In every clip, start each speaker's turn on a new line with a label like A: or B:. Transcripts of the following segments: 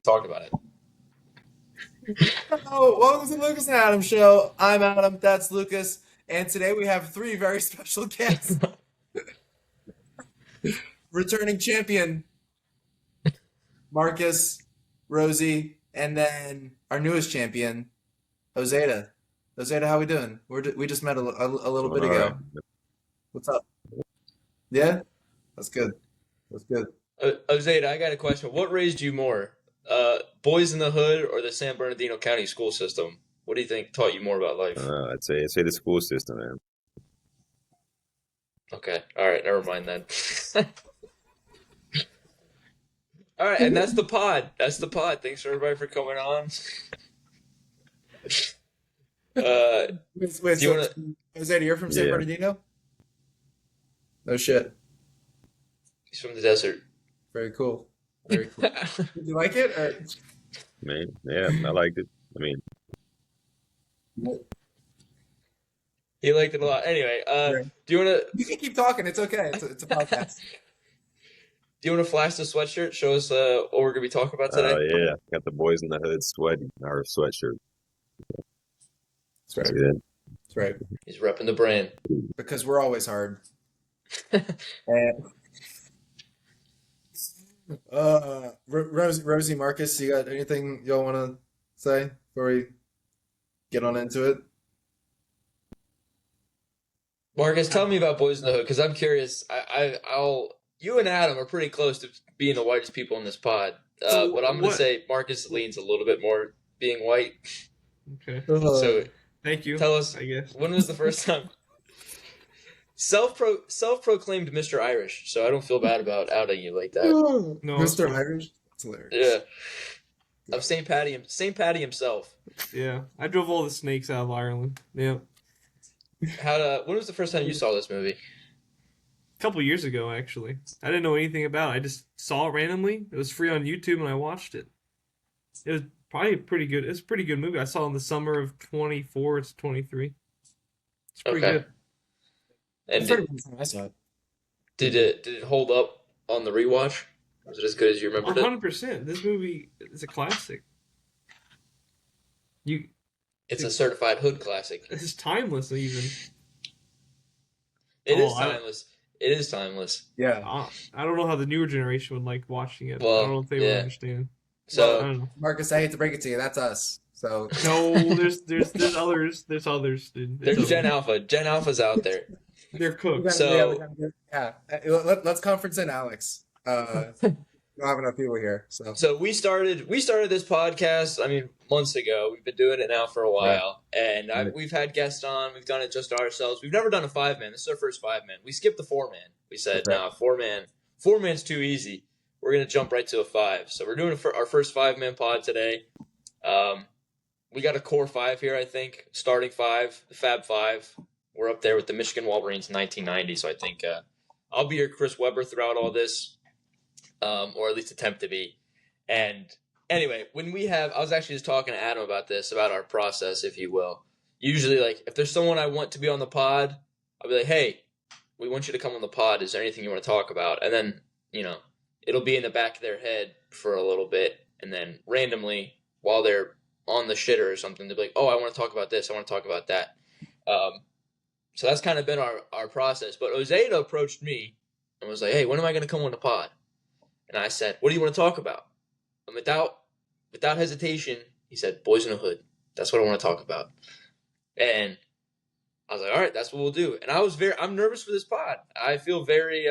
A: talked about it.
B: Oh, welcome to the Lucas and Adam show. I'm Adam, that's Lucas, and today we have three very special guests. Returning champion, Markus, Rosie, and then our newest champion, Ozeata. Ozeata, how we doing? We just met a little bit
C: Doing all right.
B: ago. What's up? Yeah? That's good. That's good.
A: Ozeata, I got a question. What raised you more, Boys in the Hood or the San Bernardino County school system? What do you think taught you more about life?
C: I'd say the school system, man.
A: Okay, all right, never mind then. All right, and that's the pod. That's the pod. Thanks everybody for coming on.
B: Wait,
A: do you
B: so
A: wanna?
B: Ozeata, you're from San
C: Yeah.
B: Bernardino? No shit.
A: He's from the desert.
B: Very cool. Very cool. Did you like it? Or?
C: Man, yeah, I liked it. I mean,
A: He liked it a lot. Anyway,
B: Right.
A: do you wanna
B: You can keep talking. It's okay. It's a podcast.
A: do you wanna flash the sweatshirt? Show us what we're gonna be talking about today.
C: yeah, got the Boys in the Hood sweatshirt.
B: That's right.
C: It's good.
B: That's right.
A: He's repping the brand.
B: Because we're always hard. And, Rosie, Markus, you got anything y'all want to say before we get on into it?
A: Marcus, tell me about Boys in the Hood because I'm curious. I'll. You and Adam are pretty close to being the whitest people in this pod.
D: So
A: But I'm going to
D: what-
A: say Marcus leans a little bit more being white.
D: Okay.
A: So
D: Thank you.
A: tell us,
D: I guess.
A: when was the first time? Self-proclaimed Mr. Irish, so I don't feel bad about outing you like that.
D: No,
B: Mr. Irish? That's hilarious.
A: Yeah. Of St. Patty himself.
D: Yeah, I drove all the snakes out of Ireland. Yeah,
A: When was the first time you saw this movie?
D: a couple years ago actually. I didn't know anything about it. I just saw it randomly. It was free on YouTube, and I watched it. It was probably pretty good. It's a pretty good movie. I saw it in the summer of 24. It's 23. It's pretty
A: Okay.
D: good.
A: And
B: That's pretty much when I saw it.
A: did it hold up on the rewatch? Was it as good as you remembered it?
D: 100%. This movie is a classic.
A: It's a certified hood classic.
D: It's timeless even.
A: It is
D: Oh, I-
A: timeless. It is timeless.
B: Yeah.
D: I don't know how the newer generation would like watching it.
A: Well,
D: I don't know if they would
A: yeah.
D: understand. I
A: So
D: don't know.
B: Markus, I hate to break it to you. That's us. So,
D: No, there's others. There's others, dude.
A: there's Gen Alpha. Gen Alpha's out there.
D: They're cooked.
A: So-
B: yeah. Let's conference in, Alex. We don't have enough people here.
A: So we started this podcast. I mean, months ago. We've been doing it now for a while, and we've had guests on. We've done it just ourselves. We've never done a 5-man. This is our first 5-man. We skipped the 4-man. We said,
B: Okay.
A: "No, 4-man. 4-man's too easy. We're gonna jump right to a 5." So we're doing our first 5-man pod today. We got a core 5 here, I think. Starting 5, the Fab 5. We're up there with the Michigan Wolverines in 1990. So I think I'll be your Chris Webber throughout all this. Or at least attempt to be. And anyway, I was actually just talking to Adam about this, about our process, if you will. Usually, like, if there's someone I want to be on the pod, I'll be like, hey, we want you to come on the pod. Is there anything you want to talk about? And then, it'll be in the back of their head for a little bit. And then randomly, while they're on the shitter or something, they'll be like, oh, I want to talk about this. I want to talk about that. So that's kind of been our process. But Ozeata approached me and was like, hey, when am I going to come on the pod? And I said, what do you want to talk about? And without hesitation, he said, Boys in the Hood. That's what I want to talk about. And I was like, all right, that's what we'll do. And I'm nervous for this pod. I feel very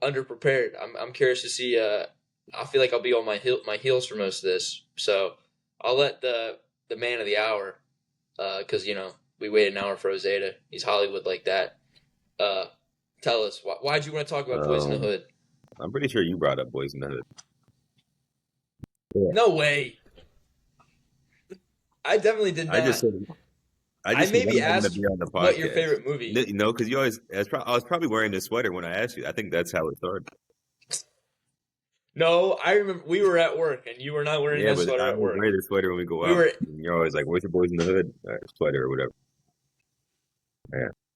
A: underprepared. I'm curious to see. I feel like I'll be on my heels for most of this. So I'll let the man of the hour, because we waited an hour for Ozeata. He's Hollywood like that. Tell us why'd you want to talk about Boys in the Hood?
C: I'm pretty sure you brought up Boys in the Hood.
A: No way. I definitely did not.
C: I just said
A: maybe
C: I wanted to
A: asked
C: be on the podcast.
A: what your favorite movie.
C: No, because you always. I was probably wearing this sweater when I asked you. I think that's how it started.
A: No, I remember we were at work and you were not wearing
C: Yeah,
A: that
C: but
A: sweater
C: I
A: at work.
C: wear the sweater when we go
A: We
C: out.
A: were-
C: And you're always like, "Where's your Boys in the Hood sweater or whatever?"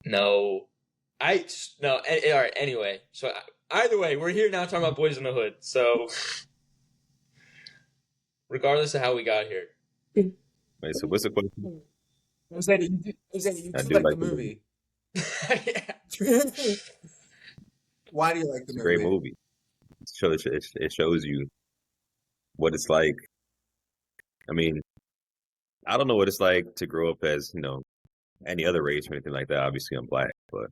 A: No. All right, anyway. So either way, we're here now talking about Boys in the Hood. So regardless of how we got here.
C: Wait, so what's the question?
B: Ozeata, you
C: I
B: do
C: do
B: like
C: like
B: the
C: the movie.
B: movie.
A: Yeah.
B: Why do you like the
C: It's a great
B: movie?
C: movie. It shows you what it's like. I mean, I don't know what it's like to grow up as, any other race or anything like that. Obviously, I'm black, but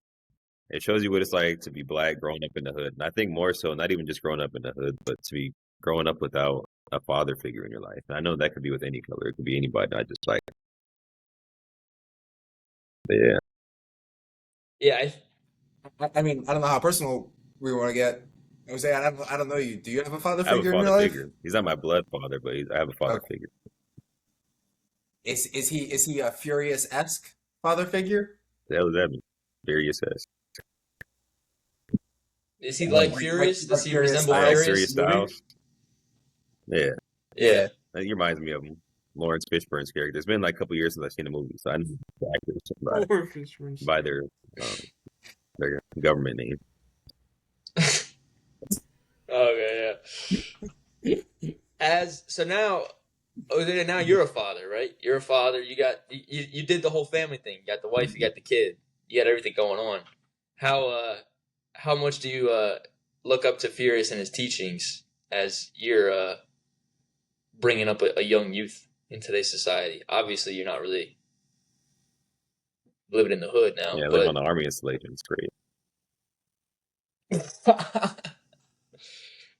C: it shows you what it's like to be black growing up in the hood. And I think more so, not even just growing up in the hood, but to be growing up without a father figure in your life. And I know that could be with any color. It could be anybody, not just like, but yeah.
A: Yeah,
B: I mean, I don't know how personal we want to get. Ozeata, I don't know you. Do you have a father
C: I have a
B: figure in your
C: father
B: life?
C: figure. He's not my blood father, but I have a father
B: Okay.
C: figure.
B: Is he a Furious-esque father figure?
C: The hell does that mean? Various says.
A: is he like
B: Like
A: Furious? Does he
B: Furious
A: resemble
C: Oh,
B: Styles
C: Serious
A: Furious?
B: movie?
C: Styles? Yeah.
A: Yeah.
C: He reminds me of him. Lawrence Fishburne's character. It's been like a couple years since I've seen the movie, so I know the actors
D: Poor Fishburne's.
C: by um, their government name.
A: Okay, yeah. So now, now you're a father, right? You're a father. You did the whole family thing. You got the wife, you got the kid, you got everything going on. How much do you look up to Furious and his teachings as you're bringing up a young youth in today's society? Obviously, you're not really living in the hood now,
C: Yeah, living on
A: but
C: the army installation is great.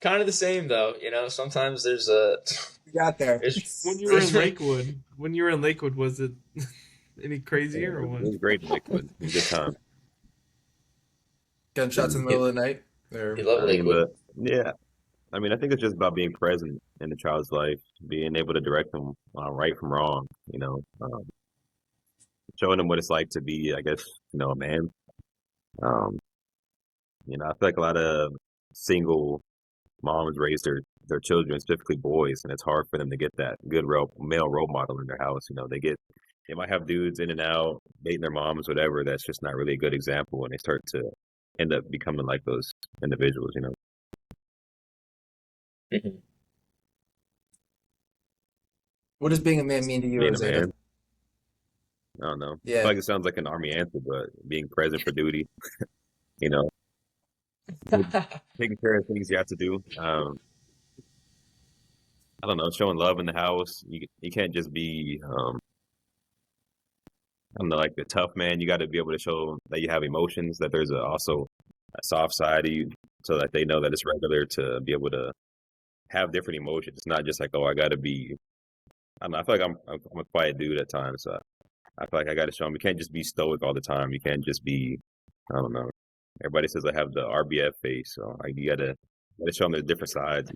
A: kind of the same though. Sometimes there's
B: We got there.
D: When you were in Lakewood, was it any crazier or
C: It
D: what?
C: was great in Lakewood. It was a good time.
B: Gunshots in the middle of the night.
A: you
B: Or
A: love
C: I mean,
A: Lakewood.
C: but yeah, I mean, I think it's just about being present in the child's life, being able to direct them right from wrong, showing them what it's like to be, I guess, a man. Um, I feel like a lot of single moms raise their children, specifically boys, and it's hard for them to get that good male role model in their house. They might have dudes in and out dating their moms, whatever. That's just not really a good example, and they start to end up becoming like those individuals.
A: Mhm.
B: what does being a man mean to you,
C: Being a
B: Ozeata?
C: man, I don't know. I feel
B: Yeah.
C: like it sounds like an army answer, but being present for duty, you know, taking care of things you have to do. I don't know, showing love in the house. You can't just be, I don't know, like the tough man. You got to be able to show that you have emotions, that there's also a soft side of you, so that they know that it's regular to be able to have different emotions. It's not just like, oh, I got to be. I don't know. I feel like I'm a quiet dude at times. So I feel like I got to show them. You can't just be stoic all the time. You can't just be. I don't know. Everybody says I have the RBF face, so like you gotta show them there's different sides.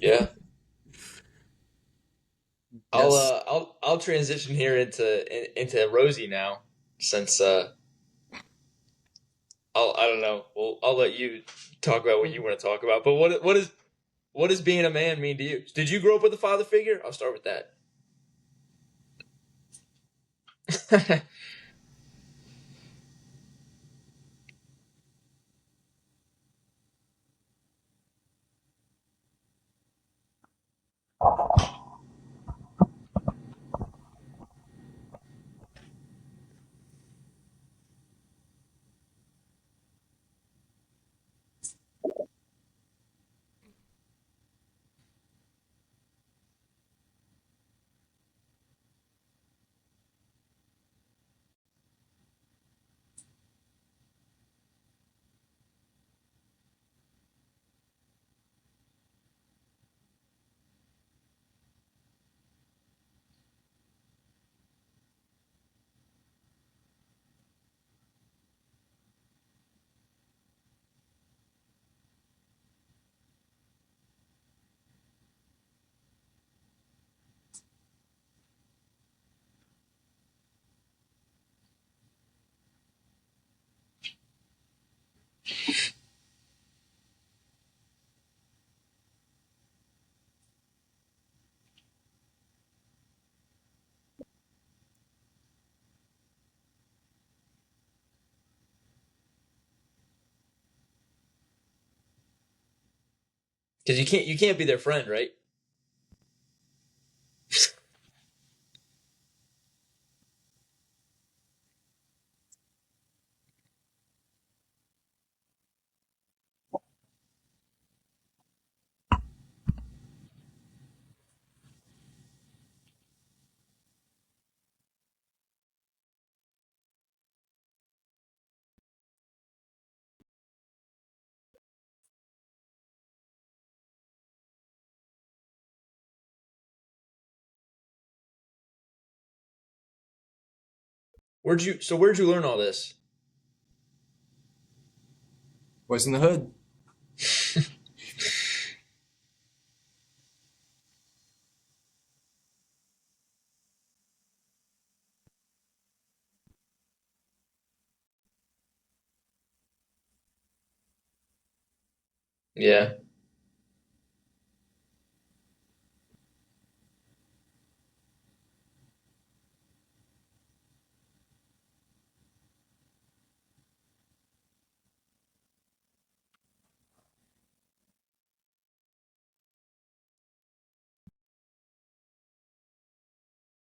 A: Yeah.
B: Yes.
A: I'll transition here into Rosie now, since I don't know. Well, I'll let you talk about what you want to talk about. But what does being a man mean to you? Did you grow up with a father figure? I'll start with that. Because you can't be their friend, right? Where'd you learn all this?
B: Boys in the Hood.
A: Yeah.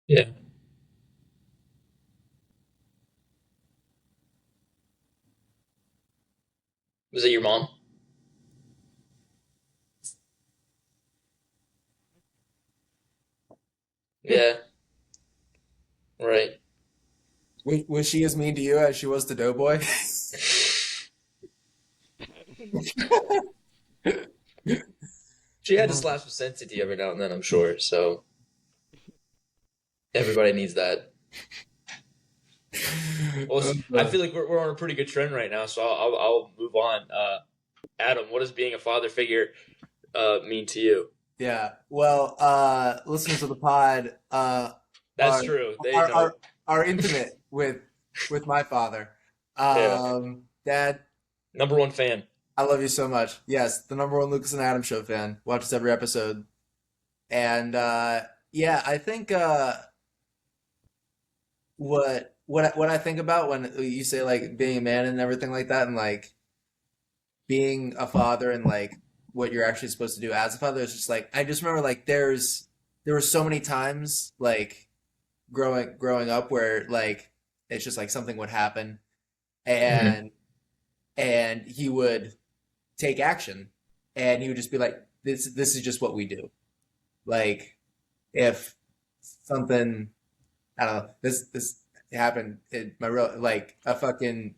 A: Yeah. Was it your mom? Yeah. Right.
B: Was she as mean to you as she was to Doughboy?
A: She had to slap some sense into you every now and then, I'm sure. So everybody needs that. Well, I feel like we're on a pretty good trend right now, so I'll move on. Adam, what does being a father figure mean to you?
B: Yeah. Well, listeners of the pod
A: That's
B: are
A: true. They
B: are
A: know.
B: are, are intimate with my father.
A: Yeah.
B: Dad,
A: Number one fan.
B: I love you so much. Yes, the number one Lucas and Adam show fan. Watches every episode. And yeah, I think what I think about when you say like being a man and everything like that, and like being a father and like what you're actually supposed to do as a father is just like I just remember like there were so many times like growing up where like it's just like something would happen
A: Hmm.
B: and he would take action and he would just be like this is just what we do. Like if something I don't know this happened in my real like a fucking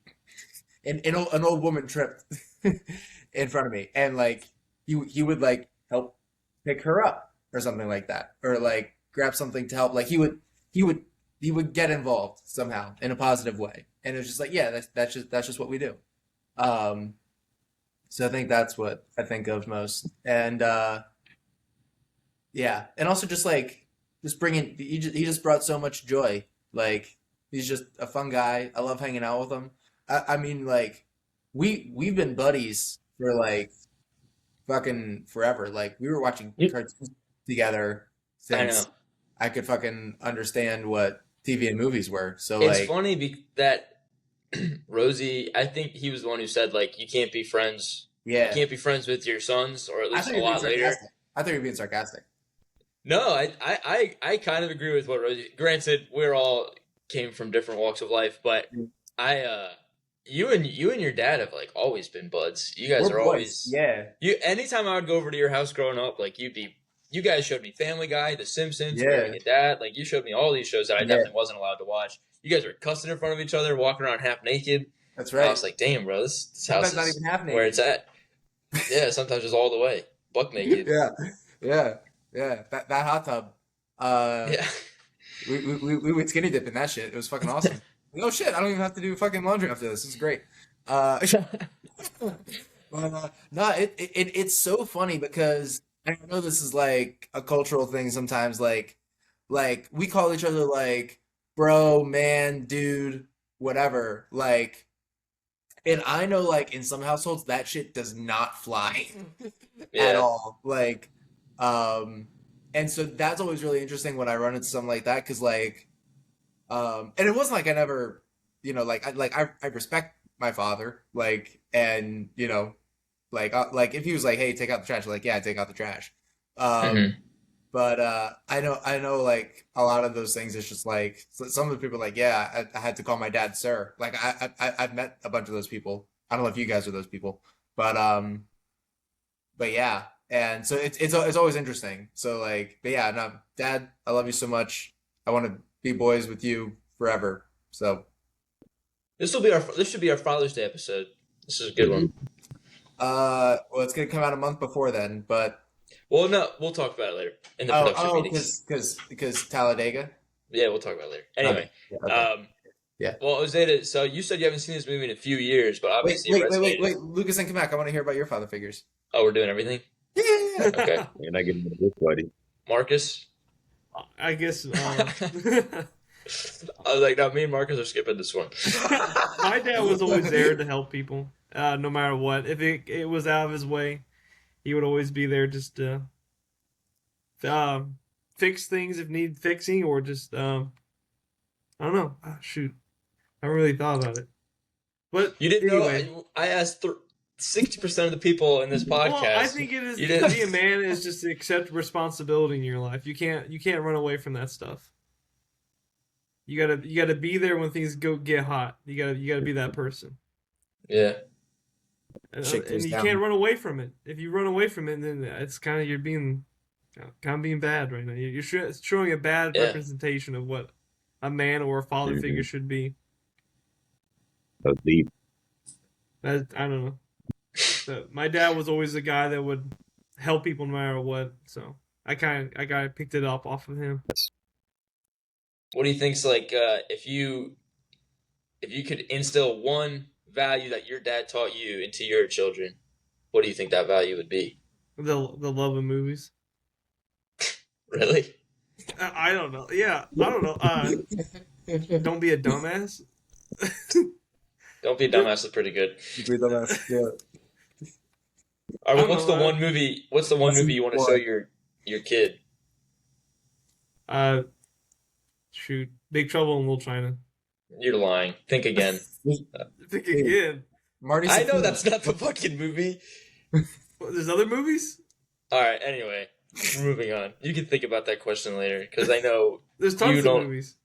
B: an old woman tripped in front of me, and like he would like help pick her up or something like that, or like grab something to help. Like he would he would get involved somehow in a positive way, and it was just like yeah, that's just what we do. Um, so I think that's what I think of most, and yeah, and also just like just bringing he just brought so much joy. Like he's just a fun guy. I love hanging out with him. I mean like we've been buddies for like fucking forever. Like we were watching
A: You,
B: cartoons together
A: I know.
B: since I could fucking understand what TV and movies were. So
A: It's
B: like
A: funny that Rosie, I think he was the one who said like you
B: yeah,
A: can't be friends with your sons, or at
B: I
A: least
B: thought
A: a
B: you were being
A: lot later.
B: sarcastic. I thought you were being sarcastic.
A: No, I kind of agree with what Rosie. Granted, we're all came from different walks of life, but I you and your dad have like always been buds. You guys
B: We're
A: are
B: boys.
A: always
B: Yeah,
A: you. Anytime I would go over to your house growing up, like you guys showed me Family Guy, The Simpsons,
B: yeah,
A: American Dad. Like you showed me all these shows that I
B: yeah.
A: definitely wasn't allowed to watch. You guys were cussing in front of each other, walking around half naked.
B: That's
A: I
B: right.
A: was like, damn, bro, this house
B: Sometimes not
A: is
B: even half
A: where
B: naked.
A: it's at. Yeah, sometimes just all the way, buck naked.
B: Yeah, yeah, yeah. That hot tub. Uh,
A: Yeah.
B: we would skinny dip in that shit. It was fucking awesome. Like, oh shit, I don't even have to do fucking laundry after this. This is great. Uh, no, it's so funny because I know this is like a cultural thing sometimes. Like we call each other like bro, man, dude, whatever. Like, and I know like in some households that shit does not fly at
A: Yeah.
B: all. Like, um, and so that's always really interesting when I run into something like that because like, and it wasn't like I never, like I respect my father, like, and Like if he was like, "Hey, take out the trash," like, yeah, take out the trash.
A: Hmm.
B: But I know, like a lot of those things. It's just like some of the people, like, yeah, I had to call my dad sir. Like I've met a bunch of those people. I don't know if you guys are those people, but yeah, and so it's always interesting. So like, but yeah, no, Dad, I love you so much. I want to be boys with you forever. So
A: This should be our Father's Day episode. This is a good one.
B: well, it's gonna come out a month before then, but
A: Well, no, we'll talk about it later in the production meetings.
B: because Talladega.
A: Yeah, we'll talk about it later. Anyway,
B: Okay. Okay. Yeah.
A: well, Ozeata, so you said you haven't seen this movie in a few years, but obviously it resonated.
B: Wait, Lucas and Kamak, I want to hear about your father figures.
A: Oh, we're doing everything?
B: Yeah.
A: Okay.
C: You're not getting this, buddy.
A: Marcus?
D: I guess.
A: I was like, no, me and Marcus are skipping this one.
D: My dad was always there to help people, no matter what. If it was out of his way, he would always be there just to fix things if need fixing, or just I don't know. Shoot, I haven't really thought about it. But
A: You didn't
D: anyway.
A: know? I asked 60% of the people in this podcast.
D: Well, I think it is
A: You
D: to
A: didn't-
D: be a man is just to accept responsibility in your life. You can't run away from that stuff. You gotta be there when things get hot. You gotta be that person.
A: Yeah.
D: And
B: Shake things
D: you
B: down.
D: can't run away from it. If you run away from it, then it's kind of you're being bad right now. You're showing a bad
A: Yeah.
D: representation of what a man or a father
C: Mhm.
D: figure should be.
C: That's deep.
D: I don't know. But my dad was always the guy that would help people no matter what. So I kind of picked it up off of him.
A: What do you think's like if you could instill one value that your dad taught you into your children, what do you think that value would be?
D: The love of movies.
A: Really?
D: I don't know. Yeah, I don't know. Don't be a dumbass.
A: Don't be a dumbass is pretty good.
B: Yeah.
A: All
D: I
A: right,
D: don't
A: what's
D: know,
A: the one movie? What's the one
B: What's
A: movie you want to
B: what?
A: show your kid?
D: Shoot, Big Trouble in Little China.
A: You're lying. Think again.
D: Think again.
B: Marty.
A: I know
B: Sapino.
A: that's not the fucking movie.
D: What, there's other movies.
A: All right. Anyway, moving on. You can think about that question later because I know
D: There's tons
A: You
D: of
A: don't-
D: movies.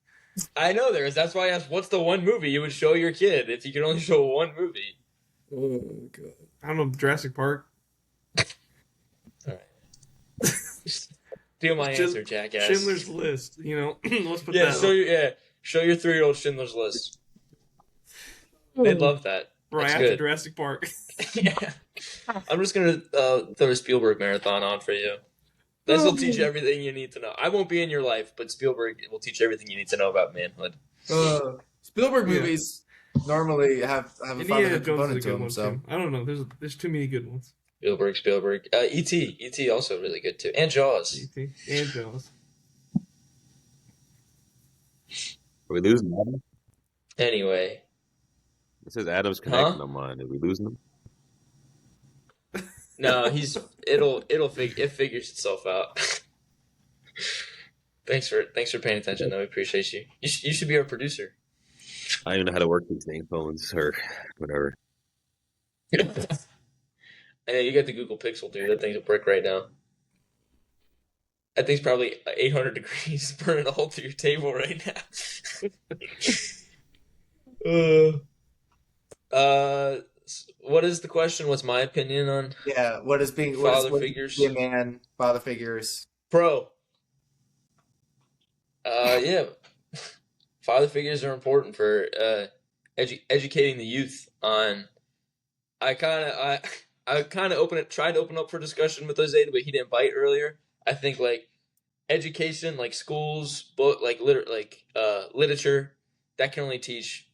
A: I know there is. That's why I asked, what's the one movie you would show your kid if you could only show one movie?
B: Oh god.
D: I don't know, Jurassic Park.
A: Steal my
D: Schindler-
A: answer, jackass.
D: Schindler's List. You know, let's put
A: Yeah,
D: that.
A: show your 3-year-old Schindler's List. They'd love that.
D: right
A: that's
D: after
A: good.
D: Jurassic Park.
A: Yeah. I'm just gonna throw a Spielberg marathon on for you. This will teach you everything you need to know. I won't be in your life, but Spielberg will teach you everything you need to know about manhood.
B: Spielberg
D: Yeah.
B: movies normally have a
D: Indiana
B: fatherhood
D: Jones is a
B: component to
D: good
B: them.
D: one
B: So
D: too. I don't know. There's too many good ones.
A: Spielberg. E.T. also really good too, and Jaws.
D: E.T. and Jaws.
C: Are we losing Adam?
A: Anyway,
C: It says Adam's connecting on mine. Are we losing him?
A: no, it figures itself out. Thanks for paying attention though. We appreciate you. You should be our producer.
C: I don't even know how to work these dang phones or whatever.
A: I know you got the Google Pixel, dude. That thing's a brick right now. That thing's probably 800 degrees, burning a hole through your table right now. What is the question? What's my opinion on
B: yeah, what is
A: father figures?
B: be a man? Father figures.
A: Pro? Yeah, father figures are important for educating the youth on. I kind of tried to open up for discussion with Ozeata, but he didn't bite earlier. I think like education, like schools, book, like literature, that can only teach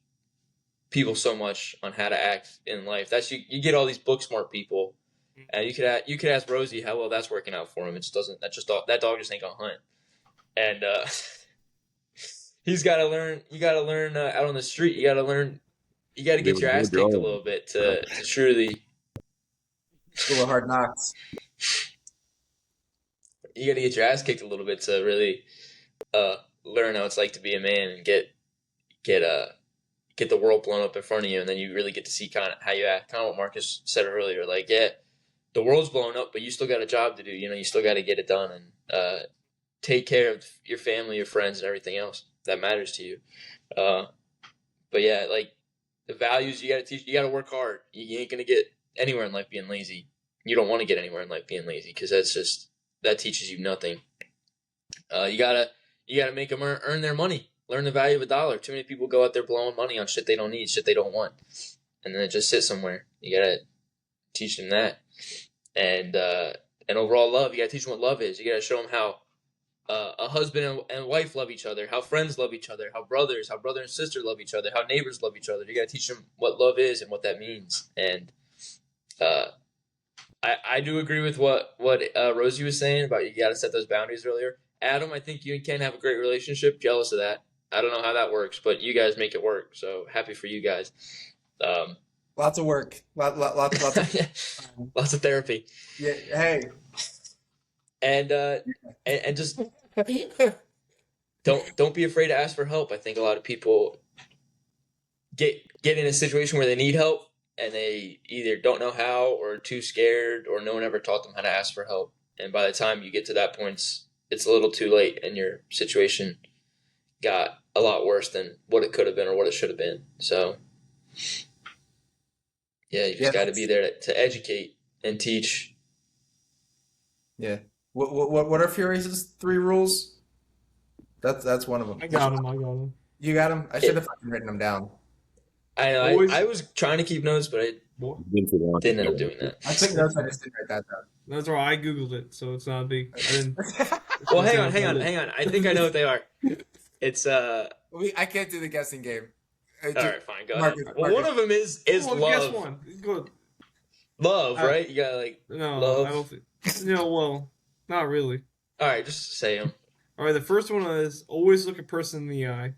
A: people so much on how to act in life. That's you get all these book smart people, and you could ask Rosie how well that's working out for him. It just doesn't. That dog just ain't gonna hunt, and he's got to learn. You got to learn out on the street. You got to learn. You got to get your ass kicked a little bit to truly.
B: School of Hard Knocks.
A: You got to get your ass kicked a little bit to really learn how it's like to be a man and get the world blown up in front of you, and then you really get to see kind of how you act. Kind of what Marcus said earlier. Like, yeah, the world's blowing up, but you still got a job to do. You still got to get it done and take care of your family, your friends, and everything else that matters to you. But yeah, like the values you got to teach. You got to work hard. You ain't gonna get anywhere in life being lazy. You don't want to get anywhere in life being lazy because that teaches you nothing. You gotta make them earn their money. Learn the value of a dollar. Too many people go out there blowing money on shit they don't need, shit they don't want, and then it just sits somewhere. You gotta teach them that, and overall love. You gotta teach them what love is. You gotta show them how a husband and wife love each other, how friends love each other, how brother and sister love each other, how neighbors love each other. You gotta teach them what love is and what that means. And I do agree with what Rosie was saying about you gotta set those boundaries earlier. Adam, I think you and Ken have a great relationship. Jealous of that. I don't know how that works, but you guys make it work. So happy for you guys.
B: Lots of work. Lots of
A: Lots of therapy.
B: Yeah. Hey.
A: And just don't be afraid to ask for help. I think a lot of people get in a situation where they need help and they either don't know how or are too scared or no one ever taught them how to ask for help. And by the time you get to that point, it's a little too late and your situation got a lot worse than what it could have been or what it should have been. So yeah, you just got to be there to educate and teach.
B: Yeah. What are Furious' 3 rules? That's one of them.
D: I got him.
B: You got them? I should have fucking written them down.
A: I was trying to keep notes, but I didn't end up doing that.
B: I took notes. I just didn't write that down.
D: That's why I googled it, so it's not big. I didn't.
A: Well, hang on. I think I know what they are. It's
B: I can't do the guessing game.
A: all right, fine, go
B: Markus,
A: ahead. Well, one of them is
D: Well,
A: love.
D: Guess one. Good.
A: Love, right? You gotta
D: No,
A: love.
D: I don't think. Well, not really.
A: All right, just say them.
D: All right, the first one is always look a person in the eye.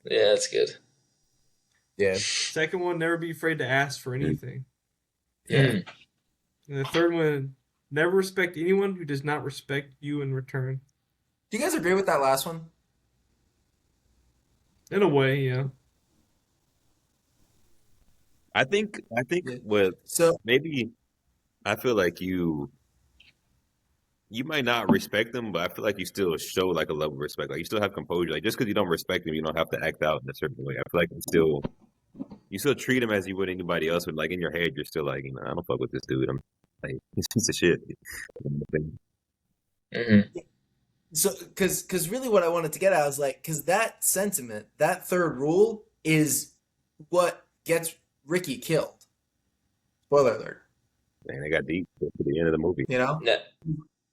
A: Yeah, that's good.
B: Yeah.
D: Second one, never be afraid to ask for anything.
A: Yeah.
D: And the third one, never respect anyone who does not respect you in return.
B: Do you guys agree with that last one?
D: In a way, yeah.
C: I think
B: Yeah.
C: with
B: So
C: maybe I feel like you might not respect them, but I feel like you still show like a level of respect. Like you still have composure. Like just because you don't respect them, you don't have to act out in a certain way. I feel like you still treat them as you would anybody else. But like in your head, you're still like, I don't fuck with this dude. I'm like, he's a piece of shit.
A: Mm-hmm.
B: So, because really what I wanted to get at was like, because that sentiment, that third rule is what gets Ricky killed. Spoiler alert.
C: Man, they got deep to the end of the movie.
B: You know?
A: Yeah.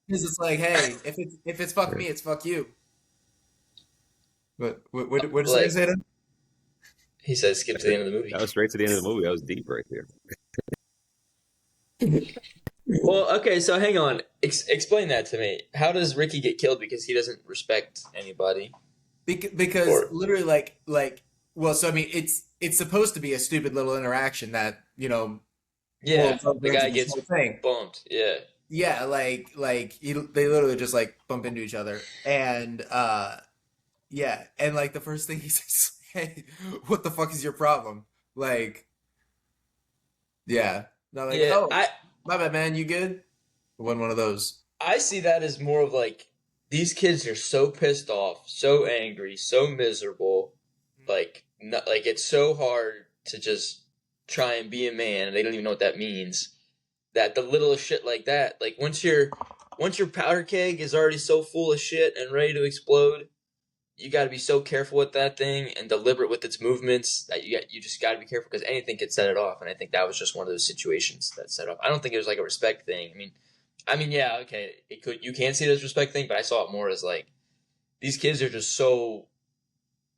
B: Because it's like, hey, if it's fuck me, it's fuck you. What did
A: Like-
B: you say then?
A: He says skip to the end of the movie.
C: That was straight to the end of the movie. That was deep right there.
A: Well, okay, so hang on. Explain that to me. How does Ricky get killed because he doesn't respect anybody?
B: Because
A: Or-
B: literally, well, so I mean, it's supposed to be a stupid little interaction that
A: Yeah,
B: well,
A: the guy
B: this
A: gets
B: whole thing.
A: bumped. Yeah.
B: Yeah, they literally just bump into each other, and yeah, and the first thing he says, "Hey, what the fuck is your problem?" Yeah, no,
A: Yeah,
B: oh, my bad, man, you good? One of those.
A: I see that as more of these kids are so pissed off, so angry, so miserable. It's so hard to just try and be a man, and they don't even know what that means. That the littlest shit like that, once your powder keg is already so full of shit and ready to explode, you got to be so careful with that thing and deliberate with its movements that you just got to be careful because anything could set it off. And I think that was just one of those situations that set off. I don't think it was a respect thing. I mean, yeah, okay, you can see it as a respect thing, but I saw it more as these kids are just so,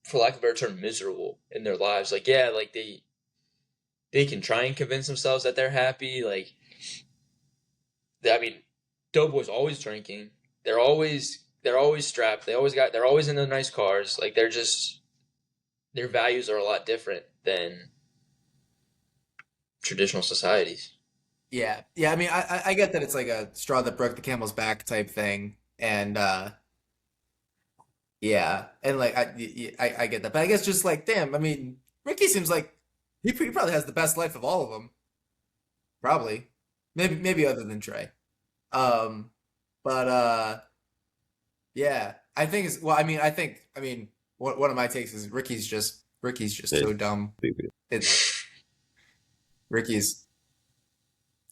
A: for lack of a better term, miserable in their lives. They can try and convince themselves that they're happy. Doughboy's always drinking. They're always strapped. They're always in the nice cars. Their values are a lot different than traditional societies.
B: Yeah. I mean, I get that it's a straw that broke the camel's back type thing, and yeah, and I get that, but I guess just damn, I mean, Ricky seems like he probably has the best life of all of them, probably. maybe other than Trey. Um, but yeah, I think it's well. I mean, one of my takes is Ricky's just
C: It's
B: so dumb.
C: stupid.
B: It's Ricky's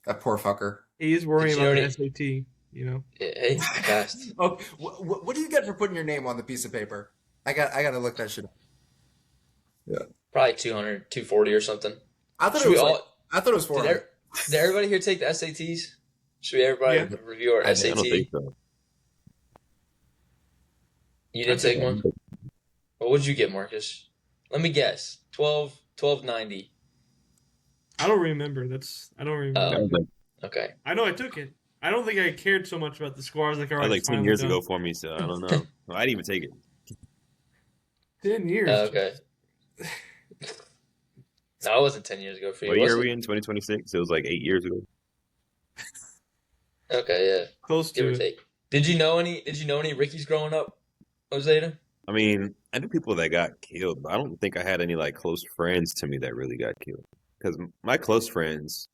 B: a poor fucker.
D: He's
A: Did
D: worrying
A: you know
D: about the
A: any?
D: SAT. You know,
A: Hey, he passed.
B: Oh, what do you get for putting your name on the piece of paper? I gotta look that shit up. Yeah.
A: Probably 200, 240 or something.
B: I thought
A: Should
B: it
A: we
B: was like
A: all?
B: I thought it was
A: Did,
B: 400.
A: did everybody here take the SATs? Should we everybody
D: Yeah.
A: review our
B: I did.
C: I don't think
A: SAT?
C: so.
A: You
D: I
A: didn't
D: took
A: take one? What would you get, Marcus? Let me guess. 1290.
D: I don't remember. I don't remember.
C: That was like,
A: Okay.
D: I know I took it. I don't think I cared so much about the score. I was like, all
C: that
D: right,
C: was like
D: it's
C: 10
D: finally
C: years
D: done.
C: ago for me, so I don't know. Well, I didn't even take it.
D: 10 years.
A: Okay. No, it wasn't 10 years ago for you,
C: What
A: was
C: year are
A: it?
C: we in? 2026? It was like 8 years ago.
A: Okay, yeah.
D: Close
A: Give
D: to
A: or
D: it.
A: take. Did you know any Rickies growing up, Ozeata?
C: I mean, I knew people that got killed, but I don't think I had any like close friends to me that really got killed. Because my close friends,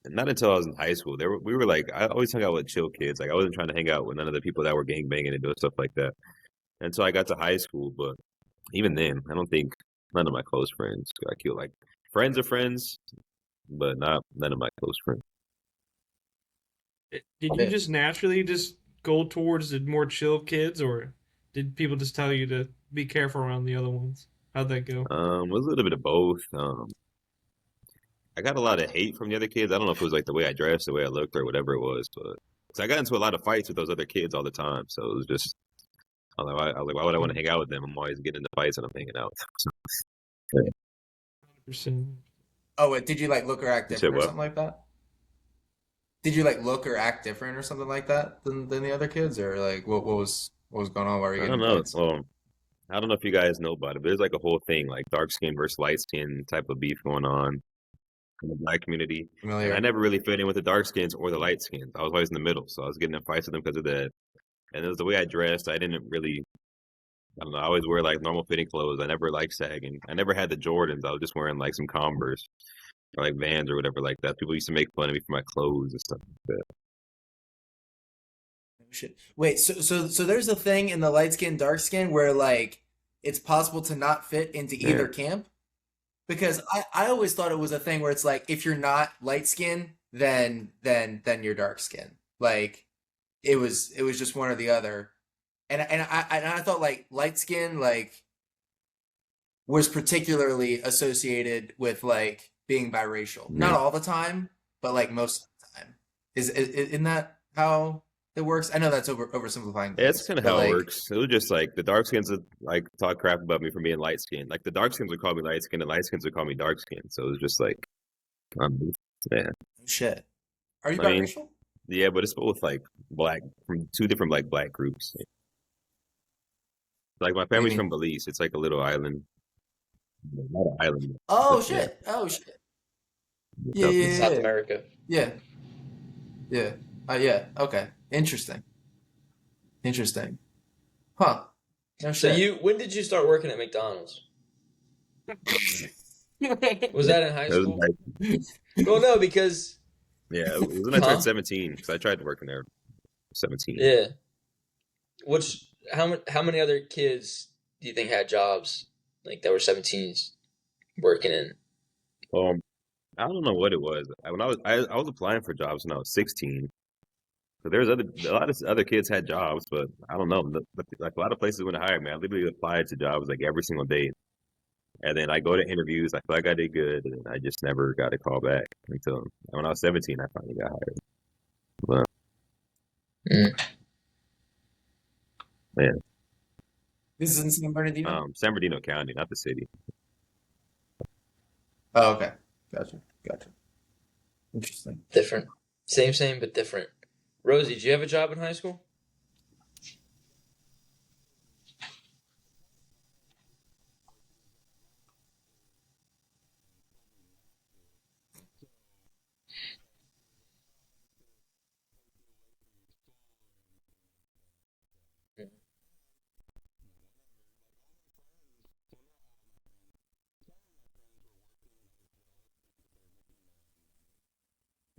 C: not until I was in high school, we were like I always hung out with chill kids. Like I wasn't trying to hang out with none of the people that were gang banging and doing stuff like that. Until I got to high school, but even then, I don't think none of my close friends got killed. Like friends are friends, but not none of my close friends.
D: Did you
B: Yeah.
D: just naturally just go towards the more chill kids, or did people just tell you to be careful around the other ones? How'd that go?
C: It was a little bit of both. I got a lot of hate from the other kids. I don't know if it was like the way I dressed, the way I looked, or whatever it was, but 'cause I got into a lot of fights with those other kids all the time. So it was just, I was like, why would I want to hang out with them? I'm always getting into fights and I'm hanging out. So,
D: 100%.
B: Oh, wait, did you like look or act
C: you said
B: different or
C: what?
B: something like that? Did you like look or act different or something like that than the other kids, or like what was going on? Why were you
C: I
B: getting
C: don't
B: in
C: know.
B: fights?
C: I don't know if you guys know about it, but there's like a whole thing, like dark skin versus light skin type of beef going on in the black community. And I
B: Familiar?
C: never really fit in with the dark skins or the light skins. I was always in the middle, so I was getting in fights with them because of that. And it was the way I dressed. I didn't really, I don't know. I always wear like normal fitting clothes. I never liked sagging. I never had the Jordans. I was just wearing like some Converse or like Vans or whatever like that. People used to make fun of me for my clothes and stuff like that.
B: Shit. Wait, so there's a thing in the light skin, dark skin where like it's possible to not fit into
C: Yeah.
B: either camp? Because I always thought it was a thing where it's like if you're not light skin, then you're dark skin. Like it was just one or the other. And I thought like light skin like was particularly associated with like being biracial. Not
C: Yeah.
B: all the time, but like most of the time. Isn't that how it works? I know that's oversimplifying
C: Yeah, it's
B: things,
C: kind of
B: but
C: how it
B: like
C: works. It was just like the dark skins would like talk crap about me for being light skinned. Like the dark skins would call me light skinned, and light skins would call me dark skinned. So it was just like, yeah.
B: shit. Are you
C: I mean,
B: biracial?
C: yeah, but it's both like black from two different like black groups. Like my
B: What do you
C: family's
B: mean?
C: from Belize. It's like a little island, not an island,
B: Oh
C: but yeah.
B: shit. Oh shit. Yeah,
C: So,
B: yeah,
A: South
B: yeah,
A: America.
B: yeah, yeah. Yeah. Okay. Interesting. Interesting. Huh. No
A: So
B: shit.
A: when did you start working at McDonald's? Was that in high
C: it was
A: school?
C: like,
A: Well, no, because
C: yeah, it was when I turned
A: huh?
C: 17 because I tried to work in there at 17.
A: Yeah. How many other kids do you think had jobs like that were 17s working in?
C: I don't know what it was. When I was applying for jobs when I was 16. So there's a lot of other kids had jobs, but I don't know. Like a lot of places wouldn't hire me. I literally applied to jobs like every single day, and then I go to interviews. I feel like I did good, and I just never got a call back until when I was 17. I finally got hired. But
A: Mm.
C: yeah,
B: This is in San Bernardino?
C: San Bernardino County, not the city.
B: Oh, okay. Gotcha. Gotcha. Interesting.
A: Different. Same, but different. Rosie, did you have a job in high school? Mm.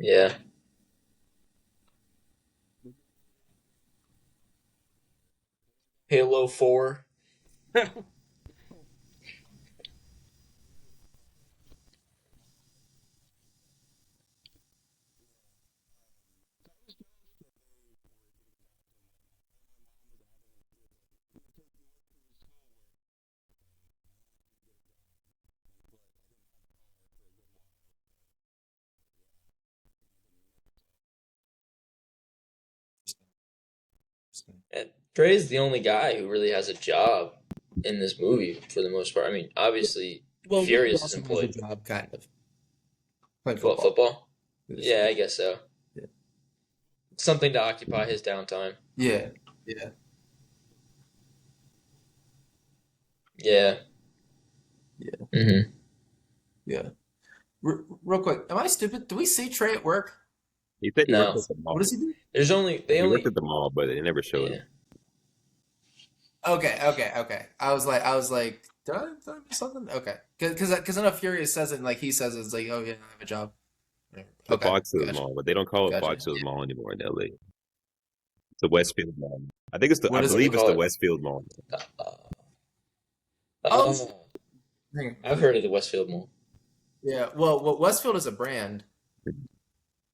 A: Yeah. Halo 4. And Dre's the only guy who really has a job in this movie for the most part. I mean, obviously,
B: Well,
A: Furious is
B: Ricky also has a
A: employed.
B: job, kind of. Playing
A: What,
B: football.
A: football? Yeah, I guess so.
B: Yeah.
A: Something to occupy his downtime.
B: Yeah. Yeah.
A: Yeah.
B: Yeah.
A: Mm-hmm.
B: Yeah. Real quick, am I stupid? Do we see Trey at work?
C: He said he worked
A: No.
C: at the mall.
B: What does he do?
A: There's only they
C: He worked
A: only
C: at the mall, but it never showed
A: yeah.
C: him.
B: Okay. I was like, did I miss something? Okay, because I know Furious says it, and like he says it's like, oh yeah, I have a job.
C: The
B: Okay,
C: Fox Hills
B: gotcha,
C: Mall, but they don't call it
B: gotcha.
C: Fox Hills Mall anymore in LA. It's the Westfield Mall. I think it's the.
B: What
C: I
B: is it
C: believe it's
A: called?
C: the Westfield Mall.
A: Uh,
B: Oh, hang on.
A: I've heard of the Westfield Mall.
B: Yeah. Well, Westfield is a brand.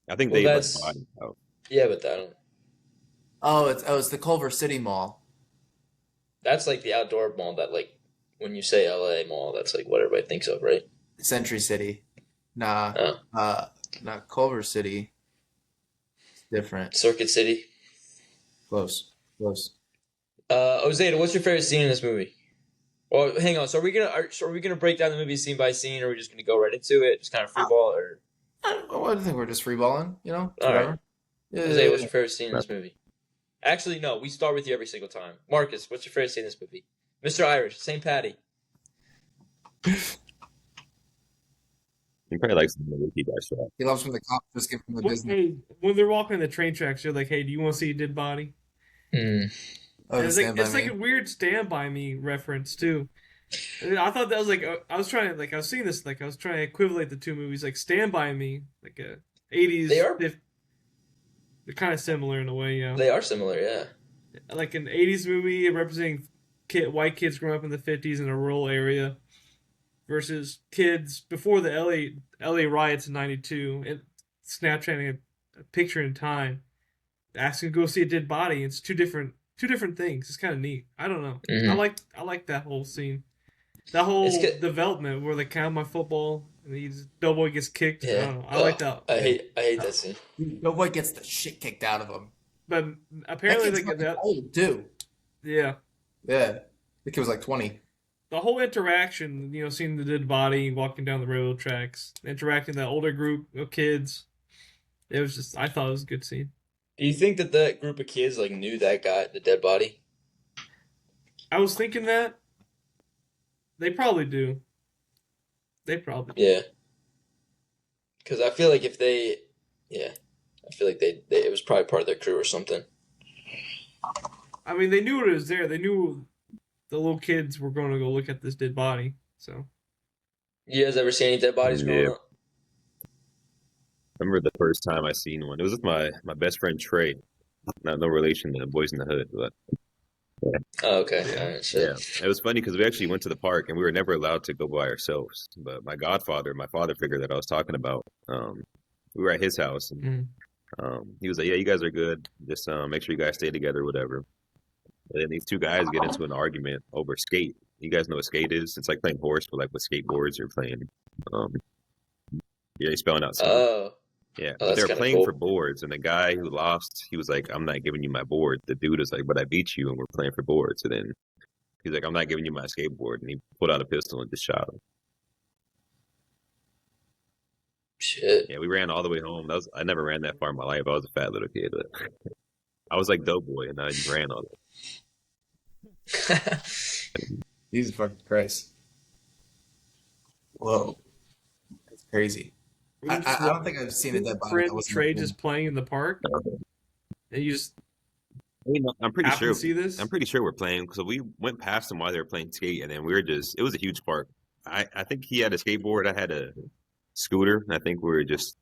C: I think
A: Well,
C: they like
A: that's
C: bought it out.
A: yeah, but that don't.
B: It's the Culver City Mall,
A: That's like the outdoor mall that like when you say LA mall, that's like what everybody thinks of, right?
B: Century City. Nah,
A: Oh.
B: not Culver City. It's different.
A: Circuit City.
B: Close.
A: Ozeata, what's your favorite scene in this movie? Well, hang on. So are we gonna break down the movie scene by scene, or are we just gonna go right into it, just kind of free ball, or
B: I think we're just freeballing, you know?
A: all right?
B: Whatever. Yeah.
A: Ozeata, what's your favorite scene in this movie? Actually, no. We start with you every single time. Markus, what's your favorite scene in this movie? Mr. Irish, St. Patty.
C: He probably likes the Ricky guy shot.
B: He loves when the cops just give him the business.
D: Hey, when they're walking the train tracks, you're like, "Hey, do you want to see a dead body?"
A: Mm.
B: Oh,
D: And it's
B: Stand By
D: it's like
B: Me.
D: a weird Stand By Me reference too. And I thought that was like I was trying to like I was seeing this like I was trying to equivalent the two movies like Stand By Me like a 80s.
A: They are-
D: They're kind of similar in a way, yeah.
A: They are similar, yeah.
D: Like an 80s movie representing white kids growing up in the 50s in a rural area versus kids before the LA riots in 92 and Snapchatting a picture in time asking to go see a dead body. It's two different things. It's kind of neat. I don't know.
A: Mhm.
D: I like that whole scene. That whole
A: It's good.
D: development where they count my football and he's Doughboy gets kicked. I
A: Yeah.
D: don't know. I like that.
A: I hate that scene.
B: No boy gets the shit kicked out of him.
D: But
B: That
D: apparently
B: kid's
D: like
B: fucking old too.
D: yeah.
B: Yeah, the kid was like 20.
D: The whole interaction, seeing the dead body walking down the railroad tracks, interacting with that older group of kids. It was just I thought it was a good scene.
A: Do you think that group of kids like knew that guy, the dead body?
D: I was thinking that they probably do. They probably do.
A: Yeah. Because I feel like if they, yeah, I feel like they it was probably part of their crew or something.
D: I mean, they knew it was there. They knew the little kids were going to go look at this dead body. So
A: You guys ever seen any dead bodies growing
C: Yeah.
A: up?
C: I remember the first time I seen one. It was with my best friend Trey. No relation to Boys in the Hood, but
A: Oh, okay.
D: Yeah.
A: All right, shit.
C: yeah, it was funny because we actually went to the park and we were never allowed to go by ourselves. But my father figure that I was talking about, we were at his house and he was like, "Yeah, you guys are good. Just make sure you guys stay together, whatever." And then these two guys get into an argument over skate. You guys know what skate is? It's like playing horse, but like with skateboards or playing. You're spelling out skate.
A: Oh,
C: Yeah,
A: Oh,
C: but
A: that's
C: they were
A: kinda
C: playing
A: cool.
C: for boards, and the guy who lost, he was like, "I'm not giving you my board." The dude was like, "But I beat you, and we're playing for boards." So then he's like, "I'm not giving you my skateboard," and he pulled out a pistol and just shot him.
A: shit.
C: Yeah, we ran all the way home. I never ran that far in my life. I was a fat little kid, but I was like Doughboy, and I just ran all that.
B: Jesus fucking Christ. Whoa. That's crazy. I don't think I've seen a dead body.
D: Friend
B: that wasn't
D: Trey
B: a-
D: just playing in the park, and you just
C: I'm pretty
D: happen
C: sure.
D: to see this.
C: I'm pretty sure we're playing because we went past them while they were playing skate, and then we were just. It was a huge park. I think he had a skateboard. I had a scooter. And I think we were just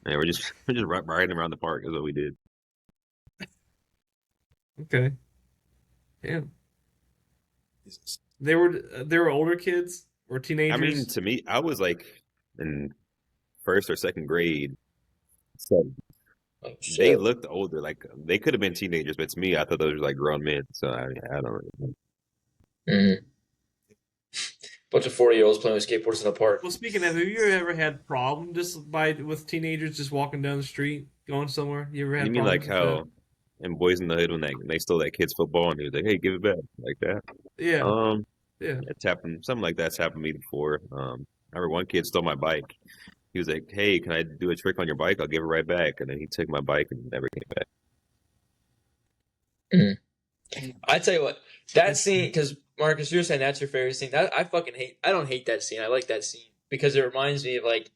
C: And we're just riding around the park is what we did.
D: Okay. Yeah. They were older kids or
C: I mean,
D: teenagers.
C: to me, I was like in first or second grade. So
A: Oh
C: they
A: shit!
C: looked older. Like they could have been teenagers, but to me, I thought those were like grown men. So I don't really know.
A: Mm. Bunch of 40-year-olds playing with skateboards in a park.
D: Well, speaking of, have you ever had problems with teenagers just walking down the street, going somewhere? You ever
C: You
D: had
C: mean like
D: problems with that?
C: how in Boys in the Hood when they stole that kid's football and he was like, "Hey, give it back," like that.
D: Yeah,
C: Um,
D: yeah.
C: it's happened. Something like that's happened to me before. I remember one kid stole my bike. He was like, "Hey, can I do a trick on your bike? I'll give it right back." And then he took my bike and never came back.
A: Mm. I tell you what, that scene, because Marcus, you're saying that's your favorite scene. That I fucking hate. I don't hate that scene. I like that scene because it reminds me of like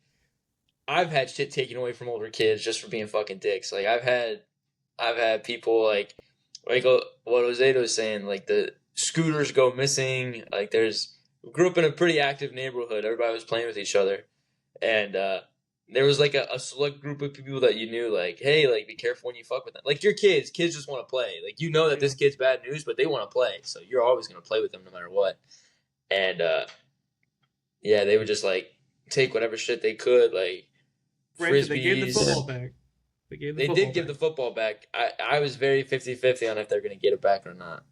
A: I've had shit taken away from older kids just for being fucking dicks. Like I've had people like what Ozeata was saying, like the scooters go missing. Like we grew up in a pretty active neighborhood. Everybody was playing with each other, and there was like a select group of people that you knew, like, hey, like be careful when you fuck with them. Like your kids just want to play. Like you know that this kid's bad news, but they want to play, so you're always gonna play with them no matter what. And yeah, they would just like take whatever shit they could, like
D: Granted, they gave the
A: frisbees.
D: football back. They gave the
A: They
D: football
A: did give
D: back.
A: the football back. I was very 50-50 on if they're going to get it back or not.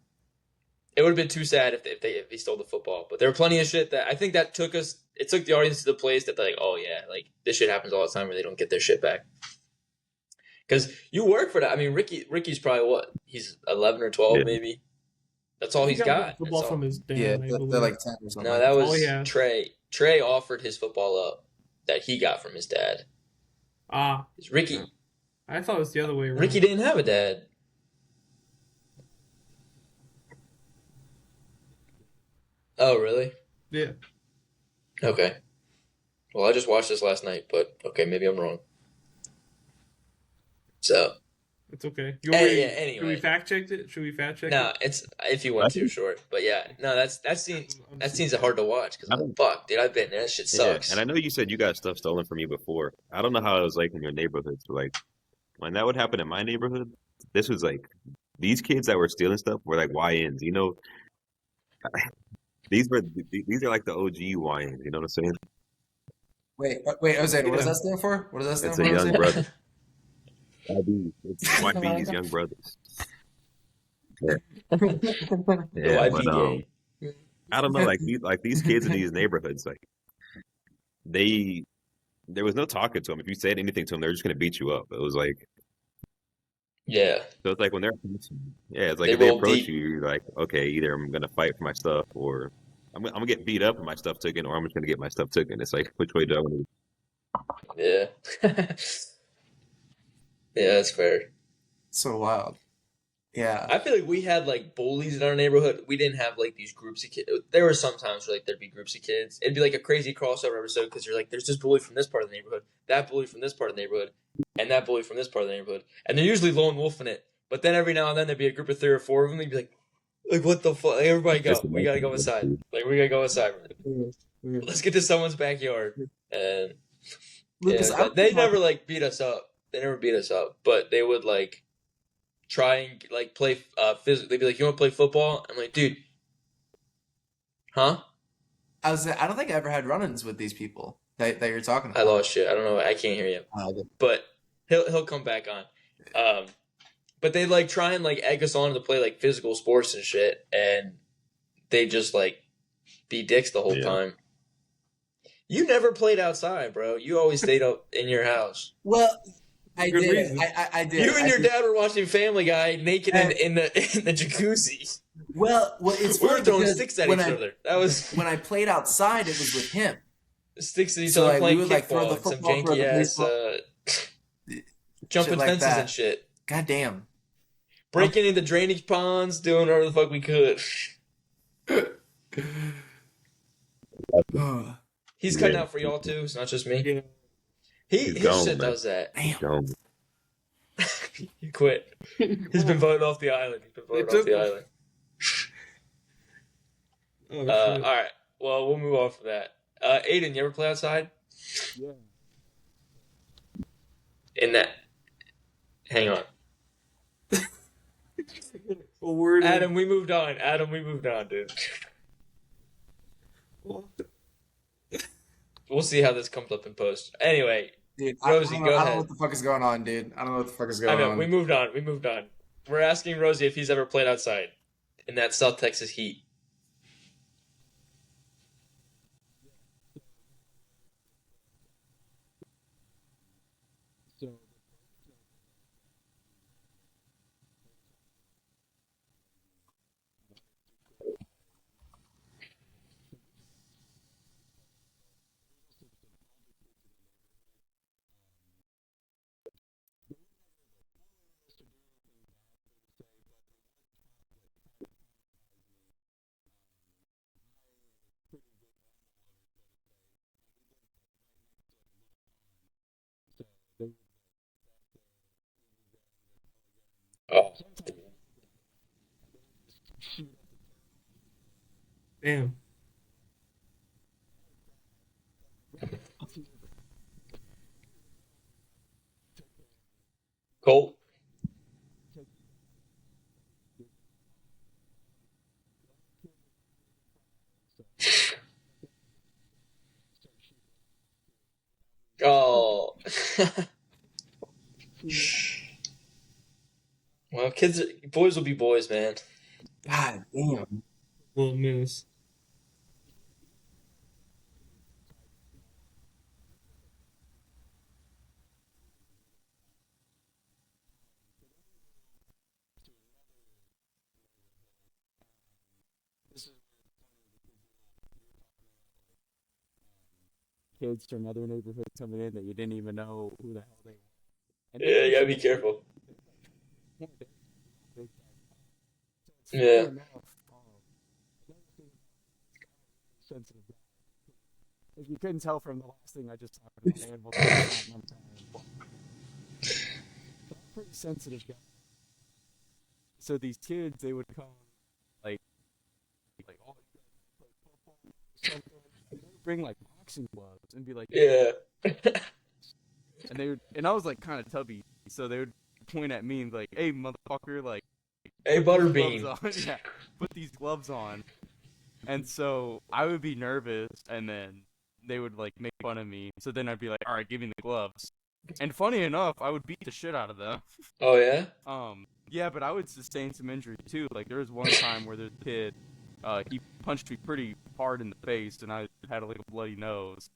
A: It would have been too sad if he stole the football. But there were plenty of shit that I think that took the audience to the place that they're like, oh yeah, like this shit happens all the time where they don't get their shit back. Because you work for that. I mean, Ricky's probably what? He's 11 or 12
C: Yeah.
A: maybe. That's all
D: He
A: he's
D: got
A: got.
D: the football
A: That's all.
D: from his dad,
B: Yeah,
D: I
B: they're
D: believe.
B: like 10 or something.
A: No,
B: like
A: that
B: that.
A: was
D: yeah.
A: Trey. Trey offered his football up that he got from his dad.
D: Ah,
A: Ricky
D: I thought it was the other way around.
A: Ricky didn't have a dad. Oh, really?
D: Yeah.
A: Okay. Well, I just watched this last night, but okay, maybe I'm wrong. So,
D: It's okay. You want me
A: yeah,
D: Should
A: anyway.
D: we fact check it? Should we fact check
A: No,
D: it?
A: it's if you want to, sure. But yeah, no, that scene's hard to watch because
C: I
A: I'm
C: don't-
A: like, fuck, dude, I've been there. That shit
C: Yeah,
A: sucks.
C: and I know you said you got stuff stolen from you before. I don't know how it was like in your neighborhoods, but like when that would happen in my neighborhood, this was like these kids that were stealing stuff were like YNs. You know, these are like the OG YNs. You know what I'm saying?
B: Wait, Jose, what does that stand for? What does that stand
C: It's
B: for?
C: a young
B: Jose?
C: brother. It's YB's young brothers. Yeah, yeah, but
A: YPA.
C: I don't know, like these kids in these neighborhoods, like there was no talking to them. If you said anything to them, they're just gonna beat you up. It was like
A: Yeah,
C: so it's like when it's like
A: they
C: if they
A: roll
C: approach
A: deep.
C: you, you're like, okay, either I'm gonna fight for my stuff or I'm gonna get beat up and my stuff taken, or I'm just gonna get my stuff taken. It's like which way do I want to?
A: Yeah, yeah, that's fair.
B: So wild. Yeah.
A: I feel like we had like bullies in our neighborhood. We didn't have like these groups of kids. There were some times where like there'd be groups of kids. It'd be like a crazy crossover episode because you're like, there's this bully from this part of the neighborhood, that bully from this part of the neighborhood, and that bully from this part of the neighborhood, and they're usually lone wolfing it. But then every now and then there'd be a group of 3 or 4 of them. They'd be like what the fuck? Like, everybody go. We gotta go inside. Like we gotta go inside. Let's get to someone's backyard. And
B: Lucas,
A: yeah,
B: I
A: but they never like beat us up. They never beat us up, but they would like try and like play physical. They'd be like, "You want to play football?" I'm like, "Dude, huh?"
B: I don't think I ever had run-ins with these people that you're talking
A: I
B: about.
A: lost shit. I don't know. I can't hear you,
B: Oh, okay.
A: but he'll come back on. But they like try and like egg us on to play like physical sports and shit, and they just like be dicks the whole
C: Yeah.
A: time. You never played outside, bro. You always stayed up in your house.
B: Well, I
D: Good
B: did.
D: reason.
B: I did.
A: You and
B: I
A: your
B: did.
A: dad were watching Family Guy naked in the jacuzzi.
B: Well, it's
A: We were
B: funny
A: throwing
B: because
A: sticks at
B: when
A: each
B: I,
A: other. That was
B: when I played outside, it was with him.
A: sticks at each
B: So,
A: other
B: like, we
A: playing
B: would, like, throw
A: kickball
B: the
A: and some
B: football, throw the
A: janky ass
B: baseball.
A: jumping
B: Shit like
A: fences
B: that.
A: and shit.
B: God damn.
A: Breaking into drainage ponds, doing whatever the fuck we could. He's cutting
C: Yeah.
A: out for y'all too. It's not just me.
D: Yeah.
A: His
C: gone,
A: shit
C: man.
A: does that.
B: Damn.
C: Don't.
A: He quit. He's been voted off the island. He's been voted
D: They
A: off the
D: took-
A: island.
D: Oh,
A: All
D: shit.
A: right. Well, we'll move on from that. Aiden, you ever play outside? in that. Hang on.
D: A word.
A: Adam, we moved on. Dude. We'll see how this comes up in post. Anyway,
B: Dude,
A: Rosie, go
B: I don't know
A: ahead.
B: what the fuck is going on, dude. I don't know what the fuck is
A: I
B: going
A: know,
B: on.
A: we moved on. We're asking Rosie if he's ever played outside in that South Texas heat. Oh,
D: Damn.
A: Colt. Oh. Well, boys will be boys, man.
B: God damn.
D: Little menace.
E: Kids from other neighborhoods coming in that you didn't even know who the hell they were. And
A: Yeah, you gotta be careful. Yeah.
E: Sensitive. If you couldn't tell from the last thing I just talked about, animal kids, pretty sensitive guy. So these kids, they would come like oh, you guys play football or something. And they would bring like boxing gloves and be like,
A: Yeah.
E: and I was like kind of tubby, so they would point at me and be like, hey motherfucker, like,
A: Hey,
E: put these
A: Butterbean.
E: gloves on. Yeah, put these gloves on. And so I would be nervous, and then they would like make fun of me. So then I'd be like, all right, give me the gloves. And funny enough, I would beat the shit out of them.
A: Oh, yeah?
E: Yeah, but I would sustain some injury too. Like there was one time where this kid, he punched me pretty hard in the face, and I had like a bloody nose.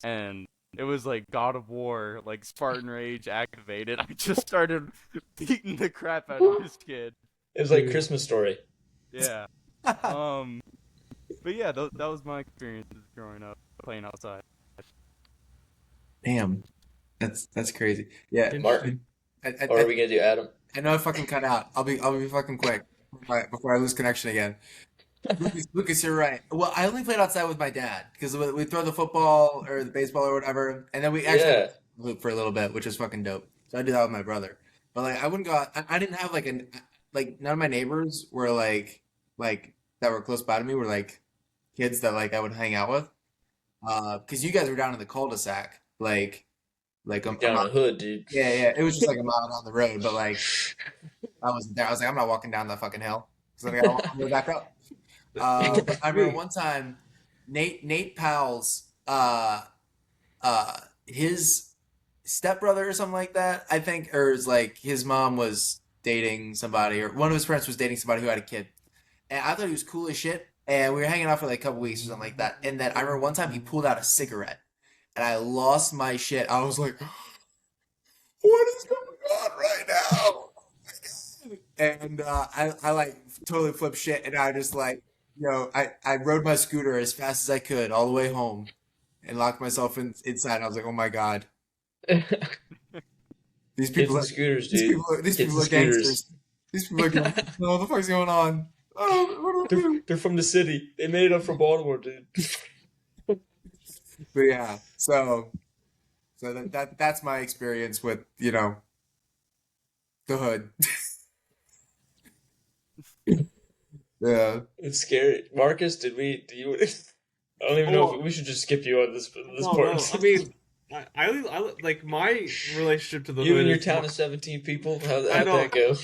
E: And it was like God of War, like Spartan Rage activated. I just started beating the crap out of this kid.
A: It was like Christmas Story.
E: Yeah. But yeah, that was my experiences growing up playing outside.
B: Damn. That's crazy. Yeah.
A: Mark, what are we gonna do, Adam?
B: I know I fucking cut out. I'll be fucking quick before I lose connection again. Lucas, you're right. Well, I only played outside with my dad because we throw the football or the baseball or whatever, and then we actually hoop for a little bit, which is fucking dope. So I do that with my brother. But like, I wouldn't go out. I didn't have like none of my neighbors were like that were close by to me were like kids that like I would hang out with. Because you guys were down in the cul-de-sac, like
A: Down the hood, dude.
B: yeah. It was just like a mile down the road, but like I wasn't there. I was like, I'm not walking down that fucking hill because I gotta walk all the way back up. But I remember one time, Nate Powell's his stepbrother or something like that, I think, or is like his mom was dating somebody, or one of his friends was dating somebody who had a kid, and I thought he was cool as shit. And we were hanging out for like a couple weeks or something like that. And then I remember one time he pulled out a cigarette, and I lost my shit. I was like, "What is going on right now?" And I like totally flipped shit, and I just like, I rode my scooter as fast as I could all the way home, and locked myself inside. I was like, "Oh my god, these
A: Kids
B: people,
A: and scooters, dude.
B: these
A: Kids
B: people
A: and
B: are gangsters. These people are gangsters. What the fuck's going on? Oh, what do I do?"
A: They're from the city. They made it up from Baltimore, dude.
B: But yeah, so that's my experience with the hood. Yeah.
A: It's scary. Marcus, do you? I don't even know if we should just skip you on this
D: No,
A: part.
D: no. I mean, I like my relationship to the
A: You
D: hood
A: and your
D: is
A: town
D: more,
A: of 17 people.
D: I
A: How'd
D: know
A: that go?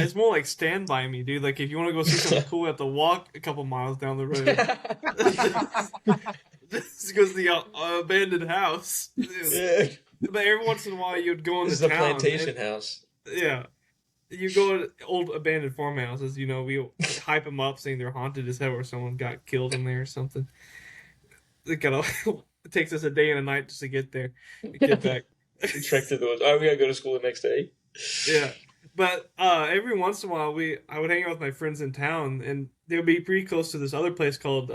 D: it's more like stand by me, dude. Like if you want to go see something cool, you have to walk a couple miles down the road. Just because the abandoned house.
A: Yeah.
D: But every once in a while, you'd go
A: This
D: into
A: is a
D: town.
A: plantation house.
D: Yeah, you go to old abandoned farmhouses. You know, we hype them up, saying they're haunted as hell, or someone got killed in there or something. It kind of it takes us a day and a night just to get there, and get back.
A: We trek through the woods. Oh, we gotta go to school the next day.
D: Yeah, but every once in a while, I would hang out with my friends in town, and they would be pretty close to this other place called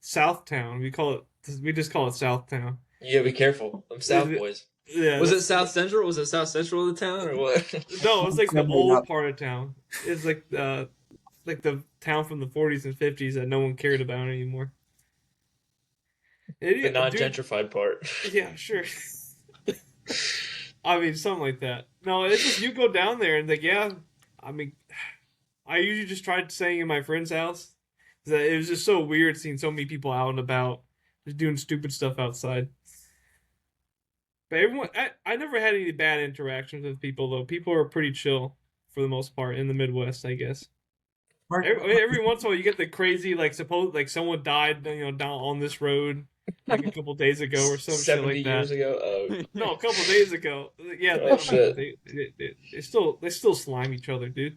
D: Southtown. We just call it Southtown.
A: You gotta be careful. I'm South boys.
D: Yeah,
F: Was it South Central? Was it South Central of the town or what?
D: no, it's like the
B: Definitely
D: old
B: not.
D: part of town. It's like the town from the 40s and 50s that no one cared about anymore.
A: The
D: Dude,
A: non-gentrified part.
D: yeah, sure. I mean, something like that. No, it's just you go down there and like, yeah. I mean, I usually just tried staying in my friend's house. It was just so weird seeing so many people out and about, just doing stupid stuff outside. But I never had any bad interactions with people though. People are pretty chill for the most part in the Midwest, I guess. Every once in a while, you get the crazy like someone died, down on this road like a couple days ago or some shit
A: 70
D: like
A: years
D: that.
A: ago. Oh,
D: No, a couple days ago. Yeah,
A: Oh, shit.
D: they still slime each other, dude.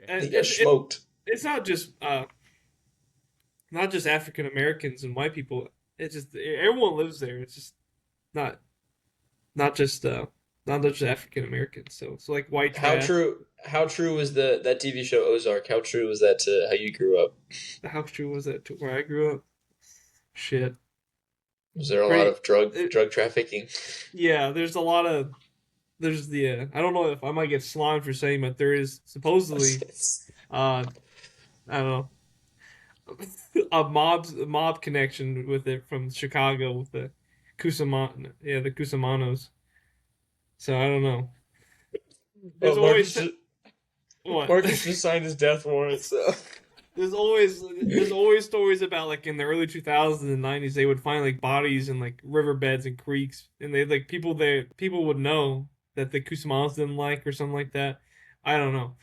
D: And
A: he got smoked.
D: it's not just African Americans and white people. It's just everyone lives there. It's just not not just African Americans. So like white
A: How
D: trash.
A: true? How true was that TV show Ozark? How true was that to how you grew up?
D: How true was that to where I grew up? Shit.
A: Was there a
D: Pretty-
A: lot of drug trafficking?
D: Yeah, there's a lot of there's the I don't know if I might get slimed for saying, but there is supposedly I don't know a mob connection with it from Chicago with the the Cusamanos. So I don't know. There's always what?
A: Marcus just signed his death warrant. So
D: There's always stories about like in the early 2000s and 90s they would find like bodies in like riverbeds and creeks, and they like people would know that the Cusamanos didn't like or something like that. I don't know.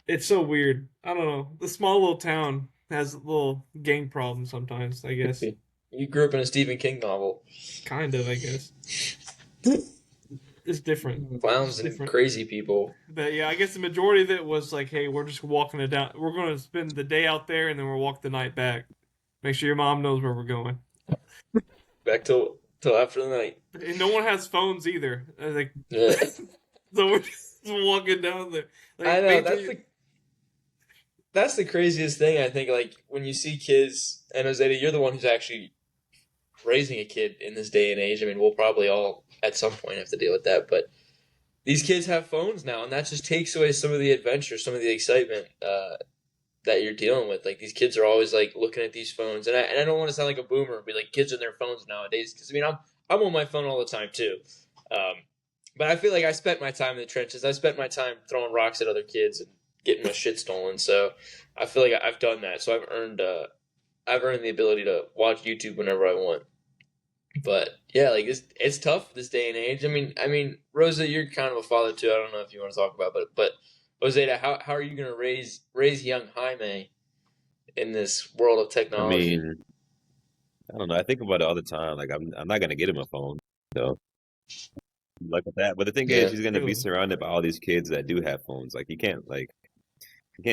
D: It's so weird. I don't know. The small little town has little gang problems sometimes, I guess.
A: you grew up in a Stephen King novel.
D: Kind of, I guess. It's different.
A: Clowns
D: It's
A: and
D: different.
A: crazy people.
D: But yeah, I guess the majority of it was like, hey, we're just walking it down. We're going to spend the day out there and then we'll walk the night back. Make sure your mom knows where we're going.
A: Back till after the night.
D: And no one has phones either. Like,
A: Yeah.
D: so we're just walking down there. Like,
A: I know
D: make
A: that's
D: sure
A: that's the craziest thing. I think like when you see kids, and Ozeata, you're the one who's actually raising a kid in this day and age. I mean, we'll probably all at some point have to deal with that, but these kids have phones now, and that just takes away some of the adventure, some of the excitement that you're dealing with. Like these kids are always like looking at these phones, and I don't want to sound like a boomer and be like kids on their phones nowadays, because I mean I'm on my phone all the time too. But I feel like I spent my time in the trenches. I spent my time throwing rocks at other kids and getting my shit stolen. So I feel like I've done that. So I've earned the ability to watch YouTube whenever I want. But yeah, like it's tough this day and age. I mean, Rosa, you're kind of a father too. I don't know if you want to talk about, but Ozeata, how are you going to raise young Jaime in this world of
C: I
A: technology?
C: mean, I don't know. I think about it all the time. Like I'm not gonna get him a phone, so like with that. But the thing
A: Yeah.
C: is, he's gonna be surrounded by all these kids that do have phones. Like you can't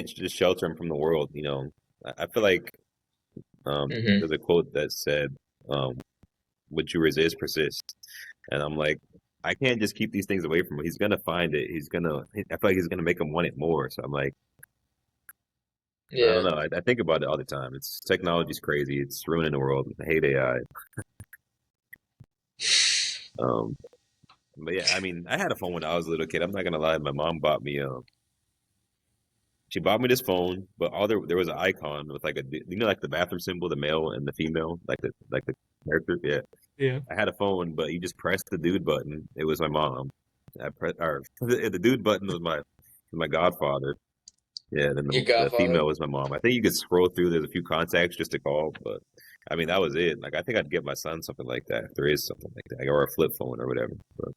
C: just shelter him from the world. You know, I feel like
A: Mhm.
C: there's a quote that said, "What you resist persists," and I'm like, I can't just keep these things away from him. He's gonna find it. I feel like he's gonna make him want it more. So I'm like, I
A: Yeah.
C: don't know. I think about it all the time. Technology's crazy. It's ruining the world. I hate AI. But yeah, I mean, I had a phone when I was a little kid. I'm not gonna lie. My mom bought me she bought me this phone, but there was an icon with like like the bathroom symbol, the male and the female, like the character. Yeah,
D: Yeah.
C: I had a phone, but you just pressed the dude button. It was my mom. The dude button was my godfather. Yeah, then
A: Your
C: the
A: godfather?
C: female was my mom. I think you could scroll through. There's a few contacts just to call, but I mean that was it. Like I think I'd get my son something like that if there is something like that, or a flip phone or whatever. But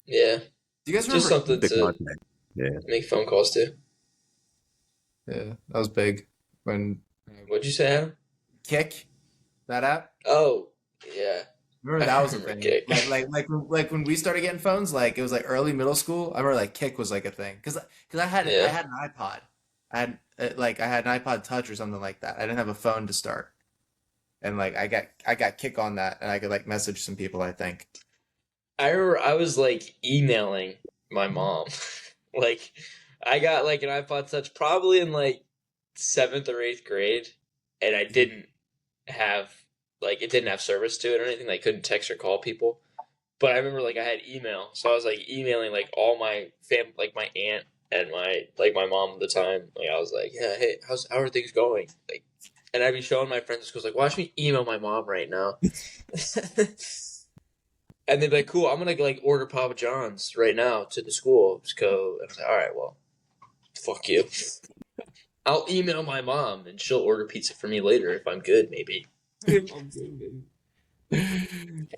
A: Yeah.
B: Do you guys
A: Just
B: remember?
A: something
C: the
A: to
C: contact, yeah.
A: make phone calls to.
B: Yeah, that was big when
A: What'd you say, Adam?
B: Kick that app.
A: Oh, yeah.
B: Remember
A: I
B: that was a
A: remember
B: thing.
A: Kick.
B: Like when we started getting phones, like it was like early middle school. I remember like Kick was like a thing because I had
A: Yeah.
B: an iPod. I had an iPod Touch or something like that. I didn't have a phone to start, and like I got Kick on that, and I could like message some people. I think.
A: I remember I was like emailing my mom. Like I got like an iPod Touch probably in like 7th or 8th grade, and I didn't have like it didn't have service to it or anything. Like couldn't text or call people. But I remember like I had email, so I was like emailing like all my like my aunt and my mom at the time. Like I was like, yeah, hey, how are things going? Like, and I'd be showing my friends at school, like, watch me email my mom right now. And they'd be like, cool, I'm gonna like order Papa John's right now to the school. Just go. And I was like, all right, well, fuck you. I'll email my mom and she'll order pizza for me later if I'm good, maybe.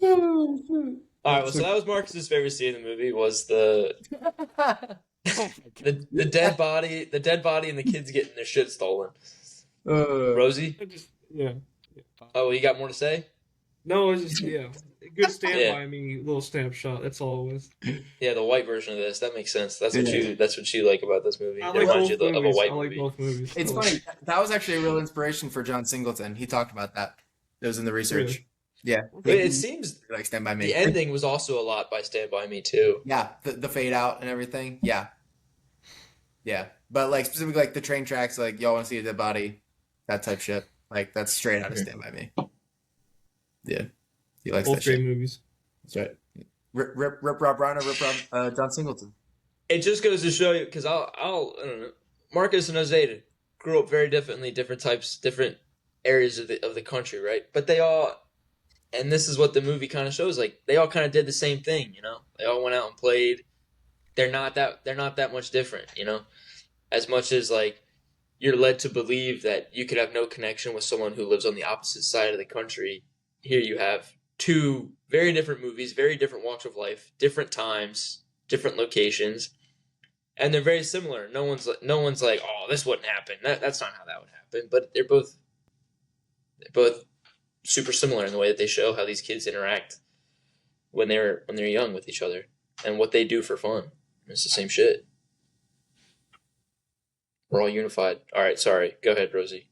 A: All right, well, so that was Marcus's favorite scene in the movie was the the dead body, and the kids getting their shit stolen. Rosie,
D: Yeah.
A: oh, you got more to say?
D: No, it's just good stand
A: Yeah.
D: by me little snapshot. That's all it was.
A: Yeah, the white version of this. That makes sense. That's
B: Yeah.
A: what you like about this movie.
D: I
A: It
D: like
A: reminds
D: both
A: you of a
D: movies.
A: white
D: I like
A: movie.
D: both movies.
B: It's
D: I like-
B: funny. That was actually a real inspiration for John Singleton. He talked about that. It was in the research.
D: Really?
B: Yeah.
A: But it seems
B: Like Stand By Me.
A: the ending was also a lot by Stand By Me too.
B: Yeah, the fade out and everything. Yeah. Yeah. But like specifically like the train tracks, like y'all want to see a dead body, that type shit. Like that's straight out of Stand By Me. Yeah. He likes
D: both
B: that
D: great
B: shit.
D: movies.
B: That's right. Rip Rob Reiner, Rip Rob John Singleton.
A: It just goes to show you because I don't know. Marcus and Ozeata grew up very differently, different types, different areas of the country, right? But they all, and this is what the movie kind of shows. Like they all kind of did the same thing, you know. They all went out and played. They're not that much different, you know. As much as like you're led to believe that you could have no connection with someone who lives on the opposite side of the country. Here you have two very different movies, very different walks of life, different times, different locations, and they're very similar. No one's like, oh, this wouldn't happen. That's not how that would happen. But they're both super similar in the way that they show how these kids interact when they're young with each other and what they do for fun. It's the same shit. We're all unified. All right, sorry. Go ahead, Rosie.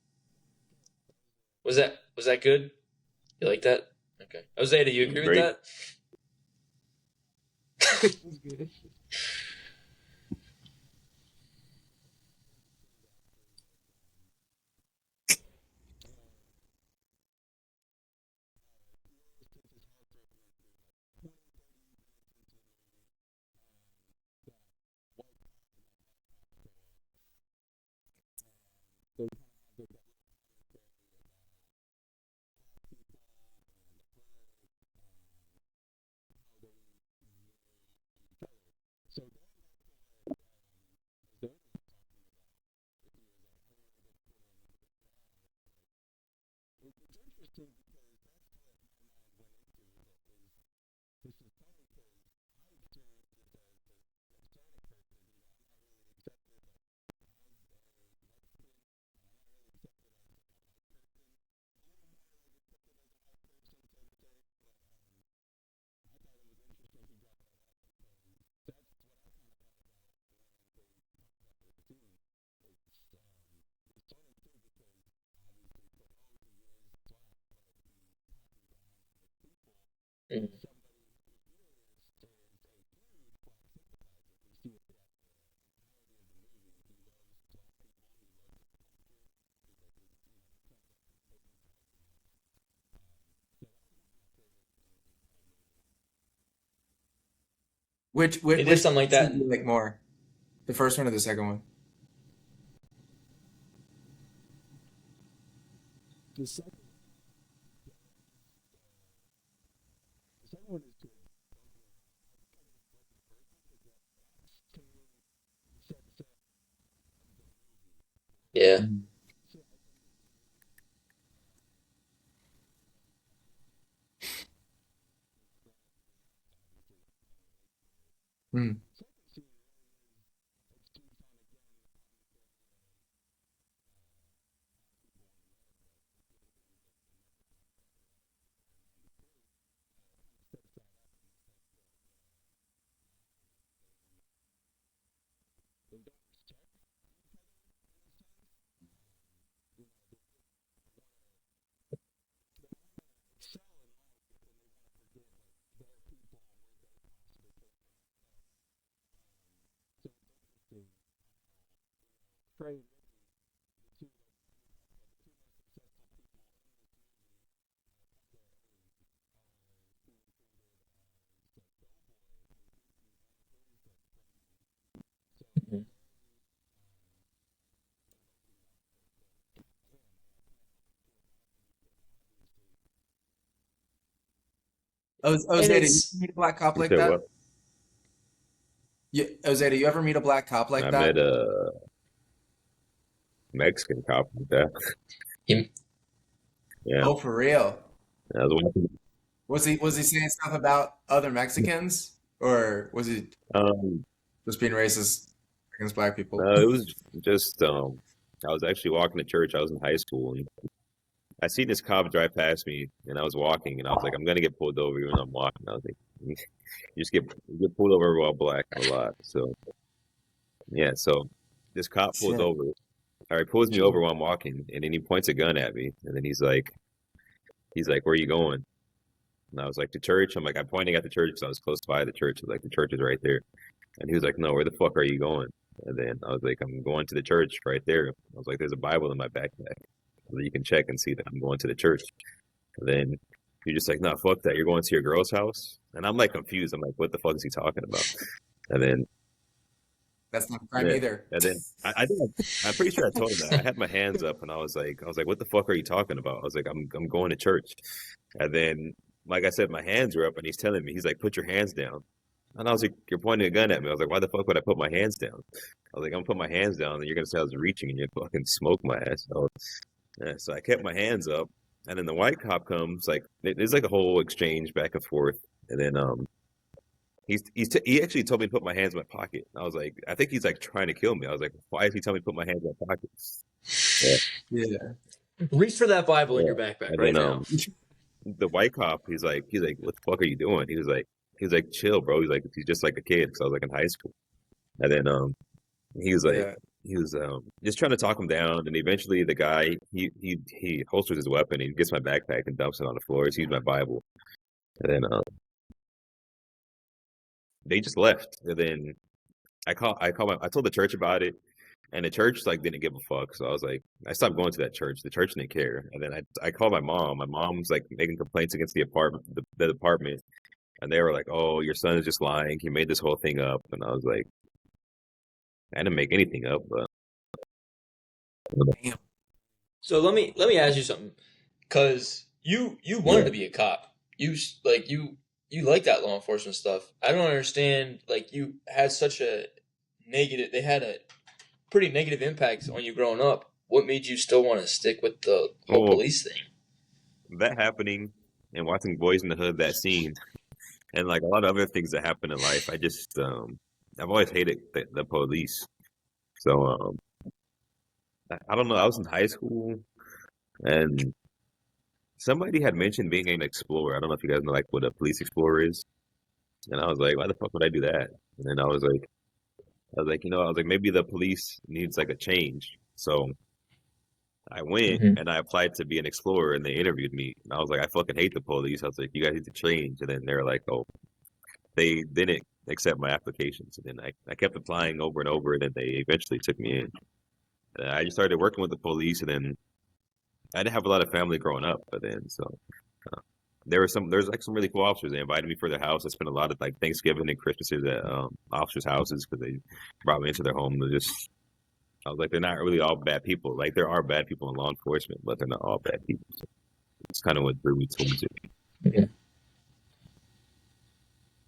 A: Was that good? You like that? Okay. Ozeata, do you agree
C: Great.
A: with that? Mhm. They did something like that.
B: scene do you like more? The first one or the second one? Hmm.
A: Mhm. And
B: Ozeta, you
A: it's
B: ever meet a black cop
C: You
B: like
C: said what?
B: that? Ozeta, you ever meet a black cop like
C: I
B: that?
C: met a Mexican cop like that.
A: him.
C: Yeah,
B: Oh, for real?
C: I was watching.
B: Was he saying stuff about other Mexicans, or was he
C: Um,
B: just being racist against black people?
C: no, it was just I was actually walking to church. I was in high school, and I seen this cop drive past me, and I was walking, and I was like, I'm gonna get pulled over even though I'm walking. I was like, you just get pulled over while black a lot. So yeah, so this cop pulls
B: Shit.
C: over, or he pulls me over while I'm walking, and then he points a gun at me, and then he's like, where are you going? And I was like, to church. I'm like, I'm pointing at the church because I was close by the church. I was like, the church is right there. And he was like, no, where the fuck are you going? And then I was like, I'm going to the church right there. I was like, there's a Bible in my backpack. So you can check and see that I'm going to the church. And then you're just like, no, fuck that. You're going to your girl's house. And I'm like confused. I'm like, what the fuck is he talking about? And then,
B: That's not a crime
C: yeah.
B: either.
C: And then I think I'm pretty sure I told him that. I had my hands up and I was like, what the fuck are you talking about? I was like, I'm going to church. And then, like I said, my hands were up and he's telling me, he's like, put your hands down. And I was like, you're pointing a gun at me. I was like, why the fuck would I put my hands down? I was like, I'm gonna put my hands down and you're gonna say I was reaching and you fucking smoke my ass. So, yeah, so I kept my hands up. And then the white cop comes, like, there's like a whole exchange back and forth. And then he actually told me to put my hands in my pocket. I was like, I think he's like trying to kill me. I was like, why is he telling me to put my hands in my pocket? Yeah,
B: Yeah.
A: Reach for that Bible in
C: yeah.
A: your backpack
C: And
A: right
C: then
A: now.
C: the white cop, he's like, what the fuck are you doing? He was like, chill, bro. He's just like a kid because I was like in high school. And then he was like,
B: Yeah.
C: he was just trying to talk him down. And eventually, the guy he holsters his weapon. And he gets my backpack and dumps it on the floor. He sees my Bible, and then they just left. And then I told the church about it, and the church like didn't give a fuck. So I was like, I stopped going to that church. The church didn't care. And then I called my mom. My mom's like making complaints against the department, and they were like, "Oh, your son is just lying. He made this whole thing up." And I was like, I didn't make anything up, but
B: Damn.
A: So let me ask you something, because you wanted
C: yeah.
A: to be a cop. You like that law enforcement stuff. I don't understand. Like, you had such a negative. They had a pretty negative impact on you growing up. What made you still want to stick with the whole
C: Well,
A: police thing?
C: that happening and watching Boys in the Hood, that scene, and like a lot of other things that happen in life, I just I've always hated the police. So I don't know. I was in high school and somebody had mentioned being an explorer. I don't know if you guys know like what a police explorer is. And I was like, why the fuck would I do that? And then I was like, maybe the police needs like a change. So I went
A: Hmm.
C: and I applied to be an explorer and they interviewed me. And I was like, I fucking hate the police. I was like, you guys need to change. And then they were like, oh, they didn't accept my applications. And then I kept applying over and over. And then they eventually took me in. And I just started working with the police. And then I didn't have a lot of family growing up. But then, so uh, there's like some really cool officers. They invited me for their house. I spent a lot of like Thanksgiving and Christmases at officers' houses because they brought me into their home. I was like, they're not really all bad people. Like, there are bad people in law enforcement, but they're not all bad people. So it's kind of what drew me towards it.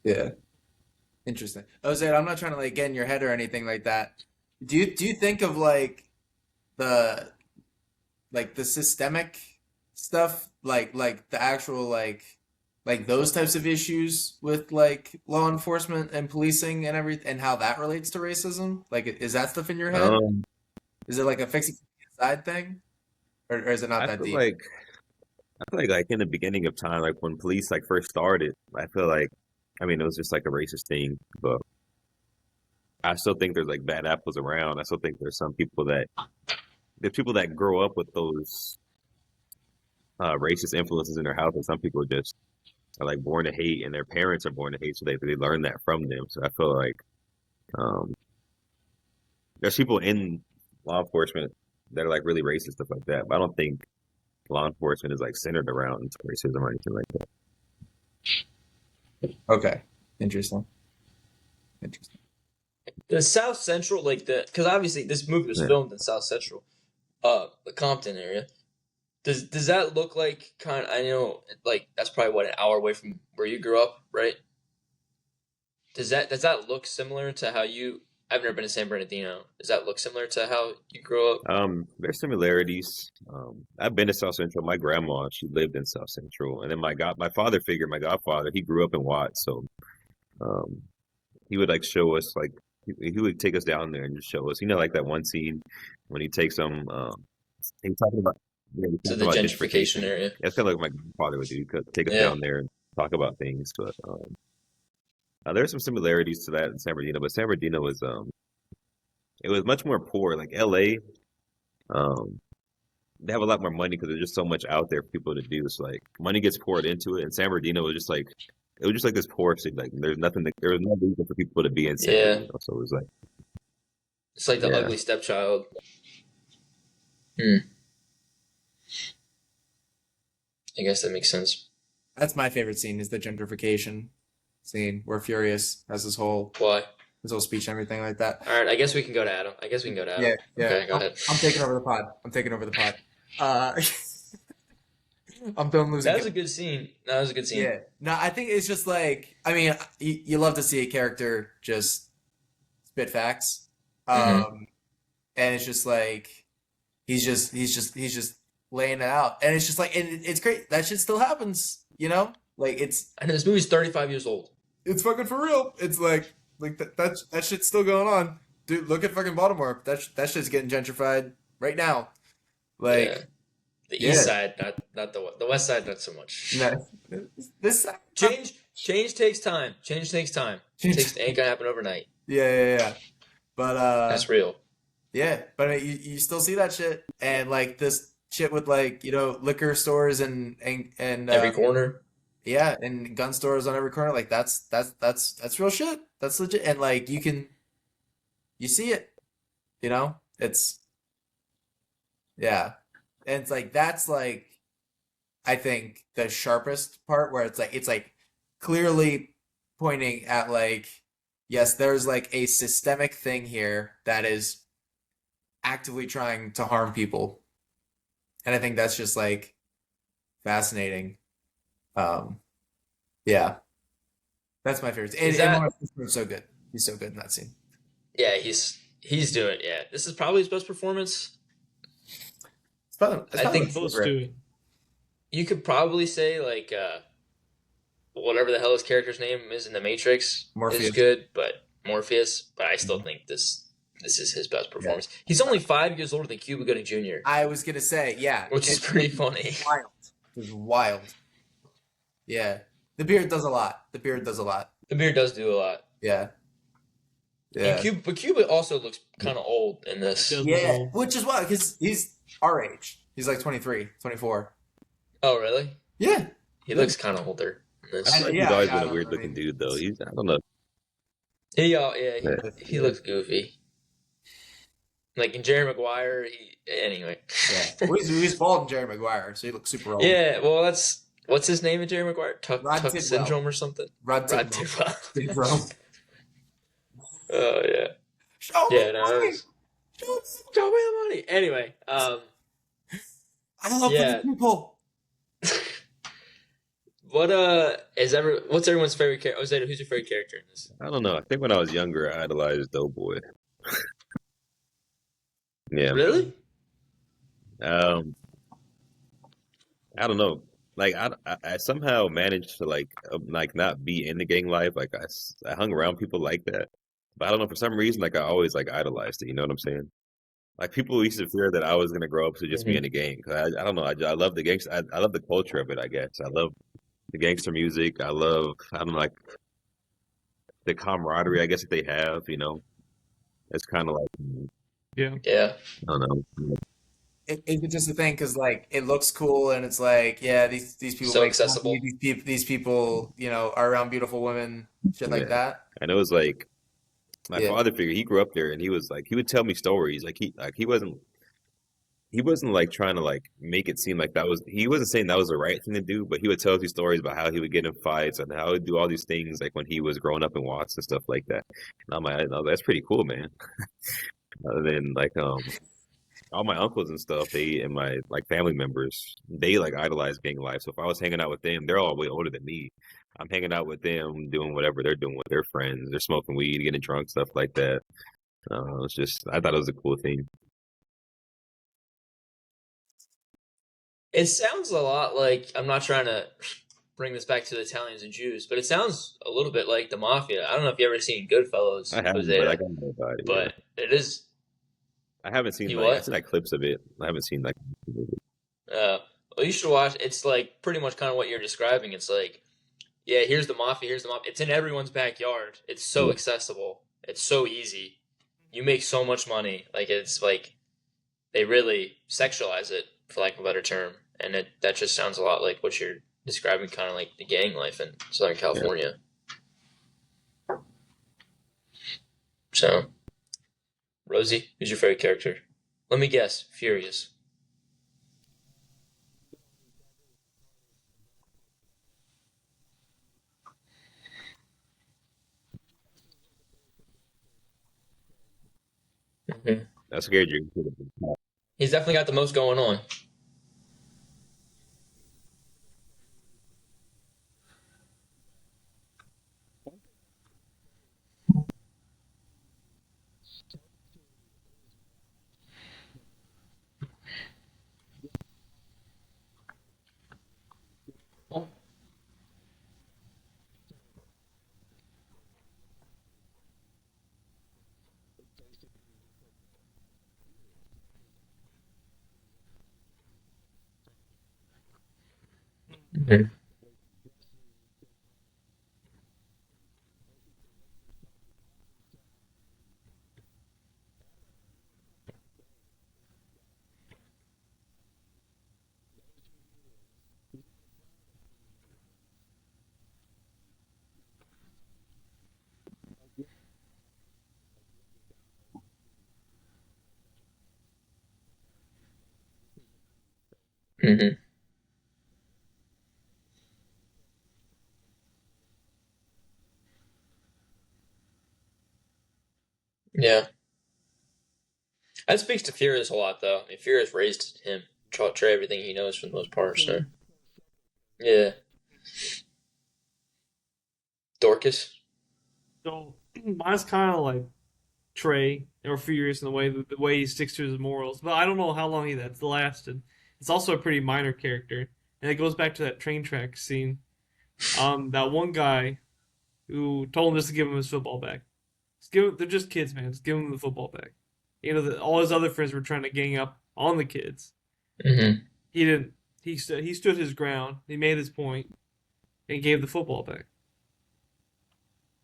B: Yeah. Interesting. Jose, I'm not trying to like get in your head or anything like that. Do you think of the like the systemic stuff, like the actual like like those types of issues with like law enforcement and policing and everything, and how that relates to racism? Like, is that stuff in your head? Is it like a fixing inside thing, or is it not
C: I
B: that
C: feel
B: deep?
C: like in the beginning of time, like when police like first started, I feel like, I mean, it was just like a racist thing, but I still think there's like bad apples around. I still think there's people that grow up with those racist influences in their house, and some people just are like born to hate, and their parents are born to hate, so they learn that from them. So I feel like um, there's people in law enforcement that are like really racist, stuff like that. But I don't think law enforcement is like centered around racism or anything like that.
B: Okay, interesting.
A: The South Central, like because obviously this movie was
C: Yeah.
A: filmed in South Central, the Compton area. Does that look like kind? I know, like that's probably what, an hour away from where you grew up, right? Does that look similar to how you? I've never been to San Bernardino. Does that look similar to how you grew up?
C: There's similarities. I've been to South Central. My grandma, she lived in South Central, and then my godfather, he grew up in Watts, so he would like show us like he would take us down there and just show us. You know, like that one scene when he takes them. He's talking about he's
A: To
C: talking
A: the
C: about
A: gentrification area.
C: Yeah, it's kind of like my grandfather would do. He could take us
A: Yeah.
C: down there and talk about things, but there's some similarities to that in San Bernardino. But San Bernardino was it was much more poor. Like LA, they have a lot more money because there's just so much out there for people to do. So like money gets poured into it, and San Bernardino was just like this poor city. Like there was no reason for people to be in San Bernardino. So it was like
A: It's like the
C: Yeah.
A: ugly stepchild. I guess that makes sense.
B: That's my favorite scene, is the gentrification scene where Furious has his whole
A: Why?
B: speech and everything like that.
A: All right, I guess we can go to Adam.
B: Yeah.
A: Okay, go ahead.
B: I'm taking over the pod. I'm done losing.
A: That was a good scene.
B: Yeah. No, I think it's just like, I mean, you love to see a character just spit facts. And it's just like he's just laying it out. And it's just like, and it's great. That shit still happens, you know? Like
A: And this movie's 35 years old.
B: it's fucking for real. It's like that shit's still going on. Dude, look at fucking Baltimore. That shit's getting gentrified right now. Like
A: Yeah. The east side, not the west side, not so much.
B: no, this
A: Change takes time. It ain't gonna happen overnight.
B: yeah. But
A: That's real.
B: yeah, but I mean, you still see that shit, and like this shit with like, you know, liquor stores and
A: Every corner.
B: yeah, and gun stores on every corner. Like that's real shit. That's legit, and like you see it, you know. It's yeah, and it's like that's like I think the sharpest part where it's like clearly pointing at like, yes, there's like a systemic thing here that is actively trying to harm people. And I think that's just like fascinating. Yeah. That's my favorite. And Markus is so good. He's so good in that scene.
A: Yeah, he's doing. Yeah, this is probably his best performance. I think
D: Close to it.
A: You could probably say like whatever the hell his character's name is in the Matrix
B: Morpheus.
A: is good, but I still think this is his best performance. Yeah. He's only 5 years older than Cuba Gooding Jr.
B: I was gonna say, yeah,
A: which is pretty funny.
B: Wild. It's wild. Yeah, the beard does a lot. The beard does do a lot. Yeah.
A: Yeah. But Cuba also looks kind of old in this.
B: Yeah, which is wild because he's our age. He's like 23, 24.
A: Oh, really?
B: Yeah.
A: He looks kind of older in this.
C: I feel like he's always been a weird looking dude, though. I don't know.
A: He looks goofy. Like in Jerry Maguire, anyway.
B: Yeah. Well, he's bald in Jerry Maguire, so he looks super old.
A: Yeah, well, what's his name in Jerry Maguire? Tuck syndrome or something?
B: Rod Tidwell.
A: Oh, yeah.
B: Show me money.
A: Show me the money. Anyway,
B: I love the people.
A: What's everyone's favorite character? Ozeata, who's your favorite character in this?
C: I don't know. I think when I was younger, I idolized Doughboy. Yeah.
A: Really?
C: I don't know. like I somehow managed to like not be in the gang life. Like I hung around people like that, but I don't know, for some reason, like I always like idolized it. You know what I'm saying? Like people used to fear that I was gonna grow up to just be
A: Mhm.
C: in a gang. 'Cause I don't know. I love the gangster. I love the culture of it. I guess I love the gangster music. I don't know, like the camaraderie. I guess that they have. You know, it's kind of like
D: Yeah.
A: Yeah.
C: I don't know.
B: It's just a thing because like it looks cool and it's like yeah these people
A: So
B: make money,
A: accessible.
B: these people are around beautiful women, shit like
C: Yeah,
B: that.
C: and it was like my
B: Yeah.
C: father figure. He grew up there, and he was like he would tell me stories. He wasn't like trying to like make it seem like that was he wasn't saying that was the right thing to do, but he would tell these stories about how he would get in fights and how he would do all these things like when he was growing up in Watts and stuff like that. And I'm like, no, that's pretty cool, man. Other than like all my uncles and stuff, they and my like family members, they like idolize gang life. So if I was hanging out with them, they're all way older than me. I'm hanging out with them, doing whatever they're doing with their friends. They're smoking weed, getting drunk, stuff like that. It's just I thought it was a cool thing.
A: It sounds a lot like, I'm not trying to bring this back to the Italians and Jews, but it sounds a little bit like the mafia. I don't know if you ever seen Goodfellas,
C: I haven't, but I
A: Ozeata,
C: got know about it. Yeah.
A: but it is.
C: I haven't seen
A: You
C: like I've
A: what?
C: seen like clips of it. I haven't seen like
A: Well, you should watch. It's like pretty much kind of what you're describing. It's like, yeah, here's the mafia, here's the mafia. It's in everyone's backyard. It's so accessible. It's so easy. You make so much money. Like it's like they really sexualize it, for lack of a better term, and that just sounds a lot like what you're describing, kind of like the gang life in Southern California. So, Rosie, who's your favorite character? Let me guess. Furious. Mhm.
C: that scared you.
A: He's definitely got the most going on. Mhm. Mhm. Yeah. That speaks to Furious a lot, though. I mean, Furious raised him, taught Trey everything he knows for the most part. So, yeah. Dorcas.
D: So mine's kind of like Trey or Furious in the way he sticks to his morals, but I don't know how long that's lasted. It's also a pretty minor character, and it goes back to that train track scene. That one guy who told him just to give him his football back. They're just kids, man. Just give him the football back. All his other friends were trying to gang up on the kids.
A: Mm-hmm.
D: He didn't. He stood his ground. He made his point and gave the football back.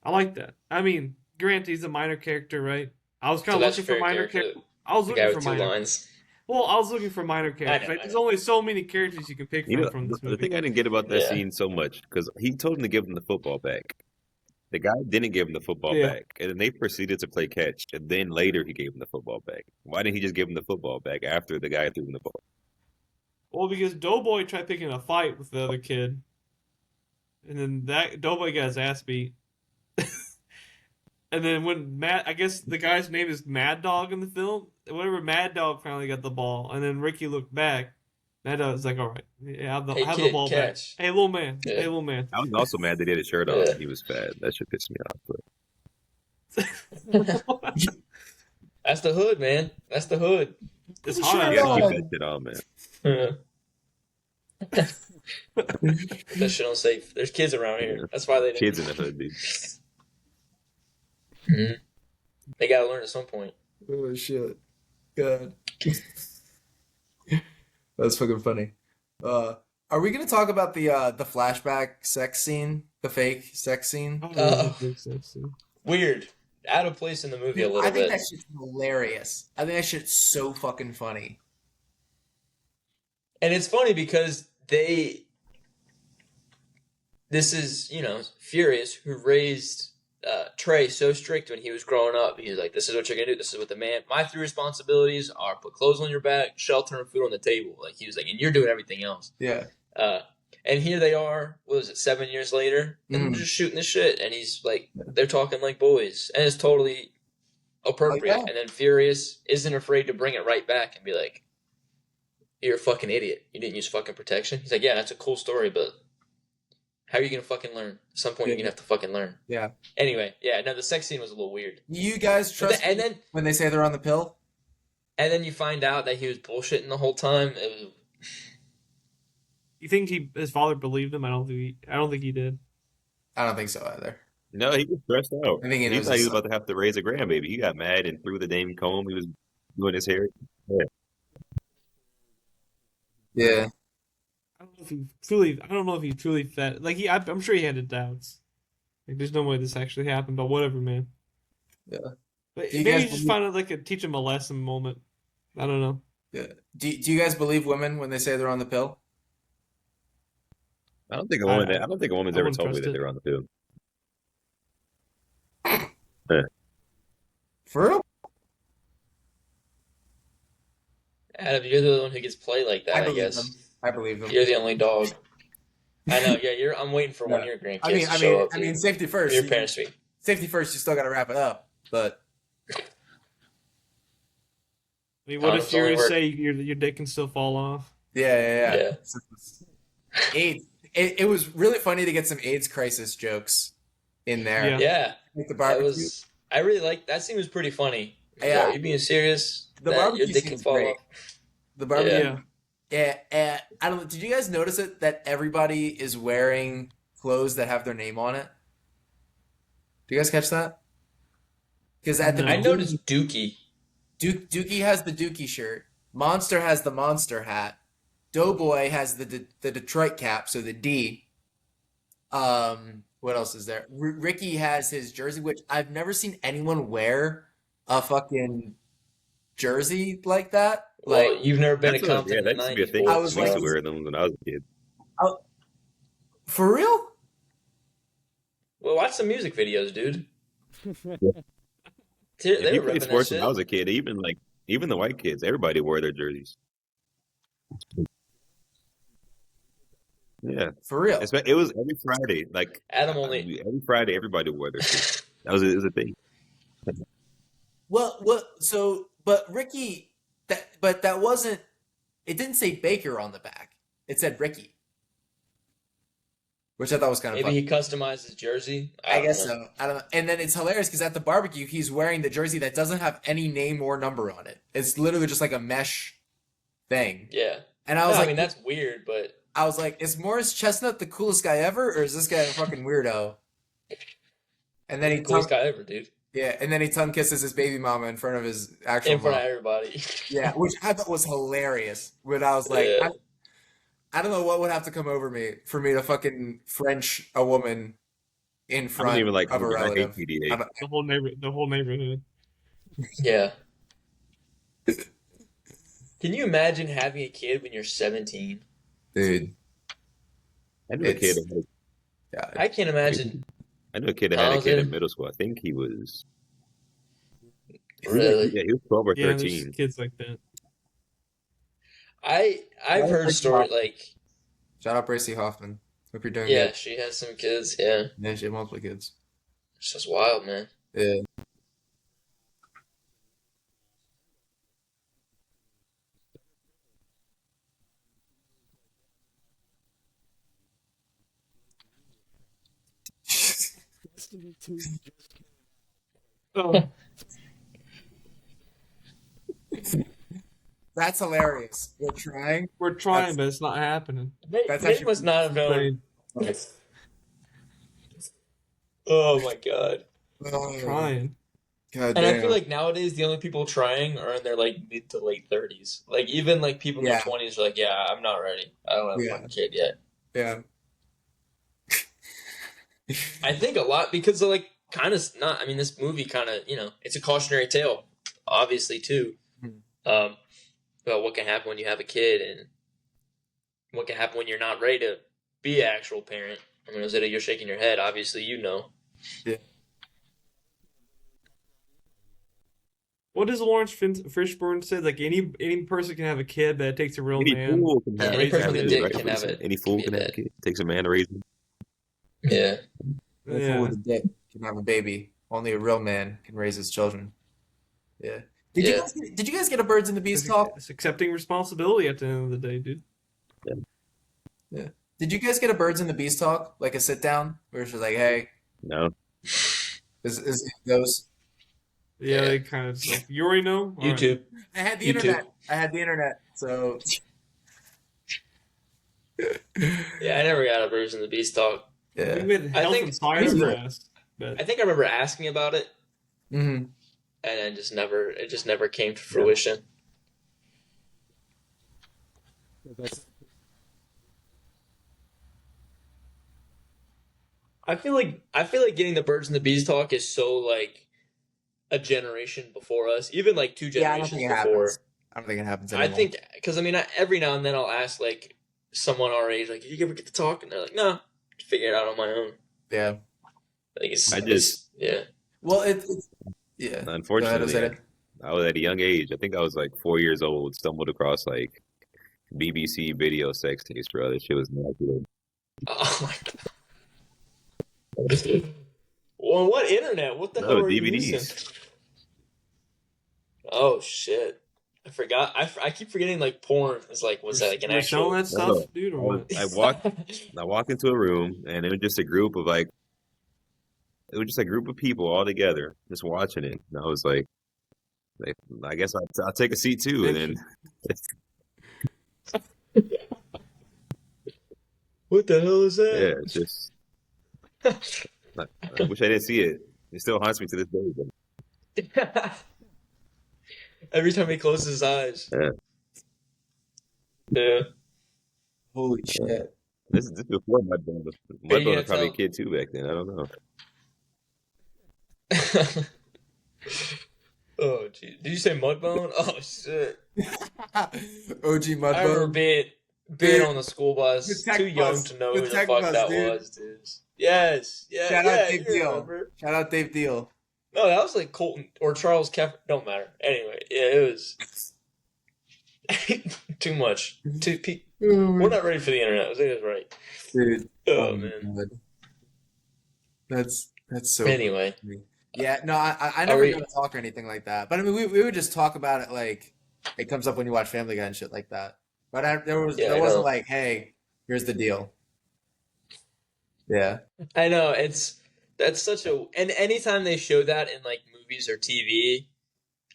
D: I like that. I mean, granted, he's a minor character, right? I was
A: So
D: kind of
A: that's
D: looking
A: your
D: for
A: favorite
D: minor
A: character,
D: characters. I was
A: the guy
D: looking for
A: with two
D: minor.
A: lines.
D: Well, I was looking for minor characters.
A: know,
D: Right?
A: I
D: There's
A: know.
D: only so many characters you can pick
C: You know,
D: from this
C: the
D: movie.
C: thing I didn't get about that
A: Yeah.
C: scene so much because he told him to give him the football back. The guy didn't give him the football
D: Yeah.
C: back, and then they proceeded to play catch. And then later he gave him the football back. Why didn't he just give him the football back after the guy threw him the ball?
D: Well, because Doughboy tried picking a fight with the other kid, and then that Doughboy got his ass beat. And then when I guess the guy's name is Mad Dog in the film. Whenever Mad Dog finally got the ball, and then Ricky looked back, Mad Dog was like, "All right, yeah, have
A: Hey,
D: the
A: kid,
D: ball
A: catch."
D: back." Hey, little man.
A: Yeah.
D: Hey, little man.
C: I was also mad that he had his shirt
A: Yeah.
C: off. He was fat. That should piss me off. But
A: That's the hood, man. That's the hood.
D: It's
B: Sure
D: hot
C: you
D: out
C: gotta
B: Yeah.
C: keep that shit on, man.
A: Yeah. That shit unsafe. There's kids around here.
C: Yeah.
A: That's why they
C: Kids
A: didn't.
C: in the hood, dude.
A: Mhm. They gotta learn at some point.
B: Oh shit. God. That's fucking funny. Are we gonna talk about the flashback sex scene? The fake sex scene?
D: Oh,
A: Oh.
D: that big sex scene.
A: Weird. Out of place in the movie a
B: Dude,
A: little
B: I think
A: bit.
B: that shit's hilarious. I think that shit's so fucking funny.
A: And it's funny because this is, Furious, who raised Trey so strict when he was growing up. He was like, this is what you're going to do. This is what my 3 responsibilities are: put clothes on your back, shelter, and food on the table. Like, he was like, and you're doing everything else.
B: Yeah.
A: And here they are, what was it, 7 years later? And they're just shooting the shit. And he's like, they're talking like boys. And it's totally appropriate.
B: Oh, yeah.
A: And then Furious isn't afraid to bring it right back and be like, you're a fucking idiot. You didn't use fucking protection. He's like, yeah, that's a cool story, but how are you going to fucking learn? At some point, you're going to have to fucking learn.
B: Yeah.
A: Anyway, yeah, no, the sex scene was a little weird.
B: You guys trust
A: And
B: me
A: then
B: when they say they're on the pill?
A: and then you find out that he was bullshitting the whole time. It was,
D: You think his father believed him? I don't think he did.
B: I don't think so either.
C: No, he was stressed out.
B: I think he
C: He
B: knows
C: thought he
B: his
C: was about to have to raise a grandbaby. He got mad and threw the damn comb. He was doing his hair.
B: Yeah.
D: I don't know if he truly fed. Like I'm sure he had his doubts. Like, there's no way this actually happened, but whatever, man.
B: Yeah.
D: But
B: Do you
D: maybe
B: guys
D: you just
B: believe-
D: find it like a teach him a lesson moment. I don't know.
B: Yeah. Do you guys believe women when they say they're on the pill?
C: I don't think a
D: I
C: woman's
D: I
C: ever
D: wouldn't
C: told me
D: trust
C: that
D: it.
C: they were on the pill.
B: For real?
A: Adam, you're the one who gets played like that,
B: I
A: I
B: believe
A: guess.
B: them. I believe them.
A: You're the only dog. I know, yeah, I'm waiting for one of your grandkids to show up.
B: I mean, safety
A: for
B: first.
A: your parents to be.
B: Safety first. You still got to wrap it up. But
D: I mean, what if
A: Condoms only
D: you
A: work.
D: say your dick can still fall off?
B: yeah.
A: Yeah.
B: AIDS. It was really funny to get some AIDS crisis jokes in there.
D: Yeah.
A: Yeah,
B: Like the
A: that
B: barbecue.
A: was. I really like that scene. Was pretty funny.
B: Yeah.
A: Are you being serious?
B: The
A: That
B: barbecue
A: your dick can
B: scene's
A: fall
B: great.
A: off.
B: The barbecue.
D: Yeah.
B: Yeah. I don't know. Did you guys notice it that everybody is wearing clothes that have their name on it? Do you guys catch that? Because at the
D: No.
A: I
B: beginning,
A: noticed Dookie.
B: Dookie has the Dookie shirt. Monster has the Monster hat. Doughboy has the Detroit cap, so the D. What else is there? Ricky has his jersey, which I've never seen anyone wear a fucking jersey like that.
A: Well,
B: Like,
A: you've never been
C: That's
A: to Compton in
C: that
A: the
C: used to be a
A: 90s,
C: thing.
A: boy,
B: I
C: I
B: was
C: used to
B: like-
C: wear them when I was a kid.
B: for real?
A: Well, watch some music videos, dude. They
C: If you
A: were
C: played
A: repping that
C: sports when
A: shit.
C: I was a kid, even the white kids, everybody wore their jerseys. Yeah,
B: For real?
C: it was every Friday. Like
A: Adam only.
C: every Friday, everybody wore their shit. It was a thing.
B: Well, so, but Ricky, that wasn't, it didn't say Baker on the back. It said Ricky. Which I thought was kind of
A: Maybe
B: funny.
A: he customized his jersey.
B: I
A: don't
B: guess
A: know.
B: so. I don't know. And then it's hilarious because at the barbecue, he's wearing the jersey that doesn't have any name or number on it. It's literally just like a mesh thing.
A: Yeah.
B: And I was
A: No,
B: like,
A: I mean, that's weird, but
B: is Morris Chestnut the coolest guy ever, or is this guy a fucking weirdo? And then he
A: coolest
B: tongue,
A: guy ever, dude.
B: yeah, and then he tongue kisses his baby mama in front of his actual
A: In front
B: mom.
A: of everybody.
B: Yeah, which I thought was hilarious. When I was like,
A: Yeah.
B: I don't know what would have to come over me for me to fucking French a woman in
C: I
B: front
C: don't even like
B: of a relative.
C: APDA.
B: I don't-
D: The whole neighborhood.
A: Yeah. Can you imagine having a kid when you're 17?
B: Dude,
C: I knew a kid.
B: It's- yeah,
A: I can't imagine.
C: I knew a kid that had a
A: Oh,
C: kid
A: dude.
C: in middle school. I think he was.
A: Really?
C: Yeah, he was 12 or
D: Yeah,
C: 13.
D: there's kids like that.
A: I've heard stories like,
B: shout out Bracy Hoffman. Hope you're doing
A: yeah,
B: good.
A: she has some kids. Yeah.
B: Yeah, she had multiple kids.
A: It's just wild, man.
B: Yeah.
D: Oh,
B: That's hilarious. We're trying.
D: We're trying,
B: That's-
D: but it's not happening.
B: That's
A: Nate
B: actually
A: must not have known. Oh my god.
D: Trying.
B: God
A: And I
B: damn.
A: feel like nowadays the only people trying are in their like mid to late 30s. Like even like people in their
B: Yeah.
A: 20s are like, yeah, I'm not ready. I don't have a
B: Yeah.
A: fucking kid yet.
B: Yeah.
A: I think a lot because of like kind of not. I mean, this movie kind of it's a cautionary tale, obviously too, about what can happen when you have a kid and what can happen when you're not ready to be an actual parent. I mean, Ozeata, you're shaking your head. Obviously, you know.
B: Yeah.
D: What does Lawrence Fishburne say? Like any person can have a kid, but it takes a real
C: Any
D: man.
C: fool can
A: Yeah,
C: have,
A: any
C: have
A: person
C: a
A: with a
C: kid,
A: dick
C: right?
A: can have it.
C: Any fool
A: Be
C: can have a
A: dead.
C: kid. It takes a man to raise him.
A: Yeah.
B: No fool
D: Yeah.
B: with a dick can have a baby. Only a real man can raise his children. Yeah. Did
A: Yeah.
B: you guys get a Birds and the Bees talk?
D: It's accepting responsibility at the end of the day, dude.
B: Yeah. Did you guys get a Birds and the Bees talk? Like a sit down where it's just like, hey,
C: No.
B: is those?
D: Yeah,
A: Yeah.
D: they kind of like you already know. All right.
A: YouTube.
B: I had the
A: You too.
B: internet. I had the internet. So
A: Yeah, I never got a Bruce and the Beast talk.
B: yeah.
D: We had Health
A: think-
D: and Science
B: remember-
D: class,
A: I
D: but
A: think I remember asking about it,
B: Mm-hmm.
A: and it just never came to fruition. I feel like getting the Birds and the Bees talk is so like a generation before us, even like two
B: Yeah, I don't
A: generations
B: think it
A: before.
B: happens. I don't think it happens
A: I
B: anymore.
A: think because I mean every now and then I'll ask like someone our age like, "Did you ever get to talk?" And they're like, "No, figure it out on my own."
B: Yeah.
A: I think it's
C: I just-
A: yeah.
B: Well, it's yeah.
C: Unfortunately,
B: Go ahead,
C: I was at a young age. I think I was like 4 years old. Stumbled across like BBC video sex tapes, bro. That shit was immaculate.
A: Oh my god. Well, what internet? What the
C: No,
A: hell are you
C: DVDs.
A: using? Oh shit! I forgot. I keep forgetting like porn is like was that like an
D: we're
A: actual?
D: selling that
C: No,
D: stuff, dude, or what?
C: I walked into a room and it was just a group of like, it was just a group of people all together just watching it. And I was like I guess I'll take a seat too. And then
A: What the hell is
C: yeah,
A: that?
C: it's just I wish I didn't see it. It still haunts me to this day. But
A: Every time he closes his eyes.
C: Yeah.
A: Yeah.
B: Holy shit.
C: this is before Mudbone.
A: Are you
C: Mudbone
A: gonna
C: was probably a
A: tell-
C: kid too back then. I don't know.
A: Oh, gee. Did you say Mudbone? Oh, shit.
B: OG
A: I remember
B: Mudbone.
A: being
B: Dude,
A: on the school bus.
B: the tech
A: Too young
B: bus.
A: to know
B: The
A: who the
B: tech
A: fuck
B: bus,
A: that
B: dude.
A: was, dude. Yes. Yeah.
B: Shout
A: yeah,
B: out Dave
A: you
B: Deal.
A: remember.
B: Shout out Dave Deal.
A: No, that was like Colton or Charles Keff. Don't matter. Anyway, yeah, it was too much. We're not ready for the internet. I think that's right.
B: Dude.
A: Oh,
B: my
A: man.
B: God. That's so
A: Anyway,
B: Yeah, no, I
A: Are
B: never
A: we-
B: gonna talk or anything like that. But I mean, we would just talk about it like it comes up when you watch Family Guy and shit like that. But there
A: Yeah, I
B: wasn't
A: know.
B: like, hey, here's the deal. Yeah,
A: I know that's such a and anytime they show that in like movies or TV,